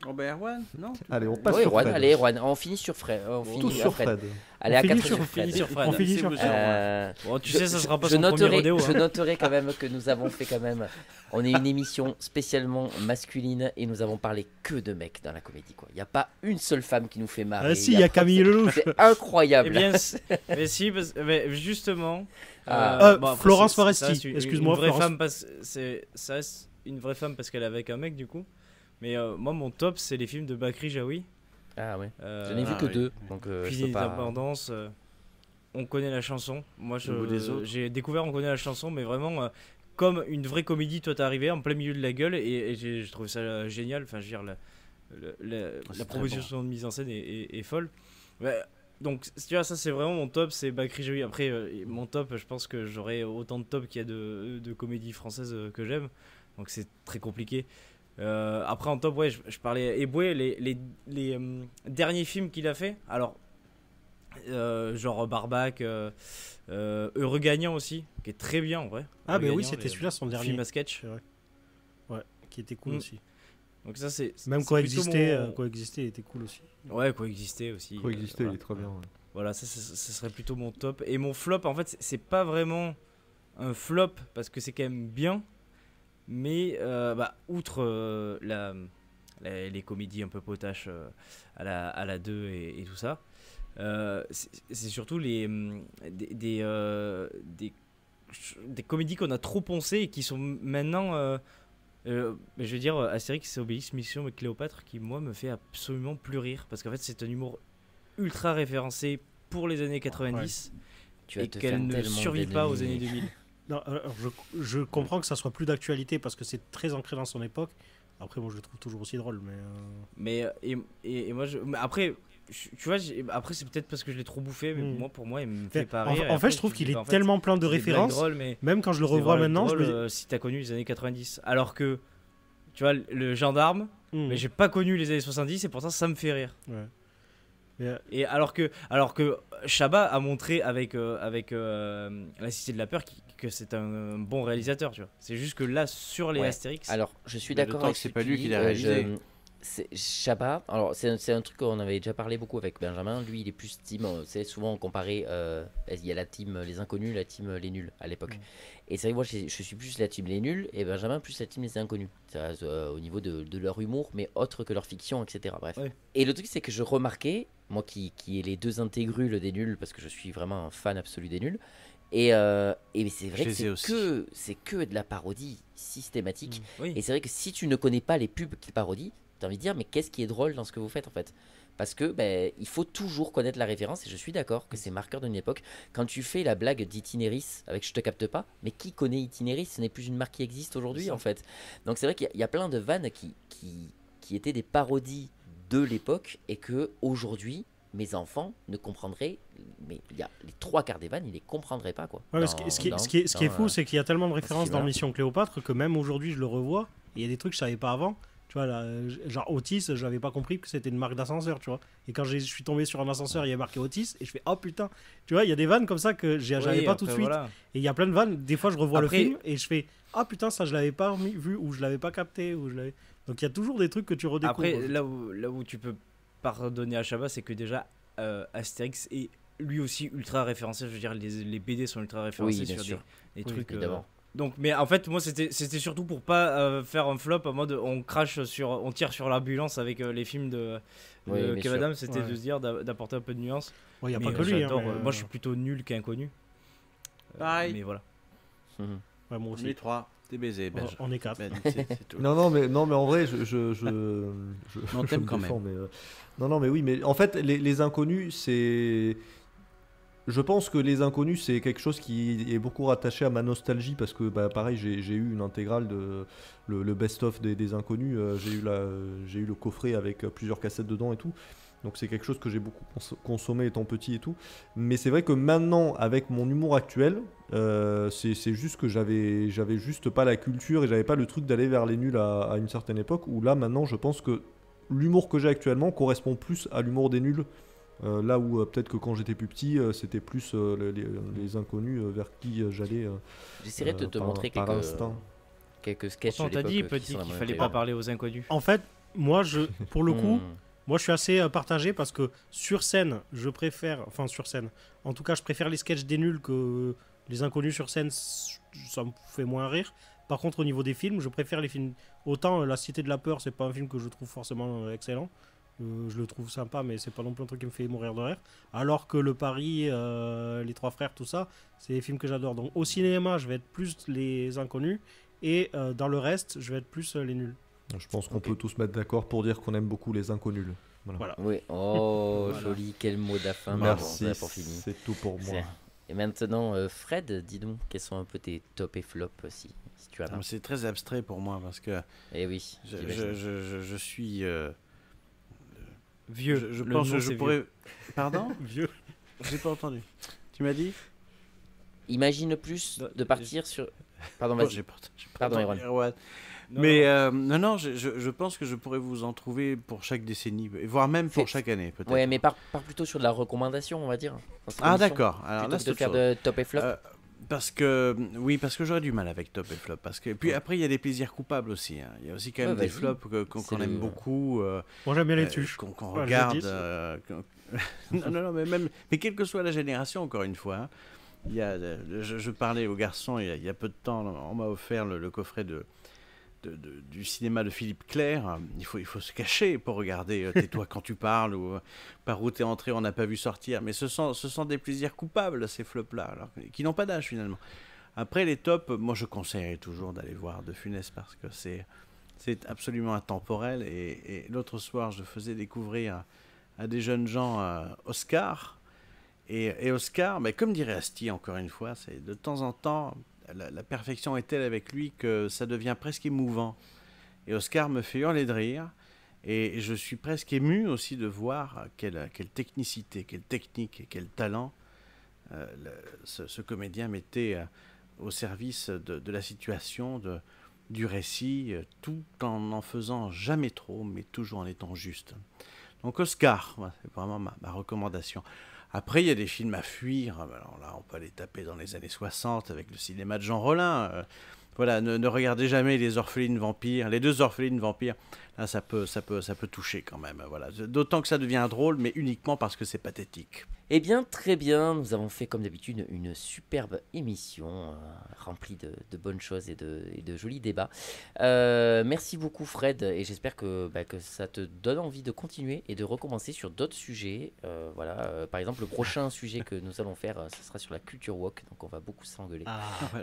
Robert Erwan, non? Allez, on passe Oui, sur Juan, Fred. allez, Juan, on finit sur Fred. On Tous finit sur à Fred. Fred. Allez, à On finit 4 sur sur Fred. sur Fred. On finit C'est sur beau, Fred. Bon, tu sais, ça sera pas je son premier noterai, rodéo. je hein. noterai quand même que nous avons fait quand même. On est une émission spécialement masculine et nous avons parlé que de mecs dans la comédie. Quoi. Il n'y a pas une seule femme qui nous fait marrer. Ah si, il y a Camille Lelouch. C'est incroyable. Eh bien, mais si, mais justement. Florence après, Foresti, ça reste excuse-moi, Une vraie Florence. femme ça reste une vraie femme parce qu'elle est avec un mec du coup. Mais moi, mon top, c'est les films de Bakri Jaoui. Ah ouais. Euh, Je n'ai vu que oui. deux. Donc Puis je peux pas. d'abondance. On connaît la chanson. Moi, Le goût des autres. j'ai découvert On connaît la chanson, mais vraiment comme une vraie comédie. Toi, t'es arrivé en plein milieu de la gueule et j'ai trouvé ça génial. Enfin, je veux dire, la très proposition de mise en scène est folle. Ouais, donc, tu vois, ça, c'est vraiment mon top. C'est Bakri Jaoui. Après, mon top, je pense que j'aurai autant de top qu'il y a de comédies françaises que j'aime. Donc, c'est très compliqué. Après en top, ouais, je parlais Eboué, les derniers films qu'il a fait. Alors, genre Barbac, Heureux Gagnant aussi, qui est très bien en vrai. Ah, Heureux ben oui, Gagnant, c'était les celui-là, son dernier. film à sketch. C'est vrai. Ouais, qui était cool Mm. aussi. Donc ça c'est Même c'est Coexister, plutôt mon- Coexister était cool aussi. Ouais, Coexister aussi. Coexister, voilà. il est très bien. Ouais. Voilà, ça serait plutôt mon top. Et mon flop, en fait, c'est pas vraiment un flop parce que c'est quand même bien. Mais outre les comédies un peu potaches à la 2 et tout ça, c'est surtout des comédies qu'on a trop poncées et qui sont maintenant. Je veux dire, Astérix et Obélix, Mission avec Cléopâtre, qui moi me fait absolument plus rire parce qu'en fait, c'est un humour ultra référencé pour les années 90 Tu vas et te qu'elle faire ne tellement survit pas aux années d'ennemis. 2000. Non, alors, je comprends que ça soit plus d'actualité parce que c'est très ancré dans son époque. Après, moi, je le trouve toujours aussi drôle, mais. Mais moi, mais après, tu vois, après c'est peut-être parce que je l'ai trop bouffé, mais Mm. pour moi, il me fait pas En, rire. en Et fait, après, je trouve tu qu'il dis, est bah, en fait, tellement plein de c'est des blagues références. drôles, mais Même quand je le c'est revois des blagues maintenant, je drôles, me dis. si t'as connu les années 90. Alors que, tu vois, le gendarme, Hmm. mais j'ai pas connu les années 70 et pourtant ça me fait rire. Ouais. Mais, Et alors que Chabat a montré avec La Cité de la Peur que c'est un bon réalisateur, tu vois. C'est juste que là, sur les Ouais. Astérix, Alors, je suis Mais d'accord d'autant avec que c'est ce pas tu lui dis, qui l'a réalisé. Chabat, alors c'est un truc qu'on avait déjà parlé beaucoup avec Benjamin. Lui, il est plus team. C'est souvent comparé. Il y a la team les inconnus, la team les nuls à l'époque. Et c'est vrai que moi, je suis plus la team les nuls et Benjamin plus la team les inconnus. Ça, au niveau de leur humour, mais autre que leur fiction, etc. Bref. Ouais. Et le truc, c'est que je remarquais, moi qui ai les deux intégrules des nuls, parce que je suis vraiment un fan absolu des nuls. Et c'est vrai Je que les ai aussi. c'est que de la parodie systématique. oui. Et c'est vrai que si tu ne connais pas les pubs qu'ils parodient, t'as envie de dire mais qu'est-ce qui est drôle dans ce que vous faites en fait? Parce que il faut toujours connaître la référence et je suis d'accord que c'est marqueur d'une époque. Quand tu fais la blague d'Itinéris avec Je te capte pas, mais qui connaît Itinéris? Ce n'est plus une marque qui existe aujourd'hui en fait. Donc c'est vrai qu'il y a plein de vannes qui étaient des parodies de l'époque et que aujourd'hui mes enfants ne comprendraient mais il y a les 3/4 des vannes, il les comprendrait pas quoi. Ouais, mais ce qui est fou, c'est qu'il y a tellement de références dans voilà. Mission Cléopâtre que même aujourd'hui, je le revois. Et il y a des trucs que je savais pas avant. Tu vois, là, genre Otis, je n'avais pas compris que c'était une marque d'ascenseur, tu vois. Et quand je suis tombé sur un ascenseur, il y a marqué Otis, et je fais oh putain. Tu vois, il y a des vannes comme ça que j'avais pas tout de suite. Voilà. Et il y a plein de vannes. Des fois, je revois Après- le film et je fais ah putain, ça je l'avais pas vu ou je l'avais pas capté ou je l'avais. Donc il y a toujours des trucs que tu redécouvres. Après, là où tu peux pardonner à Chabat, c'est que déjà, Astérix est lui aussi ultra référencé. Je veux dire, les BD sont ultra référencés Oui, bien sur sûr. des Oui, trucs. évidemment. Donc, mais en fait, moi, c'était surtout pour pas faire un flop en mode on tire sur l'ambulance avec les films de Oui, bien Kev sûr. Adams, c'était Ouais. de se dire d'apporter un peu de nuance. Il n'y a Mais pas que lui. Hein, j'adore, mais, moi, je suis plutôt nul qu'inconnu. Pareil. Mais voilà. Mhm. ouais, moi On aussi. est 3. T'es baisé, Ben. On est 4. Ben, c'est tout. Non, mais en vrai, je On t'aime me quand défends, mais, non, mais oui, mais en fait, les inconnus, c'est. Je pense que les inconnus, c'est quelque chose qui est beaucoup rattaché à ma nostalgie parce que, bah, pareil, j'ai eu une intégrale de le best-of des inconnus. J'ai eu le coffret avec plusieurs cassettes dedans et tout. Donc c'est quelque chose que j'ai beaucoup consommé étant petit et tout. Mais c'est vrai que maintenant, avec mon humour actuel, c'est juste que j'avais juste pas la culture et j'avais pas le truc d'aller vers les nuls à une certaine époque. Où là, maintenant, je pense que l'humour que j'ai actuellement correspond plus à l'humour des nuls. Là où peut-être que quand j'étais plus petit, c'était plus les inconnus vers qui j'allais. J'essaierai de te par- montrer par instinct. quelques sketchs. Pourtant, de t'as dit, l'époque qui petit, sont qu'il vraiment fallait incroyables. pas parler aux inconnus. En fait, moi, pour le coup, Hmm. moi, je suis assez partagé parce que sur scène, je préfère, enfin sur scène, en tout cas, je préfère les sketchs des nuls que les inconnus sur scène, ça me fait moins rire. Par contre, au niveau des films, je préfère les films. Autant La Cité de la Peur, c'est pas un film que je trouve forcément excellent. Je le trouve sympa, mais c'est pas non plus un truc qui me fait mourir de rire. Alors que Le Pari, Les Trois Frères, tout ça, c'est des films que j'adore. Donc au cinéma, je vais être plus les inconnus, et dans le reste, je vais être plus les nuls. Je pense qu'on Ok. peut tous mettre d'accord pour dire qu'on aime beaucoup les inconnus. Voilà. Oui, oh, Voilà. joli, quel mot de la fin. Merci, Pardon, pour finir. c'est tout pour moi. C'est- Et maintenant, Fred, dis-nous, quels sont un peu tes top et flop si tu as là. C'est très abstrait pour moi parce que Eh oui, j'imagine. je suis. Vieux. Je Le pense nom, que je c'est pourrais. Pardon Vieux. J'ai pas entendu. Tu m'as dit Imagine plus de partir sur. Pardon, Oh, vas-y. j'ai pas Pardon, entendu, Erwan. Erwan. Non, Mais non. non, je pense que je pourrais vous en trouver pour chaque décennie, voire même pour Fais- chaque année, peut-être. Ouais, mais pars plutôt sur de la recommandation, on va dire. dans cette Ah, émission, d'accord. Alors Plutôt là, que c'est de autre faire chose. de top et flop. Parce que j'aurais du mal avec top et flop. Parce que puis après, il y a des plaisirs coupables aussi. Hein. Il y a aussi quand même Ouais, des vas-y. flops qu'on C'est aime le- beaucoup. Moi, j'aime bien les tuches. Qu'on Ouais, je regarde. le dis. Non, mais quelle que soit la génération, encore une fois. Hein, il y a, je parlais aux garçons il y a peu de temps, on m'a offert le coffret du cinéma de Philippe Clair. Il faut se cacher pour regarder Tais-toi quand tu parles ou Par où t'es entré, on n'a pas vu sortir. Mais ce sont des plaisirs coupables, ces flops-là, alors, qui n'ont pas d'âge finalement. Après les tops, moi je conseillerais toujours d'aller voir De Funès parce que c'est absolument intemporel. Et l'autre soir, je faisais découvrir à des jeunes gens Oscar. Et Oscar, mais comme dirait Asti, encore une fois, c'est de temps en temps, la perfection est telle avec lui que ça devient presque émouvant. Et Oscar me fait hurler de rire. Et je suis presque ému aussi de voir quelle technicité, quelle technique et quel talent ce comédien mettait au service de la situation, du récit, tout en n'en faisant jamais trop, mais toujours en étant juste. Donc Oscar, voilà, c'est vraiment ma recommandation. Après, il y a des films à fuir. Alors là, on peut aller taper dans les années 60 avec le cinéma de Jean Rollin. Voilà, ne regardez jamais Les Orphelines Vampires, les deux Orphelines Vampires. Là, ça peut toucher quand même. Voilà. D'autant que ça devient drôle, mais uniquement parce que c'est pathétique. Eh bien, très bien, nous avons fait comme d'habitude une superbe émission remplie de bonnes choses et de jolis débats. Merci beaucoup Fred, et j'espère que ça te donne envie de continuer et de recommencer sur d'autres sujets. Par exemple, le prochain sujet que nous allons faire, ce sera sur la culture woke, donc on va beaucoup s'engueuler.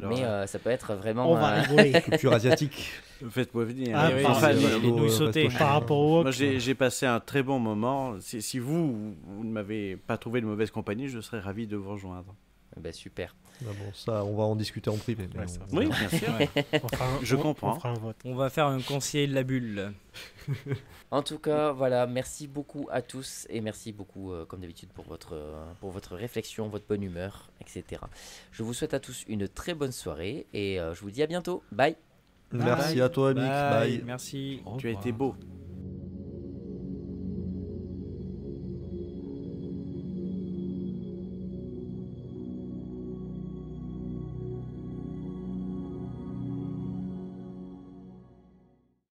Mais ça peut être vraiment... On va rigoler. Culture asiatique. Faites-moi venir. Ah, oui, enfin, les nouilles sautées. Par rapport au Moi, wok, j'ai passé un très bon moment. Si vous ne m'avez pas trouvé de mauvaise compagnie, je serais ravi de vous rejoindre. Ben, super. Ah bon, ça, on va en discuter en privé. Mais Ouais, on- ça, Oui, bien sûr. On fera un- Je on- comprends. On fera un vote. On va faire un conseiller de la bulle. En tout cas, voilà, merci beaucoup à tous et merci beaucoup, comme d'habitude, pour votre réflexion, votre bonne humeur, etc. Je vous souhaite à tous une très bonne soirée et je vous dis à bientôt. Bye. Merci à toi, Mick. Bye. Merci. Tu as été beau.